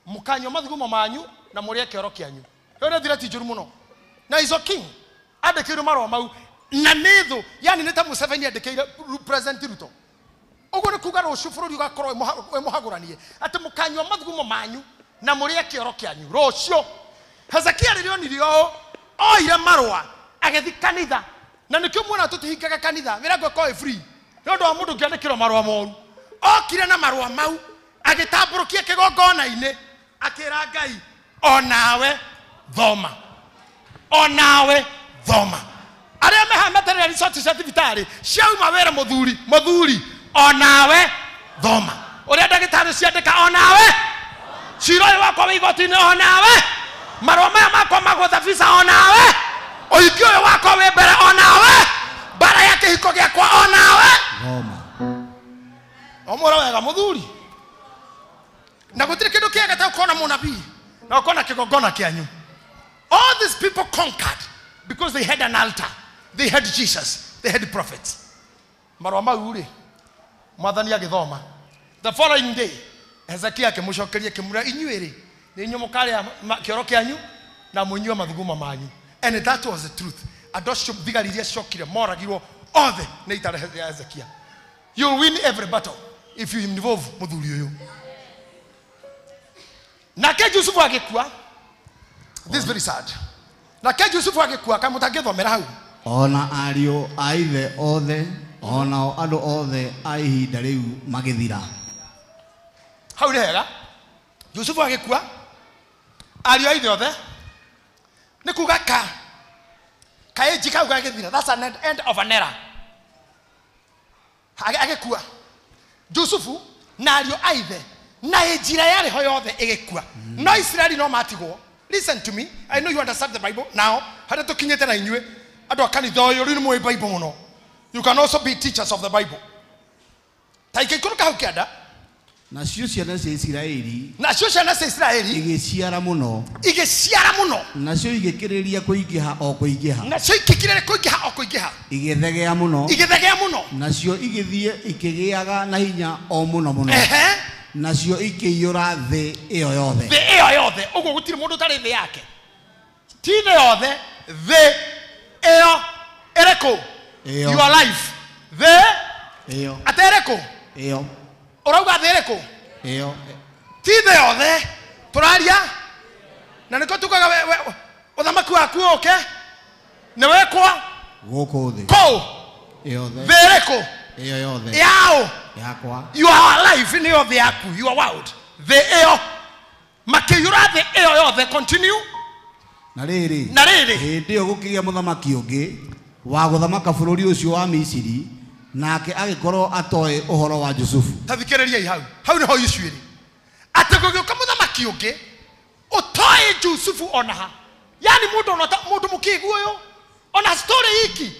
mũkanywa mathugumo manyu na mũrĩe kĩoro kĩanyu. Rĩu nĩ thira ti njũru mũno. Na he's a king. Andĩkĩirwo marũa mau. Na nĩthũ yani nĩ ta Museveni andĩkĩire President Ruto. Ũguo nĩ kuga rũciũ bũrũri ũgakorwo wĩ mũhagũranie atĩ mũkanywa mathugumo manyu na mũrĩe kĩoro kĩanyu rũciũ. Hezekia rĩrĩa onire ũũ oire marũa agĩthi kanitha na nĩkĩo muona tũtihingaga kanitha mĩrango ĩkorwo ĩ free nĩ ũndũ wa mũndũ ũngĩandĩkĩrwo marũa moru. Okire na marũa mau agĩtambũrũkia kĩgongona-inĩ akĩra Ngai onawe thoma. Onawe thoma. Arĩa mehameterera resort cia thibitarĩ ciauma wĩra mũthuri onawe thoma. Ũrĩa ndagĩtarĩ ciandĩka onawe. Cira ũyũ wakwa wĩ igoti-inĩ onawe. Marũa maya makwa magwetha visa onawe. Ũhiki ũyũ wakwa wĩ mbere onawe. Mbara ya kĩhiko gĩakwa onawe. Thoma. Omũra wega mũthuri. Na gũtirĩ kĩndũ kĩega ta ũkona mũnabii na ũkona kĩgongona kĩanyu. All these people conquered because they had an altar. They had Jesus. They had prophets. Marũa mau rĩ mwathani agĩthoma. The following day Hezekia akĩmũcokeria akĩmwĩra inyuĩ rĩ nĩ inyuĩ mũkarĩa kĩoro kĩanyu na mũnyue mathugumo manyu. And that was the truth. Andũ acio thigari iria ciokire moragirwo othe nĩ itara ya Hezekia. You'll win every battle if you involve mũthuri ũyũ. Nake Jusufu agĩkua. This is very sad. Nake Jusufu agĩkua kamũtangĩthomera hau. Ona ariũ a ithe othe onao andũ othe a ihinda rĩu magĩthira. Hau nĩ hega. Jusufu agĩkua. Ariũ a ithe othe nĩ kuga kaĩnji kau gagĩthira. That's an end of an era. Agĩkua. Jusufu na ariũ a ithe na ĩnjira yarĩ ho yothe ĩgĩkua. No Israeli no matigwo. Listen to me. I know you understand the Bible now. Harĩa tũkinyĩte na inyuĩ andũ a kanitha ũyũ rĩu nĩ mũĩ Bible mũno. You can also be teachers of the Bible. Ta ikĩikũrũka hau kĩanda nacio ciana cia Isiraeli igĩciara mũno nacio igĩkĩrĩria kũingĩha o kũingĩha igĩthegea mũno nacio igĩthiĩ ikĩgĩaga na hinya o mũno nacio ikĩiyũra thĩ ĩyo yothe ũguo gũtirĩ mũndũ ũtarĩ thĩ yake ti thĩ yothe thĩ ĩyo ĩrĩkũ your life thĩ ĩyo aterĩkũ ĩyo ũrauga thĩ ĩrĩkũ ĩyo ti thĩ yothe tũraria na nĩko tukaga ũthamaki waku ũke nĩ wekwa gũkũ thĩ kũu yothe thĩ ĩrĩkũ ĩyo yothe yao yakwa your life nĩyo thĩ yaku your world thĩ ĩyo makĩiyũra thĩ ĩyo yothe continue na rĩrĩ hĩndĩ ĩyo gũkĩgĩa mũthamaki ũngĩ wa gũthamaka bũrũri ũcio wa Misiri nake agĩkorwo atoĩ ũhoro wa Jusufu. Tathikĩrĩriai hau nĩho issue ĩrĩ atĩ gũgĩũka mũthamaki ũngĩ ũtoĩ Jusufu ona ha yani mũndũ mũkĩgu ũyũ ona story hiki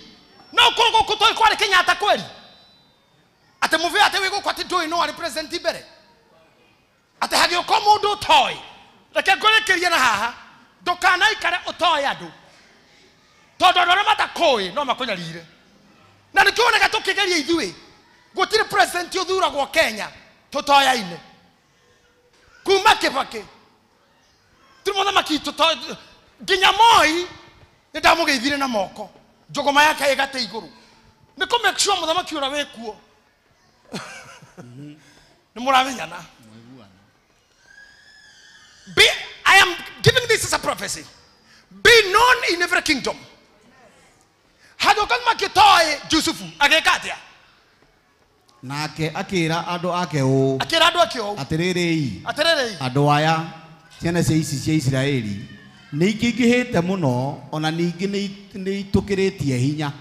no ũkorwo gũkũ toĩ kwarĩ Kenyatta kweri atĩ mũvĩ atĩ wĩ gũkũ atĩ ndũĩ no arĩ president mbere atĩ hagĩũka mũndũ ũtoĩ reke ngũrĩkĩrie na haha ndũkanaikare ũtoĩ andũ tondũ andũ arĩa matakũĩ no makũnyarire na nĩkĩoneka tũkĩgeria ithuĩ gũtirĩ president ũthuragwo Kenya tũtoyaine kuma Kibaki tũrĩ mũthamaki nginya Moi nĩndamũgeithire na moko njũgũma yake ĩgate igũrũ nĩkũ make sure mũthamaki ũrĩa wĩkuo nĩmũramenyana I am giving this as a prophecy. Be known in every kingdom. Hadokan makitoe Jusufu ageka atia nake akĩra andũ ake ũũ atĩrĩrĩ andũ aya ciana cia ici cia Isiraeli nĩ ikĩingĩhĩte mũno ona ningĩ nĩ itũkĩrĩtie hinya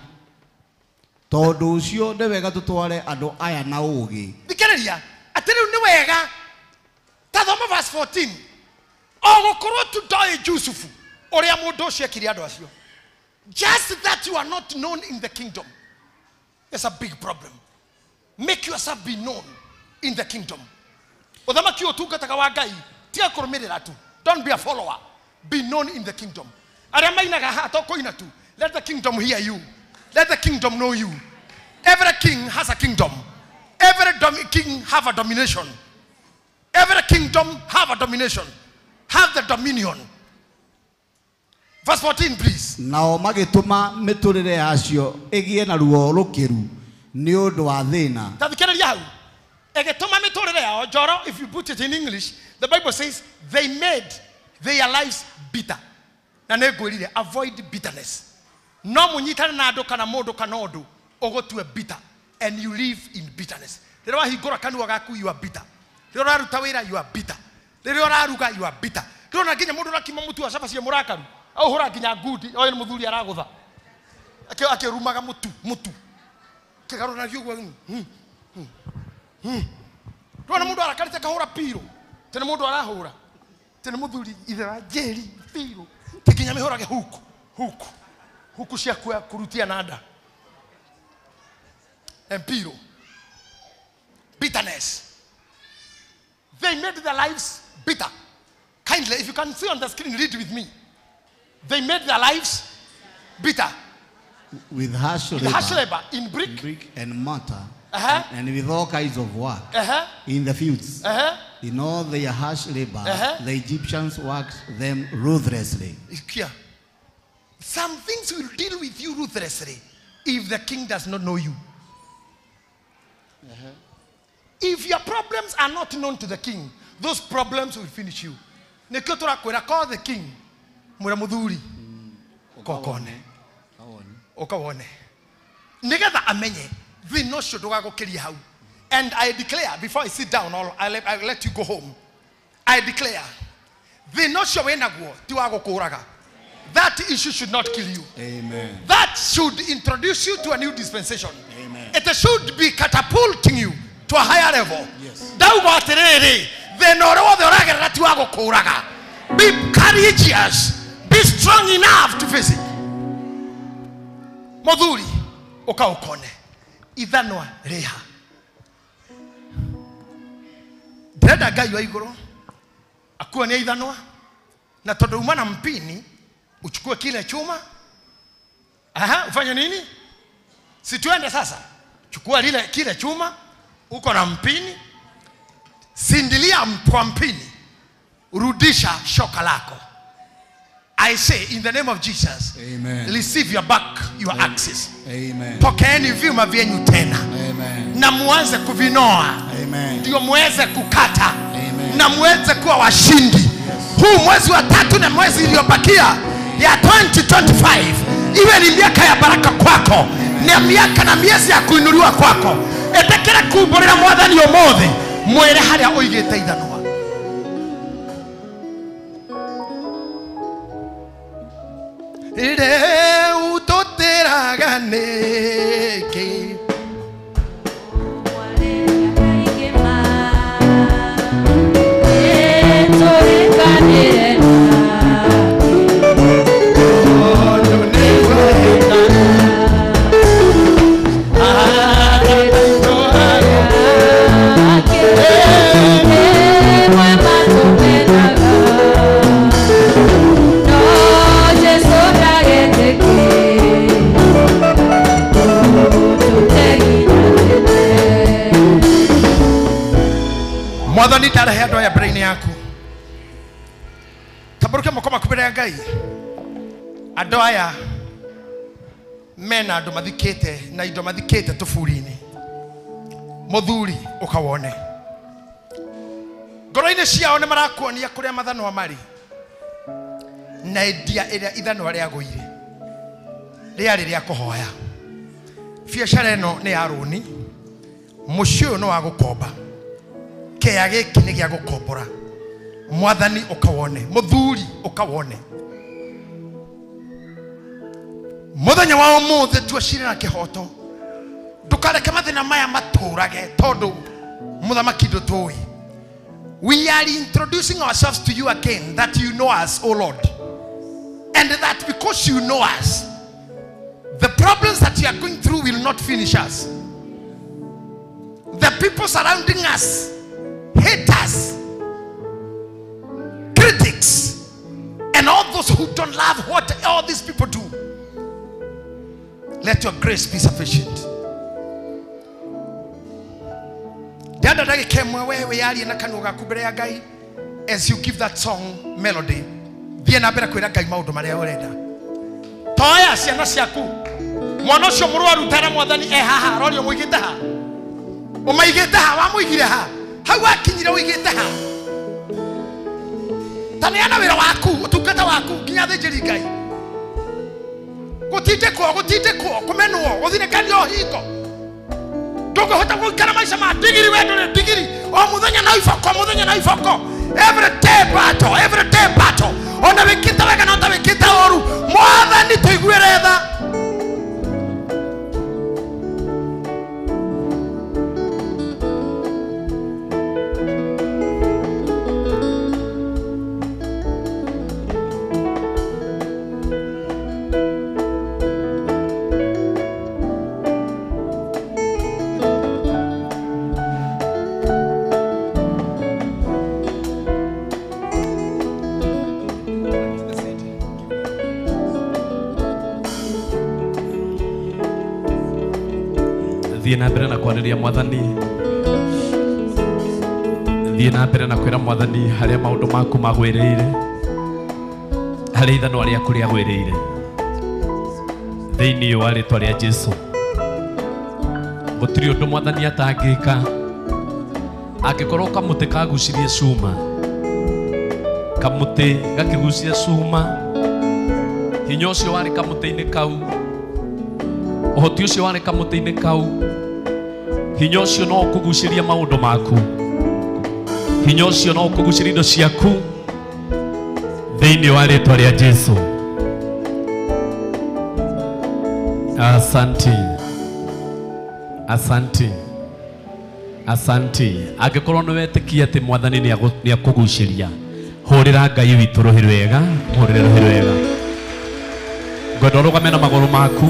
tondũ ũcio nĩ wega tũtware andũ aya na ũũgĩ thikĩrĩria atĩ rĩu nĩ wega ta thoma verse 14 ogũkorwo tũtoĩ Jusufu ũrĩa mũndũ ũcio ekire andũ acio. Just that you are not known in the kingdom, there's a big problem. Make yourself be known in the kingdom. Uthamaki ũtungataga wa Ngai tiga kũrũmĩrĩra tu. Don't be a follower. Be known in the kingdom. Arĩa mainaga hato kũina tu. Let the kingdom hear you. Let the kingdom know you. Every king has a kingdom. Every king have a domination. Every kingdom have a domination. Have the dominion. Verse 14, please. Nao magĩtũma mĩtũrĩre yacio ĩgĩe na ruo rũkĩru nĩ ũndũ wa thĩna. Tathikĩrĩria hau. Ĩgĩtũma mĩtũrĩre yao Joro, if you put it in English, the Bible says they made their lives bitter. Na nĩngwĩrire avoid bitterness. No mũnyitane na andũ kana mũndũ kana ũndũ ũgũtue bitter and you live in bitterness. Rĩrĩa wahingũra kanua gaku you are bitter. Rĩrĩa ũraruta wĩra you are bitter. Rĩrĩa ũraruga you are bitter. Rĩrĩa nginya mũndũ rakima mũtu wa cabaci mũrakaru. Au hora nginya ngudi oyo nĩ mũthuri aragũtha akĩrumaga mũtu kĩgarũra gĩũgwo rona mũndũ arakarĩte kahũra piro tene mũndũ arahũra tene mũthuri ithera jeri piro kinya mĩhũrage huku cia kurutia nada empiro bitterness. They made their lives bitter. Kindly, if you can see on the screen, read with me. They made their lives bitter. With harsh labor in brick and mortar, and with all kinds of work in the fields. In all their harsh labor, the Egyptians worked them ruthlessly. Some things will deal with you ruthlessly if the king does not know you. If your problems are not known to the king, those problems will finish you. Call the king. Muramuduri kokone okawone nigeda amenye we no shodoga go kiri hau. And I declare before I sit down I'll let you go home. I declare we no show enagwo tiwago kuraga. That issue should not kill you. Amen. That should introduce you to a new dispensation. Amen. It should be catapulting you to a higher level. Yes. Daugo aterere we no ro the oraga tiwago kuraga. Be courageous. Be strong enough to face it. Moduri okaokone idhanwa reha ndenda Ngai wa iguru akuonie ithanwa na tondu uma na mpini uchukue kile chuma. Ufanye nini? Si tuende sasa. Chukua kile chuma, uko na mpini, sindilia kwa mpini, rudisha shoka lako. I say in the name of Jesus, Amen. Receive your back, your axes. Amen. Pokeeni vyuma vyenyu tena. Amen. Na muanze kuvinoa. Amen. Ndio muweze kukata. Amen. Na muweze kuwa washindi. Yes. Huu mwezi wa 3 na mwezi iliyobakia ya 2025 iwe ni miaka ya baraka kwako. Ni miaka na miezi ya kuinuliwa kwako. Etekera kuborera mwathani omothe mwere haria oigite ithanwa. Ire utoteragane Mwathani tarehe ando ya brain yaku. Tabaruke mukoma kubere Ngai. Ando aya mena ando mathikite na indo mathikite tufuri-ini. Muthuri ukawone. Ngoro-ini ciao ni marakuonia kuria mathanwa mari. Na idia iria ithanwa ria guire. Riari ria kuhoya. Biacara ino ni ya runi. Mucio no wa gukomba. Kea giki ni gia gukombora. Mwathani ukawone, muthuri ukawone. Muthenya wa umuthe tuashire na kihoto. Ndukareke mathina maya maturage tondu muthamaki ndutui. We are introducing ourselves to you again, that you know us, O Lord. And that because you know us, the problems that you are going through will not finish us. The people surrounding us, haters, critics, and all those who don't love what all these people do, let your grace be sufficient. As you give that song melody, toya ciana ciaku mwana ucio murwaru tara mwathani haha rorio muigite ha umaigite ha wamuigire ha hau akinyire uigite ha taneana wira waku utungata waku nginya thijiri Ngai gutinde ko kumenwo guthine kanio hingo nduguhota guikara maisha ma digiri wendo digiri o muthenya na ifoko every day battle ona wikita wega na ta wikita oru mwathani tuiguire tha Thiĩ na mbere na kwarĩria mwathani. Thiĩ na mbere na kwĩra mwathani harĩa maũndũ maku magwĩrĩire, harĩa ithanwa rĩaku rĩagwĩrĩire thĩinĩ wa rĩĩtwa rĩa Jesũ. Gũtirĩ ũndũ mwathani atangĩka angĩkorwo kamũtĩ kagucirie cuma, kamũtĩ gakĩgucia cuma, hinya ũcio warĩ kamũtĩ-inĩ kau, ũhoti ũcio warĩ kamũtĩ-inĩ kau, hinya ũcio no ũkũgucĩria maũndũ maku, hinya ũcio no ũkũgucĩria indo ciaku thĩinĩ wa rĩĩtwa rĩa Jesũ. Asante, asante, asante. Angĩkorwo nĩ wetĩkia atĩ mwathani nĩ akũgucĩria, hũrĩra Ngai witũ rũhĩ rwega, hũrĩre rũhĩ rwega. Ngwenda ũrũgame na magũrũ maku,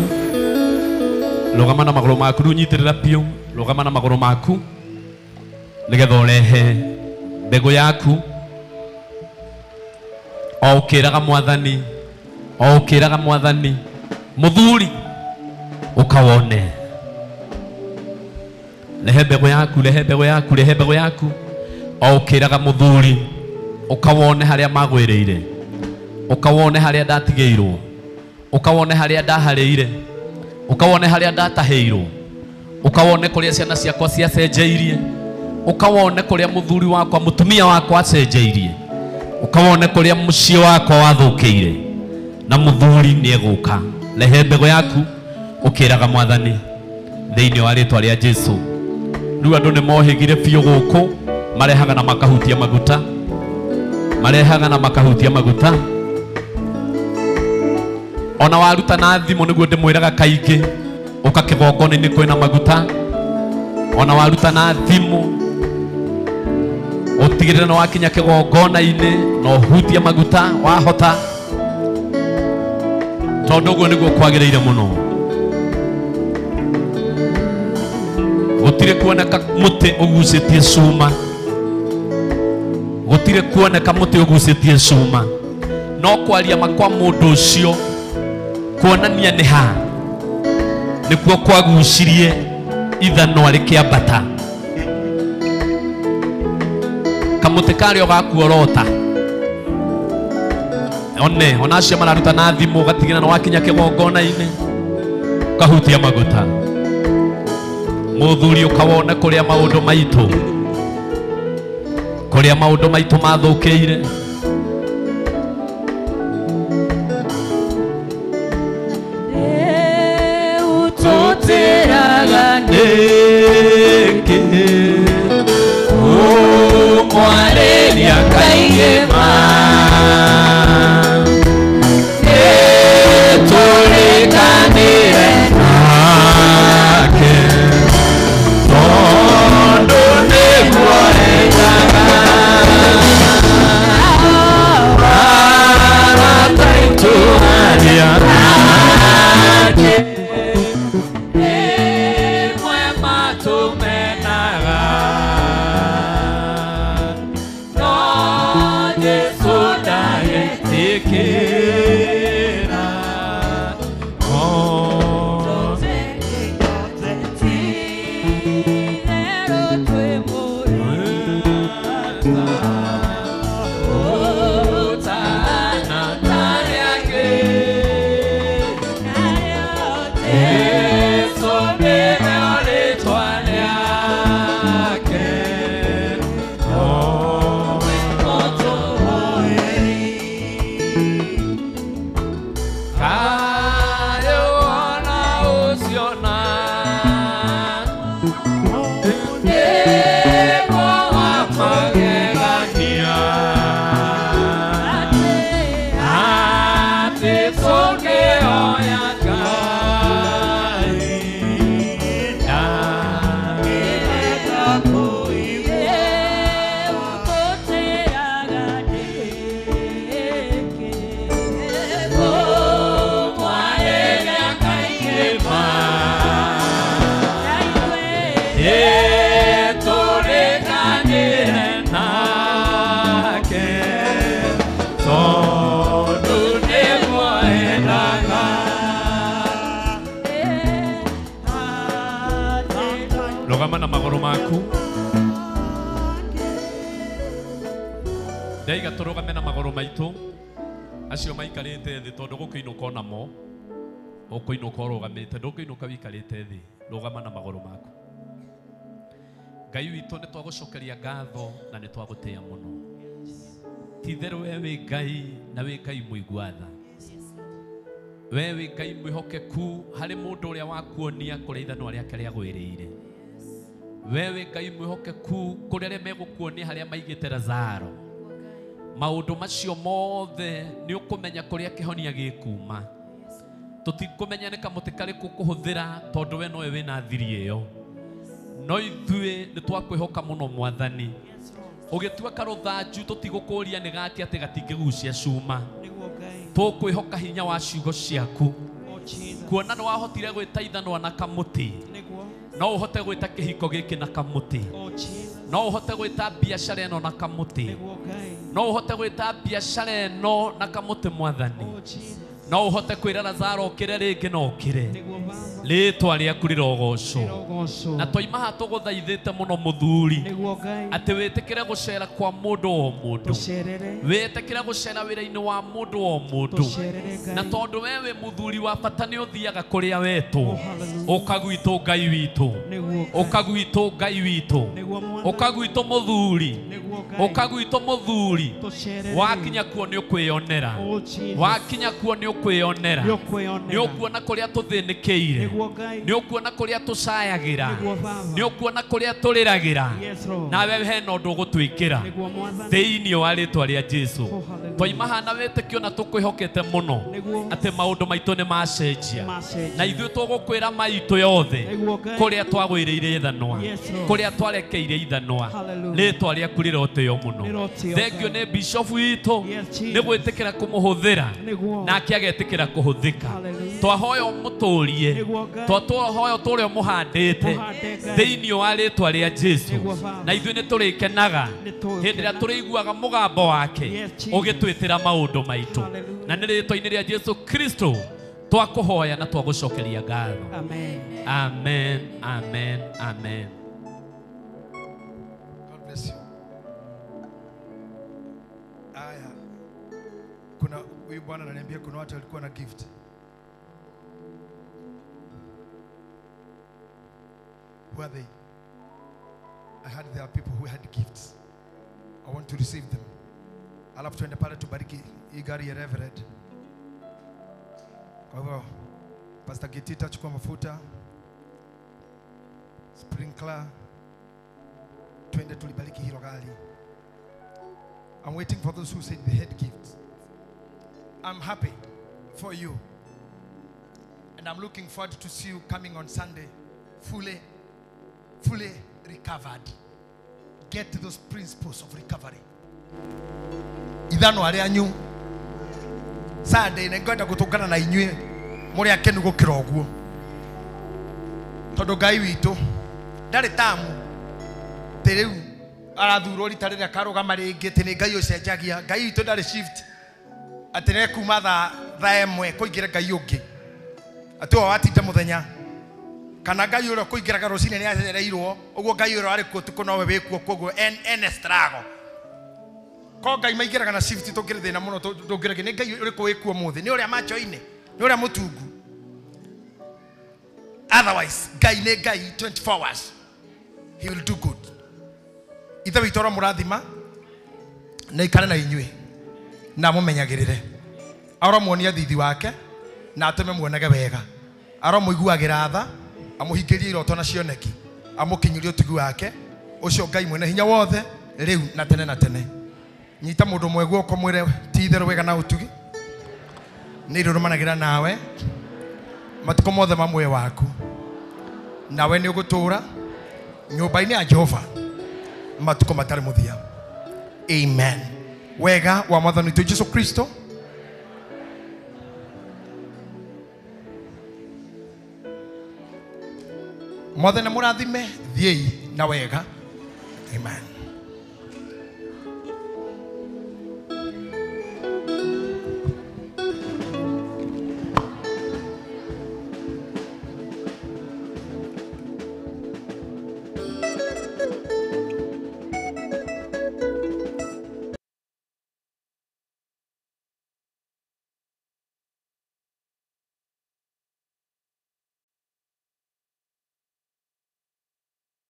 rũgama na magũrũ maku, rĩu nyitĩrĩra piũ, rũgama na magũrũ maku nĩgetha ũrehe mbegu yaku o ukiraga mwathani muthuri ukawone lehe mbegu yaku o ukiraga muthuri ukawone haria magwiriire ukawone haria ndatigeirwo ukawone haria ndaharĩire ukawone haria ndatahĩirwo ukawone kuria ciana ciakwa ciacenjeirie ukawone kuria muthuri wakwa mutumia wakwa acenjeirie ukawone kuria muciĩ wakwa wathũkĩire na muthuri nĩegũka lehe mbegu yaku ukiraga mwathani thĩinĩ wa rĩtwa rĩa Jesu. Rĩu andũ nĩmohĩgire biũ gũkũ marehaga na makahutia maguta ona waruta na thimo nĩguo ndĩmwĩraga kaingĩ ũka kĩgongona-inĩ kwĩna maguta ona waruta na thimo ũtigĩrĩre nĩ wakinya kĩgongona-inĩ na ũhutie maguta wahota tondũ ũguo nĩguo kwagĩrĩire mũno. Gũtirĩ kuoneka mũtĩ ũgucĩtie cuma, gũtirĩ kuoneka mũtĩ ũgucĩtie cuma, no kwaria makwa mũndũ ũcio kuonania nĩ ha nĩkuo kwagucirie ithanwa rĩkĩambata. Kamũtĩ karĩa ũgakuorota ona acio mararuta na thimũ ũgatigĩrĩra nĩ wakinya kĩgongona-inĩ ũkahutia maguta muthuri ukawone kuria maundu maitu mathũkĩire utoteraga nĩkĩ ũmwarĩria kaingĩ nĩtũrĩkanĩre nake tondũ nĩguo endaga arataitũ aria nake ĩmwe matũmenaga no Jesũ ndagĩtĩkĩra na magũrũ maku ndaiga tũrũgame na magũrũ maitũ acio maikarĩte thĩ tondũ gũkĩinũka namo ũkũinũka ũrũgamĩte ndũkĩinũka wĩikarĩte thĩ rũgama na magũrũ maku. Ngai witũ nĩ twagũcokeria ngatho na nĩ twagũtĩĩa mũno ti-itherũ we wĩ Ngai na wĩ Ngai mũigua tha we wĩ Ngai mwĩhokeku harĩ mũndũ ũrĩa wakuonia kũrĩa ithanwa rĩake rĩagwĩrĩire we wĩ Ngai mwĩhokeku kũrĩ arĩa megũkuonia harĩa maigĩte Lazaro maũndũ macio mothe nĩ ũkũmenya kũrĩa kĩhonia gĩkuma tũtikũmenya nĩ kamũtĩ karĩkũ kũhũthĩra tondũ we nowe wĩna thiri ĩyo no ithuĩ nĩ twakwĩhoka mũno Mwathani ũgĩtua karũthanju tũtigũkũria nĩ gati atĩ gatingĩgucia cuma tũkwĩhoka hinya wa ciugo ciaku kuona nĩ wahotire gwĩta ithanwa na kamũtĩ no uhote gwita kihiko giki na kamuti no uhote gwita biashara eno na kamuti no uhote gwita biashara eno na kamuti mwathani no uhote kwira Lazaro kire ringi no kire ritwa riaku rirogocwo na toima ha tuguthaithite muno muthuri ati witikire gucera kwa mundu o mundu witikire gucera wira-ini wa mundu o mundu na tondu wewe muthuri wa bata ni uthiaga kuria wetu ukagwitu Ngai witu ukagwitu Ngai witu ukagwitu muthuri ukagwitu muthuri wakinya kuo ni ukwionera wakinya kuo ni ukwionera ni ukuona kuria tuthinikiire ni ukuona kuria tucayagira ni ukuona kuria turiragira nawe hena undu gutwikira thiini wa ritwa ria Jesu toima hana witikio na tukwihokete muno ati maundu maitu ni macenjia na ithuĩ tugukwira maitu yothe kuria twagwiriire ithanwa kuria twarekeire ithanwa ritwa riaku rirotio muno thengio ni bishop witu ni gwitikira kumuhuthira nake agetikira kuhuthika twahoya umuturie twahoya turia muhandite thiini wa ritwa ria Jesu na ithuĩ ni turikenaga hindi ria turiguaga mugambo wake ugitwitira maundu maitu na ni ritwa-ini ria Jesu Kristo twakuhoya na twagucokeria ngatho amen amen amen amen. God bless you. Aya, kuna huyu bwana ananiambia kuna watu walikuwa na gift. Who are they? I heard there are people who had gifts. I want to receive them. Alafu tuende pale tubariki hii gari ya Reverend. Kwa hivyo Pastor Gitita chukua mafuta, sprinkler, twende tulibariki hilo gari. I'm waiting for those who said they had gifts. I'm happy for you. And I'm looking forward to see you coming on Sunday fully recovered. Get those principles of recovery. Ithano arianyu Sunday nengwenda gutungana na inyue muri akenu gukira oguo tondu Ngai witu ndari tamu teriu arathuro ritarira karugama ringi tini Ngai ucenjagia Ngai witu ndari shift atene kuma tha emwe kuingira Ngai ungi ati watinda muthenya kana Ngai uro kuingira rucine ni acereirwo uguo Ngai uro ari kuo tuko nowe wikuo koguo en strago ko Ngai maingiraga na shift tungire thina muno tungire ni Ngai uri kuwikuo muthi ni uria macho-ini ni uria mutungu otherwise Ngai ni Ngai 24 hours he will do good ithe witoro murathima na ikare na inyue na mumenyagirire aro muonia thithi wake na ateme muonage wega aro muiguagira tha amuhingirie iroto na cioneki amukinyirie utugi wake ucio Ngai mwene hinya wothe riu na tene na tene nyita mundu mwegu oko mwire ti itheru wega na utugi ni irurumanagira nawe matuko mothe ma muoyo waku nawe ni ugutura nyumba-ini ya Jehova matuko matari muthia amen wega wa mwathani tu Jesu Kristo mwathani murathime thiei na wega amen.